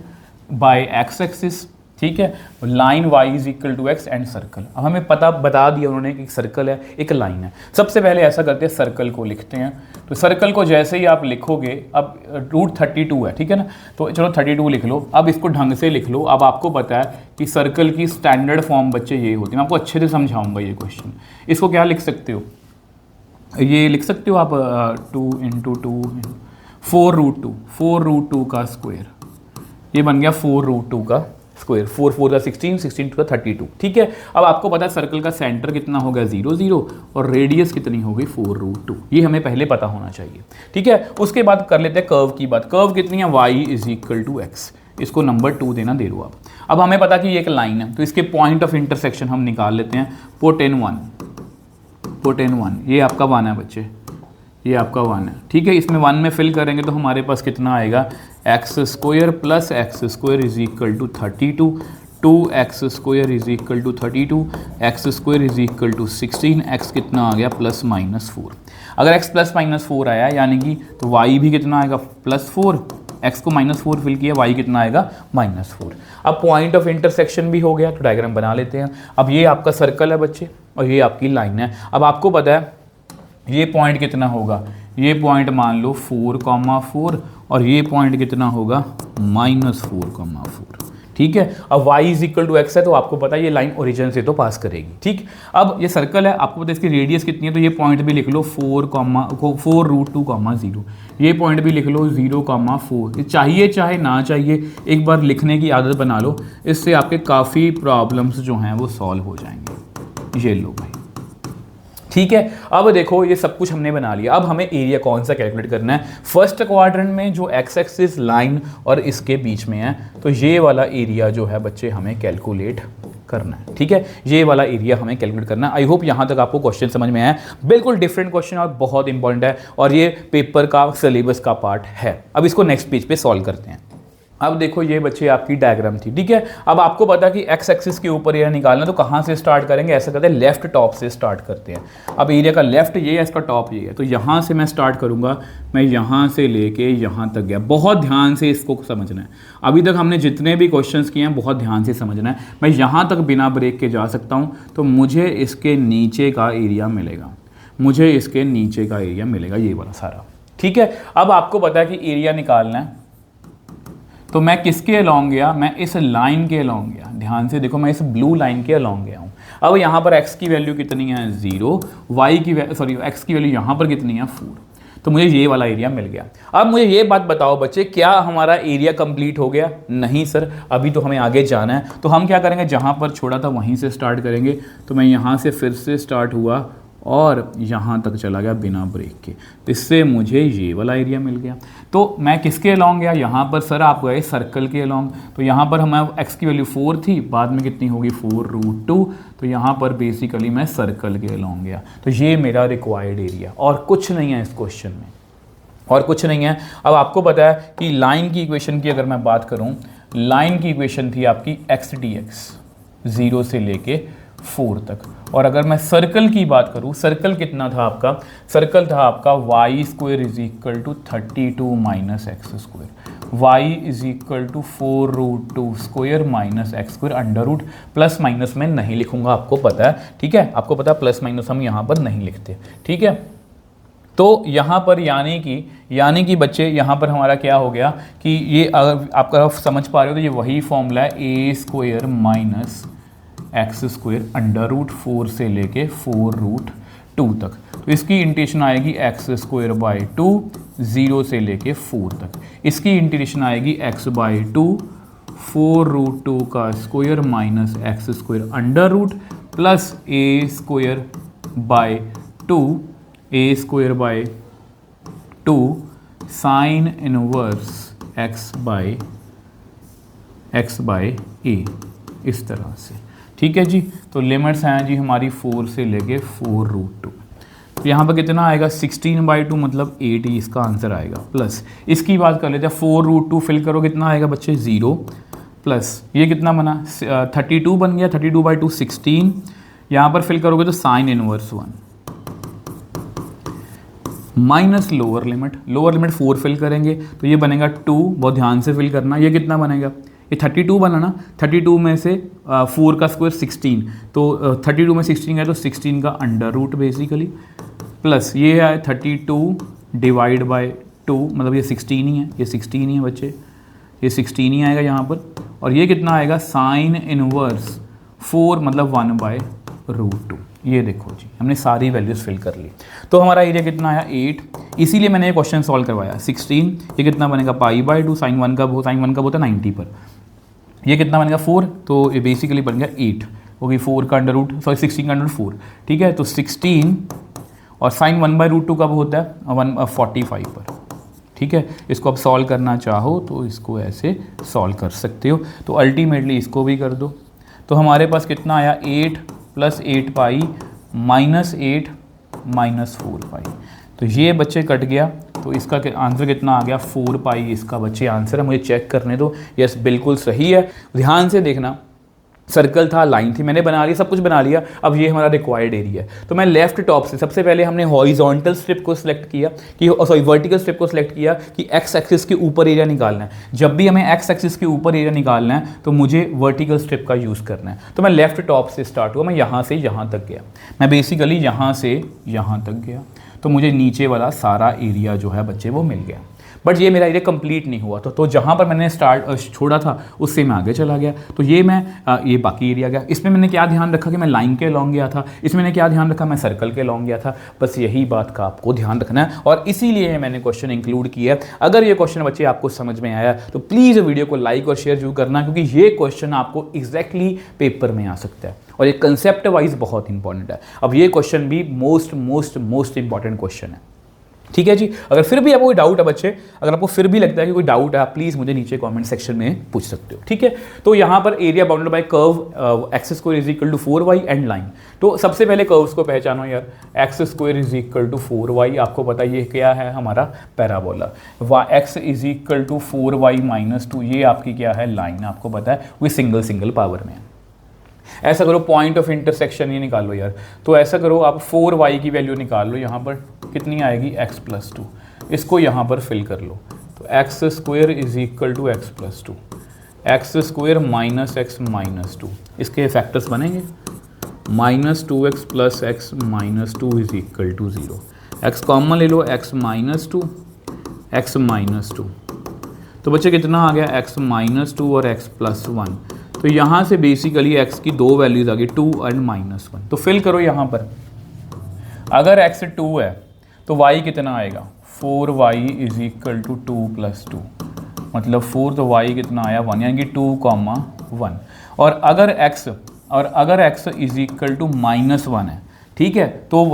by x axis. ठीक है, line y = x and circle. अब हमें बता दिया उन्होंने कि सर्कल है, एक लाइन है। सबसे पहले ऐसा करते हैं, सर्कल को लिखते हैं। तो सर्कल को जैसे ही आप लिखोगे, अब √32 है, ठीक है ना, तो चलो 32 लिख लो। अब इसको ढंग से लिख लो। अब आपको पता है कि सर्कल की स्टैंडर्ड फॉर्म बच्चे ये होती है, मैं आपको अच्छे से समझाऊंगा ये क्वेश्चन। इसको क्या लिख सकते हो, ये लिख सकते हो आप 2 × 2 4√2 का स्क्वायर, ये बन गया 4√2 का स्क्वायर। 4 4 16, 16 2 32। ठीक है, अब आपको पता है सर्कल का सेंटर कितना होगा 0 0, और रेडियस कितनी हो गई 4√2, ये हमें पहले पता होना चाहिए। ठीक है, उसके बाद कर लेते हैं कर्व की बात। कर्व कितनी है, y = x, इसको नंबर 2 देना दे दो आप। अब हमें पता कि ये एक लाइन है, तो इसके पॉइंट ऑफ इंटरसेक्शन हम निकाल लेते हैं। पुट इन 1, ये आपका 1 है बच्चे, ये आपका 1 है। ठीक है, इसमें 1 में फिल करेंगे तो हमारे पास कितना आएगा, x² + x² = 32, 2x² = 32, x² = 16, x कितना आ गया +-4। अगर x +-4 आया यानी कि, तो y भी कितना आएगा +4, x को -4 फिल किया, y कितना आएगा -4। अब पॉइंट ऑफ इंटरसेक्शन भी हो गया, तो डायग्राम बना लेते हैं। अब ये आपका सर्कल है बच्चे और ये आपकी लाइन है। अब आपको पता है ये पॉइंट कितना होगा, ये पॉइंट मान लो 4,4, और ये पॉइंट कितना होगा -4,4। ठीक है, अब y = x है, तो आपको पता है ये लाइन ओरिजिन से तो पास करेगी। ठीक, अब ये सर्कल है, आपको पता है इसकी रेडियस कितनी है, तो ये पॉइंट भी लिख लो 4√2,0, ये पॉइंट भी लिख लो 0,4। ये चाहिए चाहे ना चाहिए, एक बार लिखने की आदत बना लो, इससे आपके काफ़ी प्रॉब्लम्स जो हैं वो सॉल्व हो जाएंगे। ये लो भाई, ठीक है। अब देखो ये सब कुछ हमने बना लिया, अब हमें एरिया कौन सा कैलकुलेट करना है। फर्स्ट क्वाड्रेंट में जो एक्स एक्सिस लाइन और इसके बीच में है, तो ये वाला एरिया जो है बच्चे हमें कैलकुलेट करना है। ठीक है, ये वाला एरिया हमें कैलकुलेट करना है। आई होप यहाँ तक आपको क्वेश्चन समझ में आया। बिल्कुल डिफरेंट क्वेश्चन और बहुत इंपॉर्टेंट है, और ये पेपर का सिलेबस का पार्ट है। अब इसको नेक्स्ट पेज पे सॉल्व करते हैं। अब देखो ये बच्चे आपकी डायग्राम थी। ठीक है, अब आपको पता कि एक्स एक्सिस के ऊपर एरिया निकालना, तो कहाँ से स्टार्ट करेंगे, ऐसा करते हैं लेफ्ट टॉप से स्टार्ट करते हैं। अब एरिया का लेफ्ट ये है, इसका टॉप ये है, तो यहाँ से मैं स्टार्ट करूँगा। मैं यहाँ से लेके यहाँ तक गया। बहुत ध्यान से इसको समझना है। अभी तक हमने जितने भी क्वेश्चंस किए हैं बहुत ध्यान से समझना है। मैं यहाँ तक बिना ब्रेक के जा सकता हूँ, तो मुझे इसके नीचे का एरिया मिलेगा, मुझे इसके नीचे का एरिया मिलेगा, ये वाला सारा। ठीक है, अब आपको पता है कि एरिया निकालना है, तो मैं किसके अलॉन्ग गया, मैं इस लाइन के अलॉन्ग गया। ध्यान से देखो, मैं इस ब्लू लाइन के अलॉन्ग गया हूँ। अब यहाँ पर x की वैल्यू कितनी है 0, y की x की वैल्यू यहाँ पर कितनी है 4, तो मुझे ये वाला एरिया मिल गया। अब मुझे ये बात बताओ बच्चे, क्या हमारा एरिया कंप्लीट हो गया? नहीं सर, अभी तो हमें आगे जाना है। तो हम क्या करेंगे, जहाँ पर छोड़ा था वहीं से स्टार्ट करेंगे। तो मैं यहाँ से फिर से स्टार्ट हुआ और यहाँ तक चला गया बिना ब्रेक के, इससे मुझे ये वाला एरिया मिल गया। तो मैं किसके अलोंग गया? यहाँ पर सर आप गए सर्कल के अलोंग। तो यहाँ पर हमें x की वैल्यू 4 थी, बाद में कितनी होगी 4√2, तो यहाँ पर बेसिकली मैं सर्कल के अलोंग गया। तो ये मेरा रिक्वायर्ड एरिया, और कुछ नहीं है इस क्वेश्चन में, और कुछ नहीं है। अब आपको पता है कि लाइन की इक्वेशन की अगर मैं बात करूँ, लाइन की इक्वेशन थी आपकी x dx 0 से लेके 4 तक। और अगर मैं सर्कल की बात करूँ, सर्कल कितना था आपका? सर्कल था आपका y² = 32 - x², y = 4√2² - x², under root, plus minus में नहीं लिखूंगा, आपको पता है, ठीक है, आपको पता है प्लस माइनस हम यहाँ पर नहीं लिखते, ठीक है। तो यहाँ पर यानी कि बच्चे यहाँ पर हमारा क्या हो गया कि ये अगर आपका समझ पा रहे हो तो ये वही फॉर्मूला है a² - x² अंडर रूट 4 से लेके 4√2 तक। तो इसकी इंटीग्रेशन आएगी x²/2 0 से लेके 4 तक। इसकी इंटीग्रेशन आएगी x/2 4√2 का square minus x² under root plus a²/2 sine inverse x/a, इस तरह से, ठीक है जी। तो लिमिट्स हैं जी हमारी 4 से लेके 4√2। तो यहाँ पर कितना आएगा 16/2 मतलब 8 ही इसका आंसर आएगा। प्लस इसकी बात कर लेते हैं, 4√2 फिल करो कितना आएगा बच्चे 0, प्लस ये कितना बना 32 बन गया, 32/2 16, यहाँ पर फिल करोगे तो sine inverse 1 minus lower limit 4 fill करेंगे तो ये बनेगा 2, बहुत ध्यान से फिल करना। ये कितना बनेगा, ये 32 बना ना, 32 में से 4 का स्क्वायर 16, तो 32 में 16 है तो 16 का अंडर रूट बेसिकली, प्लस ये है 32 डिवाइड बाय 2 मतलब ये 16 ही है, ये 16 ही है बच्चे, ये 16 ही आएगा यहाँ पर। और ये कितना आएगा साइन इनवर्स 4 मतलब 1/√2। ये देखो जी हमने सारी वैल्यूज़ फिल कर ली। तो हमारा एरिया कितना आया 8, इसीलिए मैंने ये क्वेश्चन सॉल्व करवाया। 16 ये कितना बनेगा π/2, साइन 1 का होता है 90 पर, ये कितना बनेगा 4, तो ये बेसिकली बन गया 8 क्योंकि 4 का अंडर रूट 16 का अंडर रूट 4, ठीक है। तो 16 और साइन 1/√2 कब होता है 145 पर, ठीक है। इसको आप सॉल्व करना चाहो तो इसको ऐसे सॉल्व कर सकते हो। तो अल्टीमेटली इसको भी कर दो, तो हमारे पास कितना आया 8 + 8π -8 -4π, तो ये बच्चे कट गया। तो इसका आंसर कितना आ गया 4π, इसका बच्चे आंसर है। मुझे चेक करने दो, यस बिल्कुल सही है। ध्यान से देखना, सर्कल था, लाइन थी, मैंने बना लिया, सब कुछ बना लिया। अब ये हमारा रिक्वायर्ड एरिया है। तो मैं लेफ्ट टॉप से सबसे पहले हमने हॉरिजॉन्टल स्ट्रिप को सिलेक्ट किया कि वर्टिकल स्ट्रिप को सिलेक्ट किया कि एक्स एक्सिस के ऊपर एरिया निकालना है। जब भी हमें एक्स एक्सिस के ऊपर एरिया निकालना है तो मुझे वर्टिकल स्ट्रिप का यूज़ करना है। तो मैं लेफ्ट टॉप से स्टार्ट हुआ, मैं यहाँ से यहाँ तक गया, मैं बेसिकली यहाँ से यहाँ तक गया, तो मुझे नीचे वाला सारा एरिया जो है बच्चे वो मिल गया। बट ये मेरा एरिया कंप्लीट नहीं हुआ, तो जहाँ पर मैंने छोड़ा था उससे मैं आगे चला गया। तो ये ये बाकी एरिया गया। इसमें मैंने क्या ध्यान रखा कि मैं लाइन के लॉन्ग गया था, इसमें मैंने क्या ध्यान रखा मैं सर्कल के लॉन्ग गया था। बस यही बात का आपको ध्यान रखना है और इसीलिए मैंने क्वेश्चन इंक्लूड किया है। अगर ये क्वेश्चन बच्चे आपको समझ में आया तो प्लीज़ वीडियो को लाइक और शेयर जरूर करना, क्योंकि ये क्वेश्चन आपको एग्जैक्टली पेपर में आ सकता है और ये कंसेप्ट वाइज बहुत इंपॉर्टेंट है। अब ये क्वेश्चन भी मोस्ट इंपॉर्टेंट क्वेश्चन है, ठीक है जी। अगर फिर भी आपको कोई डाउट है बच्चे, अगर आपको फिर भी लगता है कि कोई डाउट है, आप प्लीज़ मुझे नीचे कमेंट सेक्शन में पूछ सकते हो, ठीक है। तो यहाँ पर area bounded bye curve x² = 4y and line. तो सबसे पहले कर्व्स को पहचानो यार, x² = 4y, आपको पता ये क्या है हमारा पैराबोला। x = 4y - 2 ये आपकी क्या है लाइन, आपको पता है वो सिंगल पावर में है। ऐसा करो पॉइंट ऑफ इंटरसेक्शन ये निकालो यार, तो ऐसा करो आप 4y की वैल्यू निकाल लो, यहाँ पर कितनी आएगी x + 2, इसको यहाँ पर फिल कर लो। तो x² = x + 2, x² - x - 2, इसके फैक्टर्स बनेंगे -2x + x - 2 = 0। x कॉमन ले लो, x - 2 x - 2, तो बच्चे कितना आ गया x - 2 और x + 1, तो यहाँ से बेसिकली x की दो वैल्यूज आ गई 2 एंड -1। तो फिल करो यहाँ पर, अगर x 2 है तो y कितना आएगा 4y इज इक्वल टू 2 + 2, मतलब 4 तो y कितना आया 1, यानी कि 2,1। और अगर x इज इक्वल टू -1 है, ठीक है, तो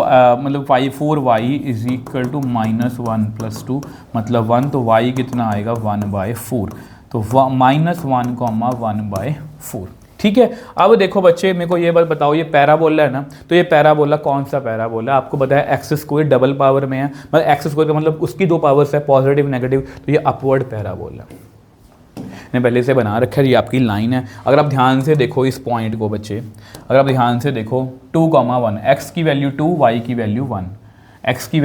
मतलब 4y इज इक्वल टू -1 + 2 मतलब 1, तो y कितना आएगा 1/4, तो -1,1/4। ठीक है। अब देखो बच्चे, मेरे को ये बात बताओ, ये पैराबोला है ना, तो ये पैराबोला कौन सा पैराबोला? आपको पता है x² डबल पावर में है, मतलब x² का मतलब उसकी दो पावर्स है, पॉजिटिव नेगेटिव, तो ये अपवर्ड पैराबोला मैंने पहले से बना रखा है। ये आपकी लाइन है, अगर आप ध्यान से देखो इस पॉइंट को बच्चे, अगर आप ध्यान से देखो 2,1, x की वैल्यू 2, y की वैल्यू 1, x की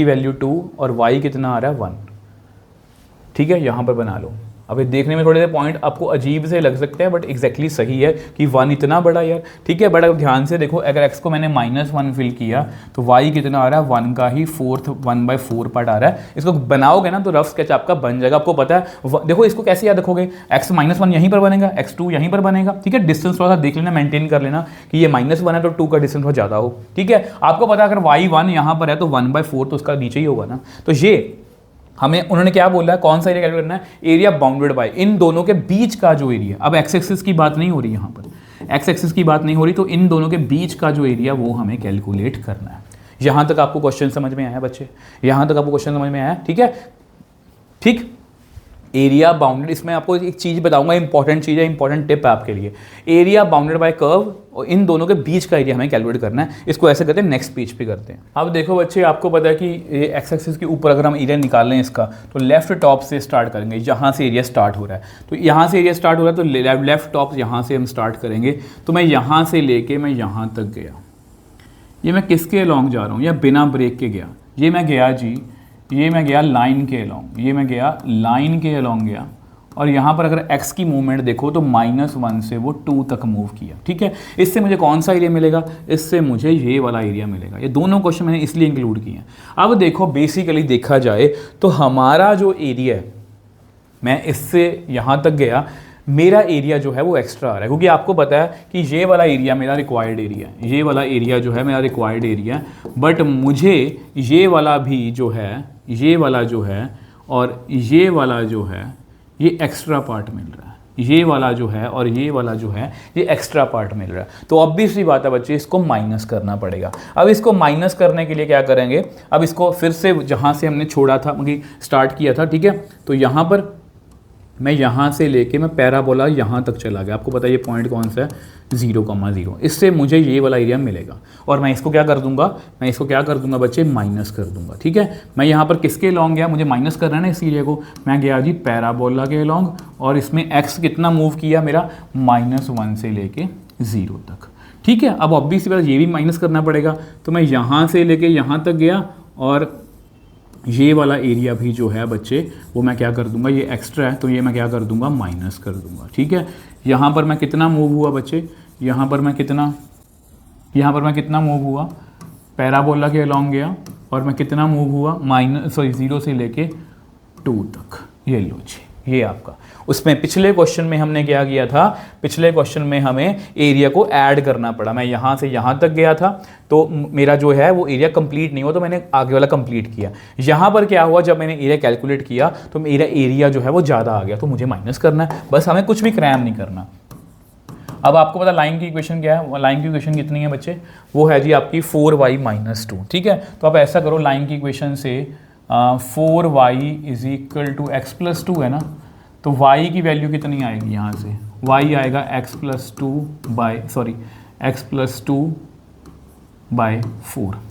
वैल्यू 2 और y कितना आ रहा है 1। ठीक है, यहाँ पर बना लो। अब ये देखने में थोड़े से पॉइंट आपको अजीब से लग सकते हैं, बट एग्जैक्टली सही है कि 1 इतना बड़ा यार, ठीक है। बट अब ध्यान से देखो, अगर x को मैंने -1 फिल किया तो y कितना आ रहा है 1 का ही 1/4 पार्ट आ रहा है। इसको बनाओगे ना तो रफ स्केच आपका बन जाएगा। आपको पता है, देखो इसको कैसे याद रखोगे, x -1 यहीं पर बनेगा, x2 यहीं पर बनेगा, ठीक है। डिस्टेंस थोड़ा सा देख लेना, मेंटेन कर लेना कि ये -1 है तो 2 का डिस्टेंस बहुत ज़्यादा हो, ठीक है। आपको पता है अगर y 1 यहाँ पर है तो 1/4 तो उसका नीचे ही होगा ना। तो ये हमें उन्होंने क्या बोला है, कौन सा एरिया कैलकुलेट करना है, एरिया बाउंडेड बाय इन दोनों के बीच का जो एरिया। अब एक्स एक्सिस की बात नहीं हो रही, यहाँ पर एक्स एक्सिस की बात नहीं हो रही, तो इन दोनों के बीच का जो एरिया वो हमें कैलकुलेट करना है। यहाँ तक आपको क्वेश्चन समझ में आया बच्चे? यहाँ तक आपको क्वेश्चन समझ में आया? ठीक है, ठीक। एरिया बाउंडेड, इसमें आपको एक चीज़ बताऊंगा, इंपॉर्टेंट चीज़ है, इंपॉर्टेंट टिप है आपके लिए। एरिया बाउंडेड बाय कर्व और इन दोनों के बीच का एरिया हमें कैलकुलेट करना है। इसको ऐसे करते हैं, नेक्स्ट पेज पे करते हैं। अब देखो बच्चे, आपको पता है कि एक्स एक्सिस के ऊपर अगर हम एरिया निकाल लें इसका, तो लेफ्ट टॉप से स्टार्ट करेंगे, यहाँ से एरिया स्टार्ट हो रहा है, तो यहाँ से एरिया स्टार्ट हो रहा है, तो लेफ्ट टॉप यहाँ से हम स्टार्ट करेंगे। तो मैं यहाँ से लेके मैं यहाँ तक गया, ये मैं किसके अलॉन्ग जा रहा हूँ, या बिना ब्रेक के गया, ये मैं गया जी, ये मैं गया लाइन के अलॉन्ग, ये मैं गया लाइन के अलॉन्ग गया, और यहाँ पर अगर x की मूवमेंट देखो तो -1 से वो 2 तक मूव किया, ठीक है। इससे मुझे कौन सा एरिया मिलेगा, इससे मुझे ये वाला एरिया मिलेगा। ये दोनों क्वेश्चन मैंने इसलिए इंक्लूड किए हैं। अब देखो बेसिकली देखा जाए तो हमारा जो एरिया है, मैं इससे यहाँ तक गया, मेरा एरिया जो है वो एक्स्ट्रा आ रहा है, क्योंकि आपको पता है कि ये वाला एरिया मेरा रिक्वायर्ड एरिया है, ये वाला एरिया जो है मेरा रिक्वायर्ड एरिया है, बट मुझे ये वाला भी जो है, ये वाला जो है और ये वाला जो है, ये एक्स्ट्रा पार्ट मिल रहा है, ये वाला जो है और ये वाला जो है, ये एक्स्ट्रा पार्ट मिल रहा है। तो ऑब्वियसली बात है बच्चे, इसको माइनस करना पड़ेगा। अब इसको माइनस करने के लिए क्या करेंगे, अब इसको फिर से जहाँ से हमने छोड़ा था, मतलब स्टार्ट किया था, ठीक है, तो यहाँ पर मैं यहाँ से लेके मैं पैराबोला यहाँ तक चला गया। आपको पता है ये पॉइंट कौन सा है, 0,0। इससे मुझे ये वाला एरिया मिलेगा, और मैं इसको क्या कर दूंगा, मैं इसको क्या कर दूंगा बच्चे, माइनस कर दूंगा, ठीक है। मैं यहाँ पर किसके अलॉन्ग गया, मुझे माइनस करना है ना इस एरिया को, मैं गया जी पैराबोला के अलॉन्ग, और इसमें x कितना मूव किया मेरा, -1 से लेके 0 तक, ठीक है। अब ऑब्वियसली बात ये भी माइनस करना पड़ेगा, तो मैं यहाँ से लेके यहाँ तक गया, और ये वाला एरिया भी जो है बच्चे वो मैं क्या कर दूंगा, ये एक्स्ट्रा है तो ये मैं क्या कर दूंगा, माइनस कर दूंगा, ठीक है। यहाँ पर मैं कितना मूव हुआ बच्चे, यहाँ पर मैं कितना मूव हुआ, पैराबोला के अलॉन्ग गया, और मैं कितना मूव हुआ, 0 से लेके 2 तक। ये लो जी, ये आपका, उसमें पिछले क्वेश्चन में हमने क्या किया था, पिछले क्वेश्चन में हमें एरिया को ऐड करना पड़ा। मैं यहाँ से यहाँ तक गया था, तो मेरा जो है वो एरिया कंप्लीट नहीं हुआ, तो मैंने आगे वाला कंप्लीट किया। यहाँ पर क्या हुआ, जब मैंने एरिया कैलकुलेट किया तो मेरा एरिया जो है वो ज़्यादा आ गया, तो मुझे माइनस करना है, बस हमें कुछ भी क्रैम नहीं करना। अब आपको पता लाइन की इक्वेशन क्या है, लाइन की इक्वेशन कितनी है बच्चे, वो है जी आपकी 4y - 2, ठीक है। तो आप ऐसा करो, लाइन की इक्वेशन से 4y = x + 2 है ना, तो y की वैल्यू कितनी आएगी, यहाँ से y आएगा x + 2/4,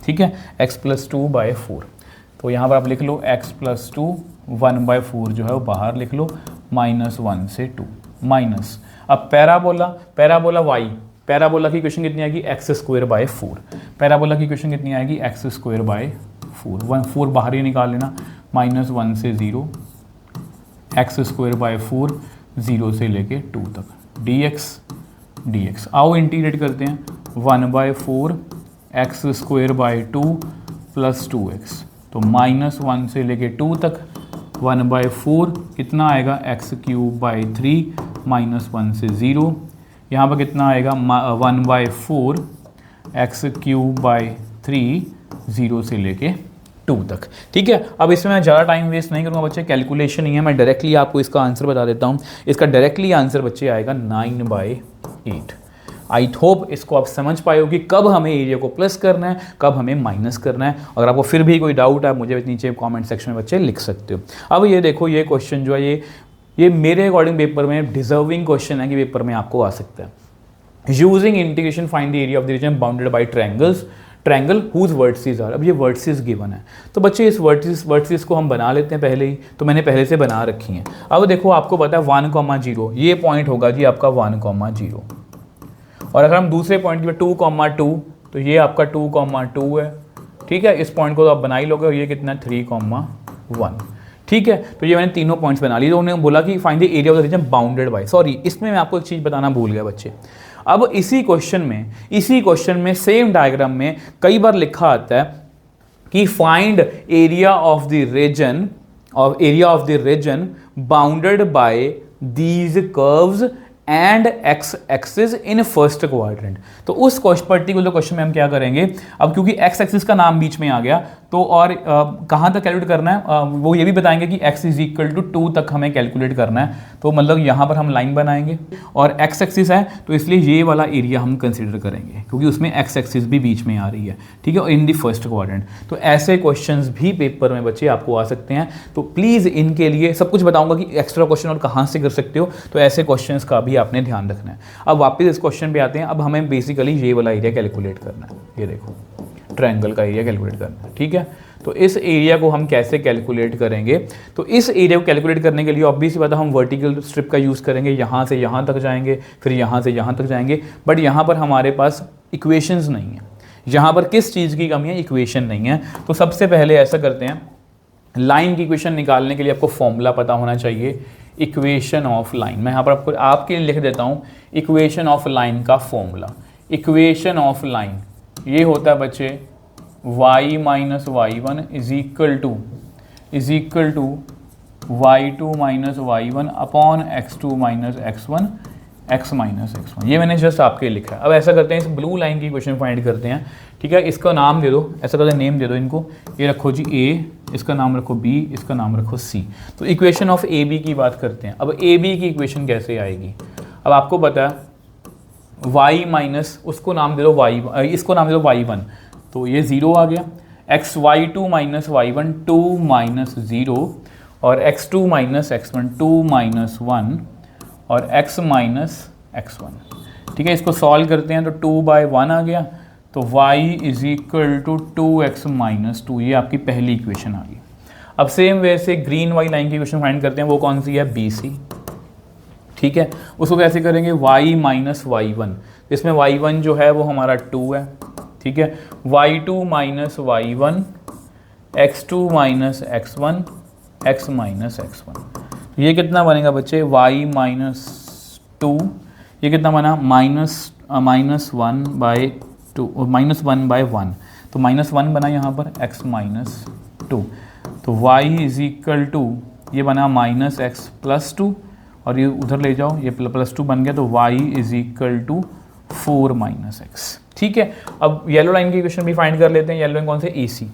ठीक है, x + 2/4। तो यहाँ पर आप लिख लो x + 2 1/4 जो है वो बाहर लिख लो, -1 से 2 माइनस। अब पैराबोला y, पैराबोला की इक्वेशन कितनी आएगी, x²/4, पैराबोला की इक्वेशन कितनी आएगी, x²/4, 4 बाहर ही निकाल लेना, -1 से 0, x²/4, 0 से लेके 2 तक, dx। आओ इंटीग्रेट करते हैं, 1/4 x² + 2 + 2x, तो -1 से लेके 2 तक 1/4 कितना आएगा x³ -1 से 0, यहाँ पर कितना आएगा 1/4 x³ 0 से लेके 2 तक। ठीक है, अब इसमें मैं ज़्यादा टाइम वेस्ट नहीं करूँगा बच्चे, कैलकुलेशन ही है, मैं डायरेक्टली आपको इसका आंसर बता देता हूँ। इसका डायरेक्टली आंसर बच्चे आएगा 9/8। आई होप इसको आप समझ पाए हो कि कब हमें एरिया को प्लस करना है, कब हमें माइनस करना है। अगर आपको फिर भी कोई डाउट है आप मुझे नीचे कमेंट सेक्शन में बच्चे लिख सकते हो। अब ये देखो, ये क्वेश्चन जो है ये मेरे अकॉर्डिंग पेपर में डिजर्विंग क्वेश्चन है कि पेपर में आपको आ सकता है। Using integration find the area of the region bounded by triangle whose vertices are. अब ये वर्टिसेस गिवन है, तो बच्चे इस वर्टिसेस को हम बना लेते हैं पहले ही, तो मैंने पहले से बना रखी हैं। अब देखो आपको पता है 1,0 ये पॉइंट होगा जी आपका 1,0, और अगर हम दूसरे पॉइंट की 2,2 तो ये आपका 2,2 है। ठीक है, इस पॉइंट को तो आप बना ही लोगे, और ये कितना 3,1। ठीक है, तो ये मैंने तीनों पॉइंट्स बना लिए। तो उन्होंने बोला कि find the area of the region bounded bye, sorry इसमें मैं आपको एक चीज़ बताना भूल गया बच्चे। अब इसी क्वेश्चन में सेम डायग्राम में कई बार लिखा आता है कि find area of the region bounded bye these curves and x axis in first quadrant. तो उस पर्टिकुलर क्वेश्चन में हम क्या करेंगे, अब क्योंकि एक्स एक्सिस का नाम बीच में आ गया तो और कहाँ तक कैलकुलेट करना है वो ये भी बताएंगे कि x = 2 तक हमें कैलकुलेट करना है। तो मतलब यहाँ पर हम लाइन बनाएंगे और एक्स एक्सिस है तो इसलिए ये वाला एरिया हम कंसिडर करेंगे क्योंकि उसमें एक्स एक्सिस भी बीच में आ रही है। ठीक है, इन दी फर्स्ट क्वाड्रेंट। तो ऐसे क्वेश्चंस भी पेपर में बच्चे आपको आ सकते हैं। तो प्लीज़ इनके लिए सब कुछ बताऊंगा कि एक्स्ट्रा क्वेश्चन और कहाँ से कर सकते हो, तो ऐसे क्वेश्चन का भी आपने ध्यान रखना है। अब वापस इस क्वेश्चन पे आते हैं। अब हमें बेसिकली ये वाला एरिया कैलकुलेट करना है, ये देखो ट्रायंगल का एरिया कैलकुलेट करना है। ठीक है, तो इस एरिया को हम कैसे कैलकुलेट करेंगे, तो इस एरिया को कैलकुलेट करने के लिए ऑब्वियसली बात है हम वर्टिकल स्ट्रिप का यूज़ करेंगे। यहाँ से यहाँ तक जाएंगे, फिर यहाँ से यहाँ तक जाएंगे, बट यहाँ पर हमारे पास इक्वेशंस नहीं है। यहाँ पर किस चीज़ की कमी है, इक्वेशन नहीं है। तो सबसे पहले ऐसा करते हैं, लाइन की इक्वेशन निकालने के लिए आपको फॉर्मूला पता होना चाहिए, इक्वेशन ऑफ लाइन। मैं यहाँ पर आपके लिए लिख देता हूँ इक्वेशन ऑफ लाइन का फॉर्मूला। इक्वेशन ऑफ लाइन ये होता है बच्चे y - y1 is equal to y2 - y1 upon x2 - x1 x - x1। ये मैंने जस्ट आपके लिखा है। अब ऐसा करते हैं, इस ब्लू लाइन की इक्वेशन फाइंड करते हैं। ठीक है, इसका नाम दे दो, ऐसा करते हैं नेम दे दो इनको। ये रखो जी a, इसका नाम रखो b, इसका नाम रखो c। तो इक्वेशन ऑफ ए बी की बात करते हैं। अब ए बी की इक्वेशन कैसे आएगी, अब आपको पता है y माइनस उसको नाम दे दो y, इसको नाम दे दो y1, तो ये 0 आ गया। xy2 - y1 2 - 0 और x2 - x1 2 - 1 और x - x1। ठीक है, इसको सॉल्व करते हैं तो 2/1 आ गया। तो y = 2x - 2, ये आपकी पहली इक्वेशन आ गई। अब सेम वे से ग्रीन वाली लाइन की इक्वेशन फाइंड करते हैं, वो कौन सी है, BC। ठीक है, उसको कैसे करेंगे, y - y1, इसमें y1 जो है वो हमारा 2 है। ठीक है, y2 - y1 x2 - x1 x - x1। ये कितना बनेगा बच्चे, y - 2, ये कितना बना -1/1, तो -1 बना यहाँ पर x - 2। तो y = ये बना -x + 2 और ये उधर ले जाओ, ये +2 बन गया, तो y = 4 - x। ठीक है, अब येलो लाइन की इक्वेशन भी फाइंड कर लेते हैं। येलो लाइन कौन से, AC।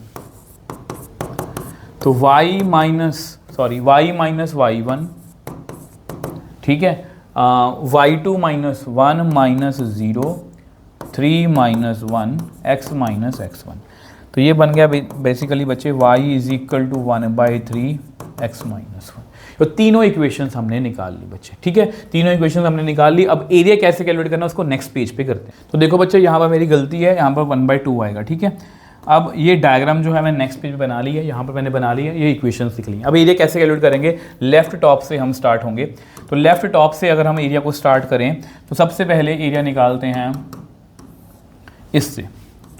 तो y - y1, ठीक है, y2 - 1 - 0 3 - 1 x - x1। तो ये बन गया बेसिकली बच्चे y = 1/3 x - 1। तो तीनों इक्वेशंस हमने निकाल ली बच्चे। ठीक है, तीनों इक्वेशंस हमने निकाल ली। अब एरिया कैसे कैलकुलेट करना है उसको नेक्स्ट पेज पे करते हैं। तो देखो बच्चे, यहाँ पर मेरी गलती है, यहाँ पर 1/2 आएगा। ठीक है, अब ये डायग्राम जो है मैं नेक्स्ट पेज पे बना ली है, यहाँ पर मैंने बना ली है, ये इक्वेशंस लिख ली। अब एरिया कैसे कैलकुलेट करेंगे, लेफ्ट टॉप से हम स्टार्ट होंगे। तो लेफ्ट टॉप से अगर हम एरिया को स्टार्ट करें तो सबसे पहले एरिया निकालते हैं इससे।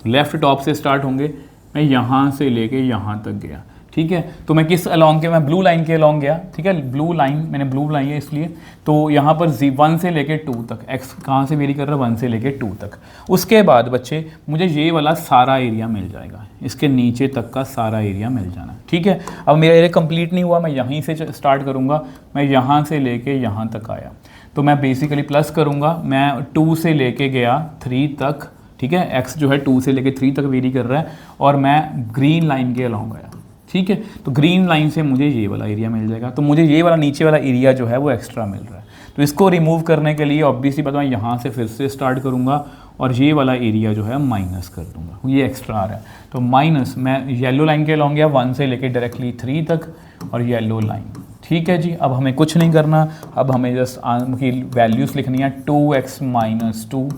लेफ्ट टॉप से स्टार्ट होंगे, मैं यहाँ से लेके यहाँ तक गया, ठीक है। तो मैं किस अलॉन्ग के, मैं ब्लू लाइन के अलॉन्ग गया, ठीक है, ब्लू लाइन, मैंने ब्लू बनाई है इसलिए। तो यहाँ पर 1 से लेके 2 तक, x कहाँ से वेरी कर रहा है, 1 से लेके 2 तक। उसके बाद बच्चे मुझे ये वाला सारा एरिया मिल जाएगा, इसके नीचे तक का सारा एरिया मिल जाना, ठीक है। अब मेरा एरिया कंप्लीट नहीं हुआ, मैं यहीं से स्टार्ट करूँगा, मैं यहाँ से लेके यहाँ तक आया, तो मैं बेसिकली प्लस करूँगा, मैं 2 से लेके गया 3 तक, ठीक है। x जो है 2 से लेके 3 तक वेरी कर रहा है, और मैं ग्रीन लाइन के अलॉन्ग गया, ठीक है। तो ग्रीन लाइन से मुझे ये वाला एरिया मिल जाएगा, तो मुझे ये वाला नीचे वाला एरिया जो है वो एक्स्ट्रा मिल रहा है। तो इसको रिमूव करने के लिए ऑब्वियसली पता है, यहाँ से फिर से स्टार्ट करूँगा और ये वाला एरिया जो है माइनस कर दूँगा, ये एक्स्ट्रा आ रहा है। तो माइनस, मैं येलो लाइन के अलॉन्ग गया 1 से लेके डायरेक्टली 3 तक, और येलो लाइन, ठीक है जी। अब हमें कुछ नहीं करना, अब हमें जस्ट की वैल्यूज़ लिखनी है, 2x - 2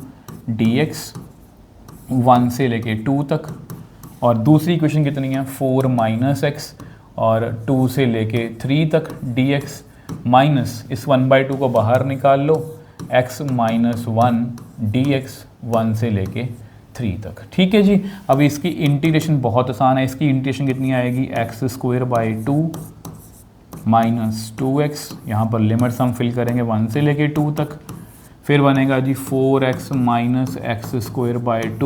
dx 1 से लेके 2 तक, और दूसरी इक्वेशन कितनी है, 4 - x और 2 से लेके 3 तक dx माइनस इस 1/2 को बाहर निकाल लो, x - 1 dx 1 से लेके 3 तक, ठीक है जी। अब इसकी इंटीग्रेशन बहुत आसान है, इसकी इंटीग्रेशन कितनी आएगी, x² / 2 - 2x, यहाँ पर लिमिट्स हम फिल करेंगे 1 से लेके 2 तक, फिर बनेगा जी 4x - x² /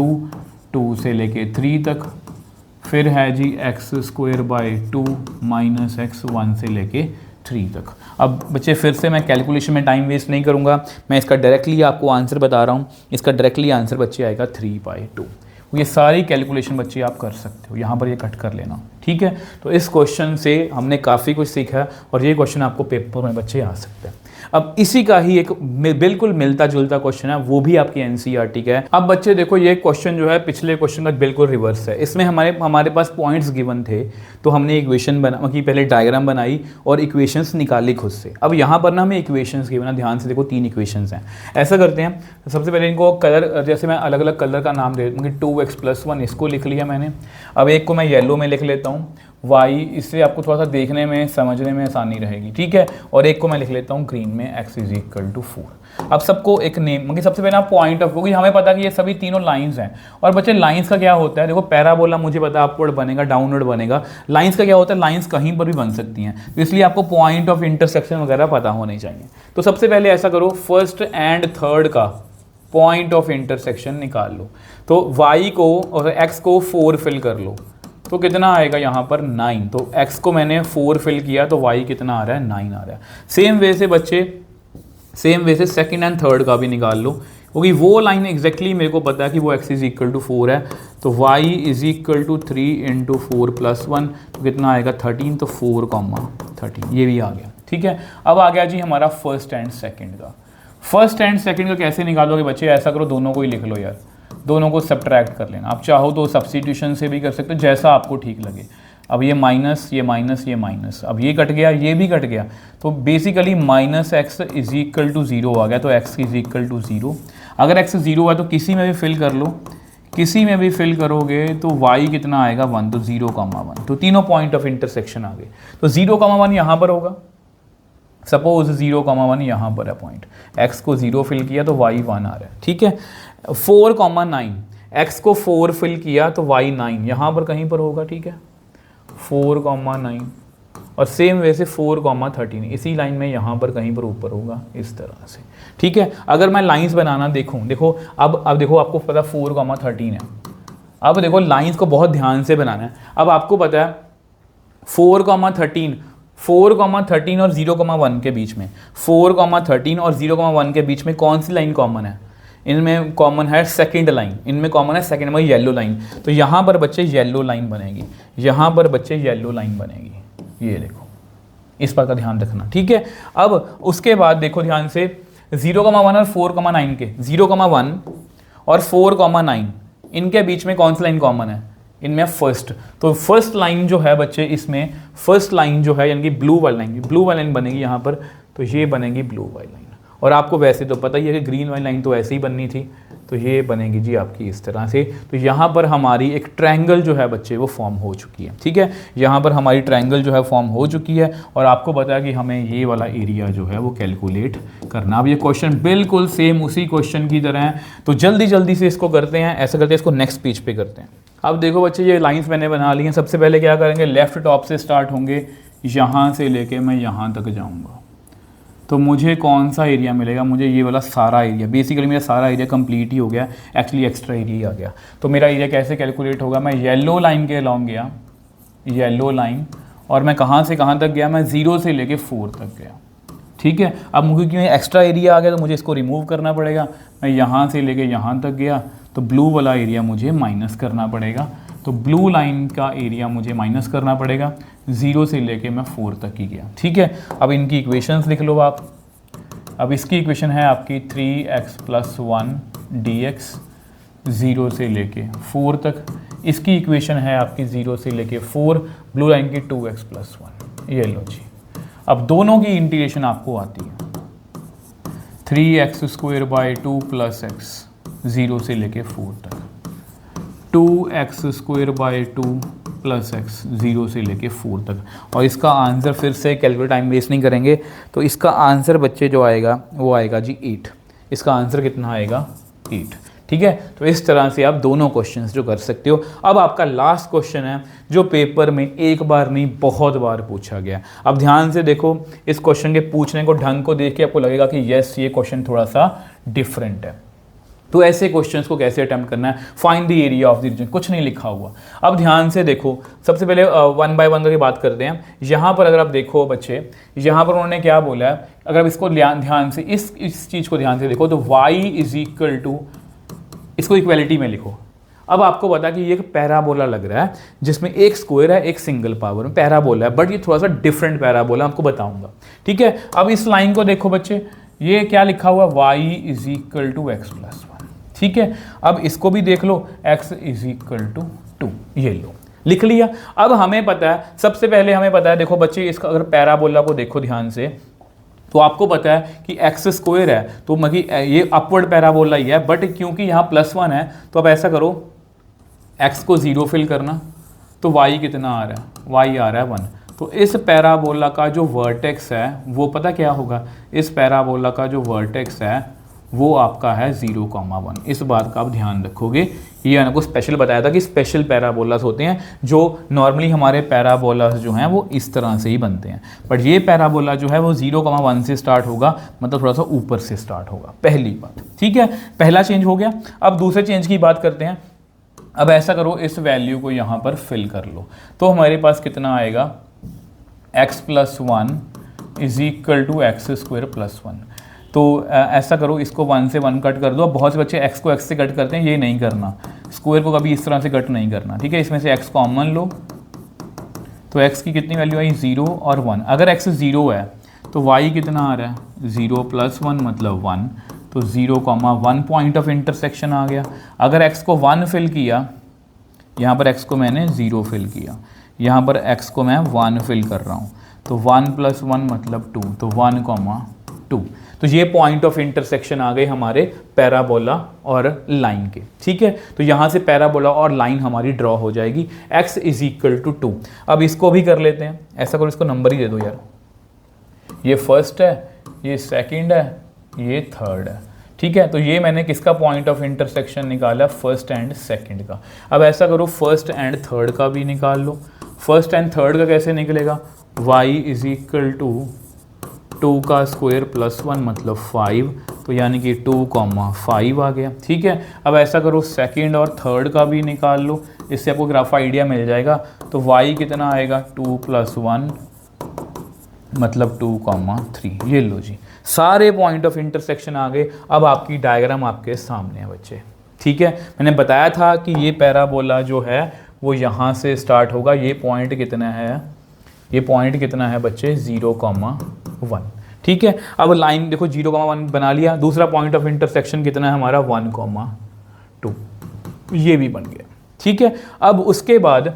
2 से लेके 3 तक, फिर है जी x² / 2 - x 1 से लेके 3 तक। अब बच्चे फिर से मैं कैलकुलेशन में टाइम वेस्ट नहीं करूँगा, मैं इसका डायरेक्टली आपको आंसर बता रहा हूँ। इसका डायरेक्टली आंसर बच्चे आएगा 3/2। ये सारी कैलकुलेशन बच्चे आप कर सकते हो, यहाँ पर ये कट कर लेना, ठीक है। तो इस क्वेश्चन से हमने काफ़ी कुछ सीखा, और ये क्वेश्चन आपको पेपर में बच्चे आ सकते हैं। अब इसी का ही एक बिल्कुल मिलता जुलता क्वेश्चन है, वो भी आपकी एनसीईआरटी का है। अब बच्चे देखो, ये क्वेश्चन जो है पिछले क्वेश्चन का बिल्कुल रिवर्स है। इसमें हमारे पास पॉइंट्स गिवन थे, तो हमने इक्वेशन बना की, पहले डायग्राम बनाई और इक्वेशंस निकाली खुद से। अब यहाँ पर ना हमें इक्वेशंस गिवन है, ध्यान से देखो 3 इक्वेशंस हैं। ऐसा करते हैं, सबसे पहले इनको कलर, जैसे मैं अलग अलग कलर का नाम दे दूँगी, 2x + 1 इसको लिख लिया मैंने। अब एक को मैं येलो में लिख लेता हूँ, y, इससे आपको थोड़ा सा देखने में समझने में आसानी रहेगी, ठीक है। और एक को मैं लिख लेता हूँ ग्रीन में, x = 4। अब सबको एक नेम, मतलब सबसे पहले पॉइंट ऑफ, क्योंकि हमें पता है कि ये सभी तीनों लाइंस हैं। और बच्चे लाइंस का क्या होता है, देखो पैराबोला मुझे पता है अपवर्ड बनेगा, डाउनवर्ड बनेगा। लाइंस का क्या होता है, लाइंस कहीं पर भी बन सकती हैं, तो इसलिए आपको पॉइंट ऑफ इंटरसेक्शन वगैरह पता होने चाहिए। तो सबसे पहले ऐसा करो, फर्स्ट एंड थर्ड का पॉइंट ऑफ इंटरसेक्शन निकाल लो। तो y को और x को 4 फिल कर लो, तो कितना आएगा यहाँ पर 9। तो x को मैंने 4 फिल किया, तो y कितना आ रहा है, 9 आ रहा है। सेम वे से बच्चे, सेम वे से सेकंड एंड थर्ड का भी निकाल लो, क्योंकि वो लाइन एग्जैक्टली मेरे को पता है कि वो x = 4 है। तो y = 3 × 4 + 1, तो कितना आएगा 13। तो 4, 13 ये भी आ गया, ठीक है। अब आ गया जी हमारा फर्स्ट एंड सेकंड का। फर्स्ट एंड सेकंड का कैसे निकालोगे बच्चे, ऐसा करो दोनों को ही लिख लो यार, दोनों को सब्ट्रैक्ट कर लेना। आप चाहो तो सब्स्टिट्यूशन से भी कर सकते हो, जैसा आपको ठीक लगे। अब ये माइनस, ये माइनस, ये माइनस, अब ये कट गया, ये भी कट गया, तो बेसिकली -x = 0 आ गया। तो x = 0। अगर x 0 है तो किसी में भी फिल कर लो, किसी में भी फिल करोगे तो y कितना आएगा 1। तो 0, 1, तो तीनों पॉइंट ऑफ इंटरसेक्शन आ गए। तो 0, 1 यहाँ पर होगा, सपोज 0, 1 यहाँ पर है पॉइंट, x को 0 फिल किया तो y 1 आ रहा है, ठीक है। 4, 9, x को 4 फिल किया तो y 9 यहाँ पर कहीं पर होगा, ठीक है। 4, 9, और सेम वैसे 4, 13 इसी लाइन में यहाँ पर कहीं पर ऊपर होगा, इस तरह से, ठीक है। अगर मैं लाइंस बनाना देखो अब देखो आपको पता 4, 13 है। अब देखो लाइंस को बहुत ध्यान से बनाना है। अब आपको पता है 4, 13 और 0, 1 के बीच में, 4, 13 और 0, 1 के बीच में कौन सी लाइन कॉमन है, इनमें कॉमन है सेकंड लाइन, इनमें कॉमन है सेकंड में येलो लाइन। तो यहाँ पर बच्चे येलो लाइन बनेगी, यहाँ पर बच्चे येलो लाइन बनेगी, ये देखो, इस पर का ध्यान रखना, ठीक है। अब उसके बाद देखो ध्यान से 0, 1 और 4, 9 के 0, 1 और 4, 9 इनके बीच में कौन सी लाइन कॉमन है, इनमें फर्स्ट। तो फर्स्ट लाइन जो है बच्चे, इसमें फर्स्ट लाइन जो है यानी कि ब्लू वाली लाइन बनेगी यहाँ पर, तो ये बनेगी ब्लू वाली लाइन। और आपको वैसे तो पता ही है कि ग्रीन वाली लाइन तो ऐसे ही बननी थी, तो ये बनेगी जी आपकी इस तरह से। तो यहाँ पर हमारी एक ट्रायंगल जो है बच्चे वो फॉर्म हो चुकी है, ठीक है। यहाँ पर हमारी ट्रायंगल जो है फॉर्म हो चुकी है, और आपको पता है कि हमें ये वाला एरिया जो है वो कैलकुलेट करना। अब ये क्वेश्चन बिल्कुल सेम उसी क्वेश्चन की तरह है, तो जल्दी जल्दी से इसको करते हैं। ऐसा करते हैं, इसको नेक्स्ट पेज पे करते हैं। अब देखो बच्चे ये लाइंस मैंने बना ली हैं। सबसे पहले क्या करेंगे, लेफ़्ट टॉप से स्टार्ट होंगे, यहाँ से लेके मैं यहाँ तक जाऊँगा तो मुझे कौन सा एरिया मिलेगा, मुझे ये वाला सारा एरिया। बेसिकली मेरा सारा एरिया कंप्लीट ही हो गया, एक्चुअली एक्स्ट्रा एरिया ही आ गया। तो मेरा एरिया कैसे कैलकुलेट होगा, मैं येलो लाइन के अलॉन्ग गया, येलो लाइन, और मैं कहाँ से कहाँ तक गया, मैं 0 से लेके 4 तक गया। ठीक है, अब मुझे क्यों एक्स्ट्रा एरिया आ गया तो मुझे इसको रिमूव करना पड़ेगा। मैं यहाँ से लेके यहाँ तक गया तो ब्लू वाला एरिया मुझे माइनस करना पड़ेगा। तो ब्लू लाइन का एरिया मुझे माइनस करना पड़ेगा, 0 से लेके मैं 4 तक ही गया। ठीक है, अब इनकी इक्वेशंस लिख लो आप। अब इसकी इक्वेशन है आपकी 3x + 1 dx 0 से लेके 4 तक। इसकी इक्वेशन है आपकी 0 से लेके 4, ब्लू लाइन की 2x + 1। ये लो जी, अब दोनों की इंटीग्रेशन आपको आती है 3x² / 2 + x 0 से लेके 4 तक, 2x² / 2 + x 0 से लेके 4 तक। और इसका आंसर फिर से कैलकुलेट, टाइम वेस्ट नहीं करेंगे, तो इसका आंसर बच्चे जो आएगा वो आएगा जी 8। इसका आंसर कितना आएगा, 8। ठीक है, तो इस तरह से आप दोनों क्वेश्चंस जो कर सकते हो। अब आपका लास्ट क्वेश्चन है जो पेपर में एक बार नहीं बहुत बार पूछा गया। अब ध्यान से देखो, इस क्वेश्चन के पूछने को ढंग को देख के आपको लगेगा कि यस ये क्वेश्चन थोड़ा सा डिफरेंट है। तो ऐसे क्वेश्चंस को कैसे अटेम्प्ट करना है, find the area of the region, कुछ नहीं लिखा हुआ। अब ध्यान से देखो, सबसे पहले 1 बाय 1 करके बात करते हैं। यहाँ पर अगर आप देखो बच्चे, यहाँ पर उन्होंने क्या बोला है, अगर आप इसको ध्यान से इस चीज़ को ध्यान से देखो तो y = इसको इक्वलिटी में लिखो। अब आपको पता कि ये एक पैराबोला लग रहा है जिसमें एक स्क्वायर है, एक सिंगल पावर में पैराबोला है, बट ये थोड़ा सा डिफरेंट पैराबोला, आपको बताऊंगा। ठीक है, अब इस लाइन को देखो बच्चे, ये क्या लिखा हुआ, y = x + 1। ठीक है, अब इसको भी देख लो, x = 2, ये लो लिख लिया। अब हमें पता है, सबसे पहले हमें पता है, देखो बच्चे इसका अगर पैराबोला को देखो ध्यान से तो आपको पता है कि x² है तो मगी ये अपवर्ड पैराबोला ही है, बट क्योंकि यहाँ +1 है तो अब ऐसा करो, x को 0 फिल करना, तो y कितना आ रहा है, y आ रहा है 1। तो इस पैराबोला का जो वर्टेक्स है वो पता क्या होगा, इस पैराबोला का जो वर्टेक्स है वो आपका है 0,1। इस बात का आप ध्यान रखोगे। ये आपको स्पेशल बताया था कि स्पेशल पैराबोलास होते हैं जो नॉर्मली हमारे पैराबोलास जो हैं वो इस तरह से ही बनते हैं, बट ये पैराबोला जो है वो 0,1 से स्टार्ट होगा, मतलब थोड़ा सा ऊपर से स्टार्ट होगा, पहली बात। ठीक है, पहला चेंज हो गया। अब दूसरे चेंज की बात करते हैं। अब ऐसा करो, इस वैल्यू को यहाँ पर फिल कर लो, तो हमारे पास कितना आएगा, x + 1 = x² + 1। तो ऐसा करो, इसको 1 से 1 कट कर दो। अब बहुत से बच्चे x को x से कट करते हैं, ये नहीं करना, स्क्वायर को कभी इस तरह से कट नहीं करना। ठीक है, इसमें से x कॉमन लो, तो x की कितनी वैल्यू आई, 0 और 1। अगर x 0 है तो y कितना आ रहा है, 0 + 1 मतलब 1, तो 0,1 पॉइंट ऑफ इंटरसेक्शन आ गया। अगर x को 1 फिल किया, यहाँ पर x को मैंने 0 फिल किया, यहाँ पर x को मैं 1 फिल कर रहा हूँ, तो 1 + 1 मतलब 2, तो 1,2। तो ये पॉइंट ऑफ इंटरसेक्शन आ गए हमारे पैराबोला और लाइन के। ठीक है, तो यहाँ से पैराबोला और लाइन हमारी ड्रॉ हो जाएगी, x = 2। अब इसको भी कर लेते हैं, ऐसा करो, इसको नंबर ही दे दो यार, ये फर्स्ट है, ये सेकंड है, ये थर्ड है। ठीक है, तो ये मैंने किसका पॉइंट ऑफ इंटरसेक्शन निकाला, फर्स्ट एंड सेकंड का। अब ऐसा करो, फर्स्ट एंड थर्ड का भी निकाल लो। फर्स्ट एंड थर्ड का कैसे निकलेगा, y = 2 का स्क्वायर + 1 मतलब 5, तो यानी कि 2,5 आ गया। ठीक है, अब ऐसा करो, सेकंड और थर्ड का भी निकाल लो, इससे आपको ग्राफ आइडिया मिल जाएगा। तो y कितना आएगा, 2 + 1 मतलब 2,3। ये लो जी, सारे पॉइंट ऑफ इंटरसेक्शन आ गए। अब आपकी डायग्राम आपके सामने है बच्चे। ठीक है, मैंने बताया था कि ये पैराबोला जो है वो यहाँ से स्टार्ट होगा। ये पॉइंट कितना है, ये पॉइंट कितना है बच्चे, 0,1। ठीक है, अब लाइन देखो 0,1 बना लिया। दूसरा पॉइंट ऑफ इंटरसेक्शन कितना है हमारा, 1,2, ये भी बन गया। ठीक है, अब उसके बाद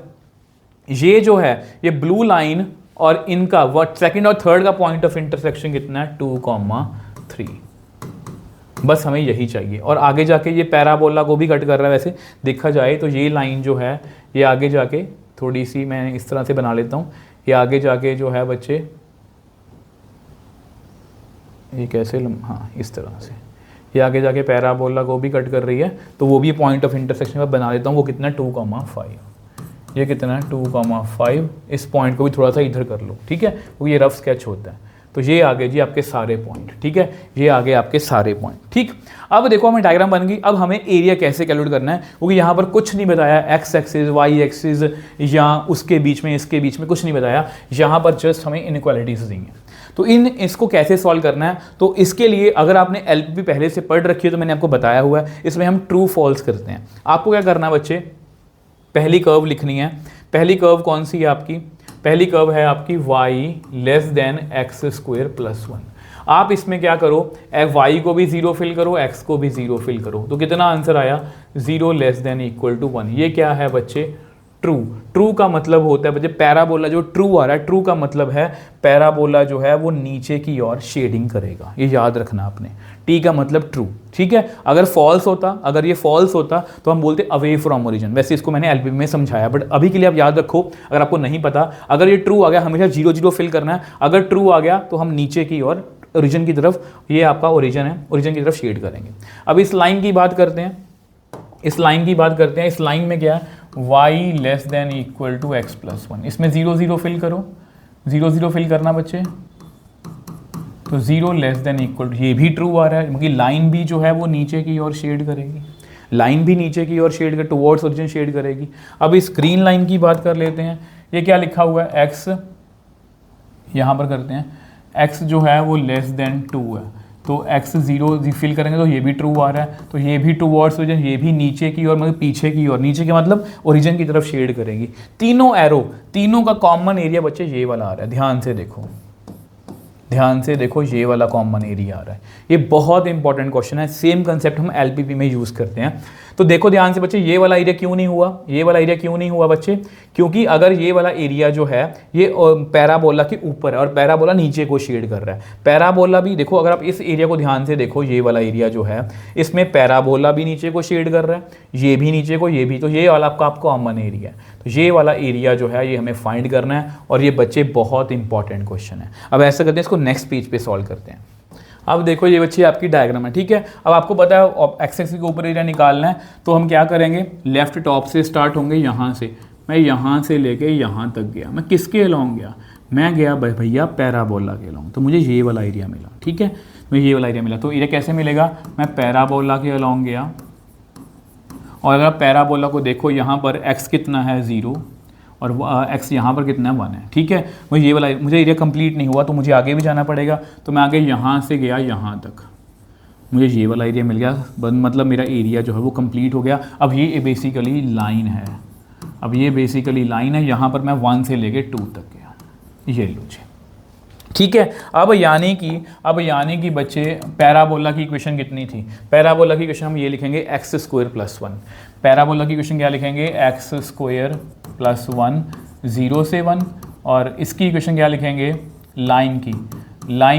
ये जो है ये ब्लू लाइन और इनका सेकंड और थर्ड का पॉइंट ऑफ इंटरसेक्शन कितना है, 2,3। बस हमें यही चाहिए, और आगे जाके ये पैराबोला को भी कट कर रहा है। वैसे देखा जाए तो ये लाइन जो है ये आगे जाके थोड़ी सी मैं इस तरह से बना लेता हूँ, ये आगे जाके जो है बच्चे ये कैसे, हाँ इस तरह से, ये आगे जाके पैराबोला को भी कट कर रही है, तो वो भी पॉइंट ऑफ इंटरसेक्शन में बना देता हूँ। वो कितना है 2,5, ये कितना है 2,5। इस पॉइंट को भी थोड़ा सा इधर कर लो, ठीक है, क्योंकि ये रफ स्केच होता है। तो ये आगे जी आपके सारे पॉइंट, ठीक है, ये आगे आपके सारे पॉइंट, ठीक। अब देखो हमें डायग्राम बन गई। अब हमें एरिया कैसे कैलकुलेट करना है, क्योंकि यहाँ पर कुछ नहीं बताया, एक्स एक्सिस वाई एक्सिस या उसके बीच में इसके बीच में कुछ नहीं बताया, यहाँ पर जस्ट हमें इनइक्वालिटीज दी हैं। तो इसको कैसे सॉल्व करना है, तो इसके लिए अगर आपने एलपीपी पहले से पढ़ रखी है तो मैंने आपको बताया हुआ है, इसमें हम ट्रू फॉल्स करते हैं। आपको क्या करना है बच्चे, पहली कर्व लिखनी है। पहली कर्व कौन सी है आपकी, पहली कर्व है आपकी y less then x square plus 1। आप इसमें क्या करो, y को भी 0 फिल करो, x को भी 0 फिल करो, तो कितना आंसर आया 0 लेस देन इक्वल टू 1। ये क्या है बच्चे, ट्रू। ट्रू का मतलब होता है बच्चे पैराबोला जो ट्रू आ रहा है, ट्रू का मतलब है पैराबोला जो है वो नीचे की ओर शेडिंग करेगा, ये याद रखना आपने। टी का मतलब ट्रू, ठीक है। अगर फॉल्स होता, अगर ये फॉल्स होता तो हम बोलते अवे फ्रॉम ओरिजिन। वैसे इसको मैंने एलपीपी में समझाया, बट अभी के लिए आप याद रखो, अगर आपको नहीं पता, अगर ये ट्रू आ गया हमेशा 0 0 फिल करना है। अगर ट्रू आ गया तो हम नीचे की ओर ओरिजिन की तरफ, ये आपका ओरिजिन है, ओरिजिन की तरफ शेड करेंगे। अब इस लाइन की बात करते हैं, इस लाइन की बात करते हैं। इस लाइन में क्या है, y less than equal to x plus 1। इसमें 0 0 फिल करो, 0 0 फिल करना बच्चे, तो 0 लेस देन इक्वल टू, ये भी ट्रू आ रहा है क्योंकि लाइन भी जो है वो नीचे की ओर शेड करेगी, लाइन भी नीचे की ओर शेड कर टुवर्ड्स ओरिजिन शेड करेगी। अब इस ग्रीन लाइन की बात कर लेते हैं। ये क्या लिखा हुआ है, x, यहाँ पर करते हैं, x जो है वो लेस देन 2 है, तो x 0 फिल करेंगे तो ये भी ट्रू आ रहा है, तो ये भी टुवर्ड्स ओरिजिन, ये भी नीचे की ओर मतलब पीछे की ओर, नीचे के मतलब ओरिजिन की तरफ शेड करेगी। तीनों एरो, तीनों का कॉमन एरिया बच्चे ये वाला आ रहा है, ध्यान से देखो, ध्यान से देखो, ये वाला कॉमन एरिया आ रहा है। ये बहुत इंपॉर्टेंट क्वेश्चन है, सेम कंसेप्ट हम एलपीपी में यूज करते हैं। तो देखो ध्यान से बच्चे, ये वाला एरिया क्यों नहीं हुआ, ये वाला एरिया क्यों नहीं हुआ बच्चे, क्योंकि अगर ये वाला एरिया जो है ये पैराबोला के ऊपर है और पैराबोला नीचे को शेड कर रहा है। पैराबोला भी देखो, अगर आप इस एरिया को ध्यान से देखो, ये वाला एरिया जो है इसमें पैराबोला भी नीचे को शेड कर रहा है, ये भी नीचे को, ये भी, तो ये वाला आपका कॉमन एरिया है। तो ये वाला एरिया जो है ये हमें फाइंड करना है, और ये बच्चे बहुत इंपॉर्टेंट क्वेश्चन है। अब ऐसा करते हैं, इसको नेक्स्ट पेज पे सॉल्व करते हैं। अब देखो ये बच्चे आपकी डायग्राम है, ठीक है। अब आपको पता है एक्स एक्सिस के ऊपर एरिया निकालना है, तो हम क्या करेंगे, लेफ्ट टॉप से स्टार्ट होंगे, यहाँ से मैं यहाँ से लेके यहाँ तक गया। मैं किसके अलॉन्ग गया, मैं गया भैया पैराबोला के अलॉन्ग, तो मुझे ये वाला एरिया मिला, ठीक है, तो ये वाला एरिया मिला। तो एरिया कैसे मिलेगा, मैं पैराबोला के अलॉन्ग गया, और अगर पैराबोला को देखो यहाँ पर x कितना है 0 और x यहाँ पर कितना है 1 है, ठीक है। मुझे ये वाला, मुझे एरिया कंप्लीट नहीं हुआ तो मुझे आगे भी जाना पड़ेगा, तो मैं आगे यहाँ से गया यहाँ तक, मुझे ये वाला एरिया मिल गया, मतलब मेरा एरिया जो है वो कंप्लीट हो गया। अब ये बेसिकली लाइन है, अब ये बेसिकली लाइन है, यहाँ पर मैं 1 से लेके 2 तक गया, ये लो जी, ठीक है। अब यानी कि बच्चे पैराबोला की इक्वेशन कितनी थी, पैराबोला की इक्वेशन हम ये लिखेंगे एक्स स्क्वायर प्लस 1। पैराबोला की इक्वेशन क्या लिखेंगे, एक्स स्क्वायर प्लस 1 0 से 1, और इसकी इक्वेशन क्या लिखेंगे, लाइन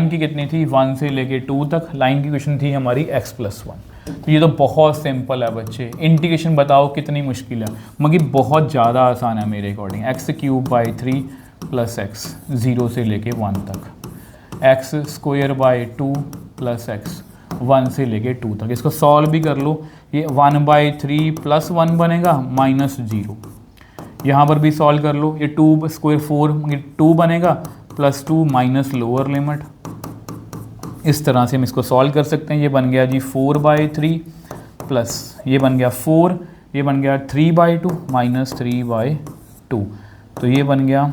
की कितनी थी 1 से लेके 2 तक, लाइन की इक्वेशन थी हमारी x प्लस 1। तो ये तो बहुत सिंपल है बच्चे, इंटीग्रेशन बताओ कितनी मुश्किल है, मगर बहुत ज़्यादा आसान है मेरे अकॉर्डिंग। x³ / 3 प्लस x 0 से लेके 1 तक, x² / 2 प्लस x 1 से लेके 2 तक। इसको सॉल्व भी कर लो, ये 1/3 प्लस 1 बनेगा -0। यहाँ पर भी सॉल्व कर लो, ये 2² 4 2 बनेगा प्लस 2 माइनस लोअर लिमिट। इस तरह से हम इसको सॉल्व कर सकते हैं। ये बन गया जी 4/3 प्लस ये बन गया 4, ये बन गया 3/2 माइनस 3/2, तो ये बन गया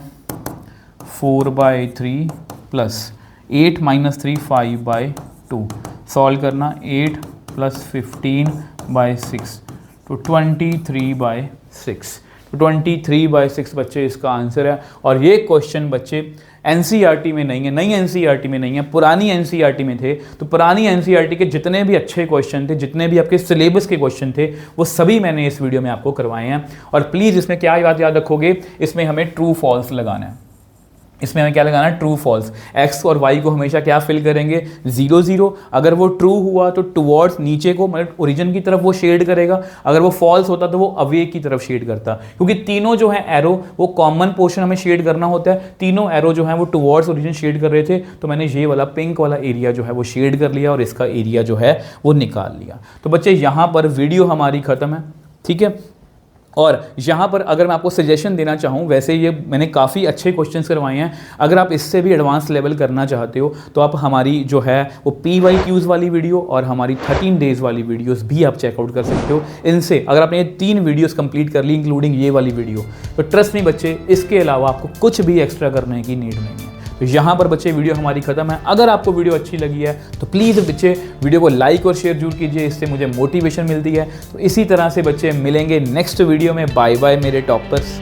4/3 प्लस 8 माइनस 3 5/2। सॉल्व करना 8 प्लस 15/6 तो 23/6। तो 23/6 बच्चे इसका आंसर है। और ये क्वेश्चन बच्चे एनसीईआरटी में नहीं है, नई एनसीईआरटी में नहीं है, पुरानी एनसीईआरटी में थे। तो पुरानी एनसीईआरटी के जितने भी अच्छे क्वेश्चन थे, जितने भी आपके सिलेबस के क्वेश्चन थे, वो सभी मैंने इस वीडियो में आपको करवाए हैं। और प्लीज़ इसमें क्या बात याद रखोगे, इसमें हमें ट्रू फॉल्स लगाना है। इसमें हमें क्या लगाना है, ट्रू फॉल्स। एक्स और वाई को हमेशा क्या फिल करेंगे, 0 0। अगर वो ट्रू हुआ तो टुवर्ड्स नीचे को, मतलब ओरिजिन की तरफ वो शेड करेगा। अगर वो फॉल्स होता तो वो अवे की तरफ शेड करता, क्योंकि तीनों जो है एरो वो कॉमन पोर्शन हमें शेड करना होता है। तीनों एरो जो है वो टुवर्ड्स ओरिजिन शेड कर रहे थे, तो मैंने ये वाला पिंक वाला एरिया जो है वो शेड कर लिया और इसका एरिया जो है वो निकाल लिया। तो बच्चे यहाँ पर वीडियो हमारी खत्म है, ठीक है। और यहाँ पर अगर मैं आपको सजेशन देना चाहूँ, वैसे ये मैंने काफ़ी अच्छे क्वेश्चंस करवाए हैं, अगर आप इससे भी एडवांस लेवल करना चाहते हो तो आप हमारी जो है वो PYQs वाली वीडियो और हमारी 13 डेज़ वाली वीडियोस भी आप चेकआउट कर सकते हो। इनसे अगर आपने ये 3 वीडियोस कंप्लीट कर ली इंक्लूडिंग ये वाली वीडियो, तो ट्रस्ट मी बच्चे, इसके अलावा आपको कुछ भी एक्स्ट्रा करने की नीड नहीं है। तो यहाँ पर बच्चे वीडियो हमारी खत्म है। अगर आपको वीडियो अच्छी लगी है तो प्लीज़ बच्चे वीडियो को लाइक और शेयर जरूर कीजिए, इससे मुझे मोटिवेशन मिलती है। तो इसी तरह से बच्चे मिलेंगे नेक्स्ट वीडियो में। बाय बाय मेरे टॉपर्स।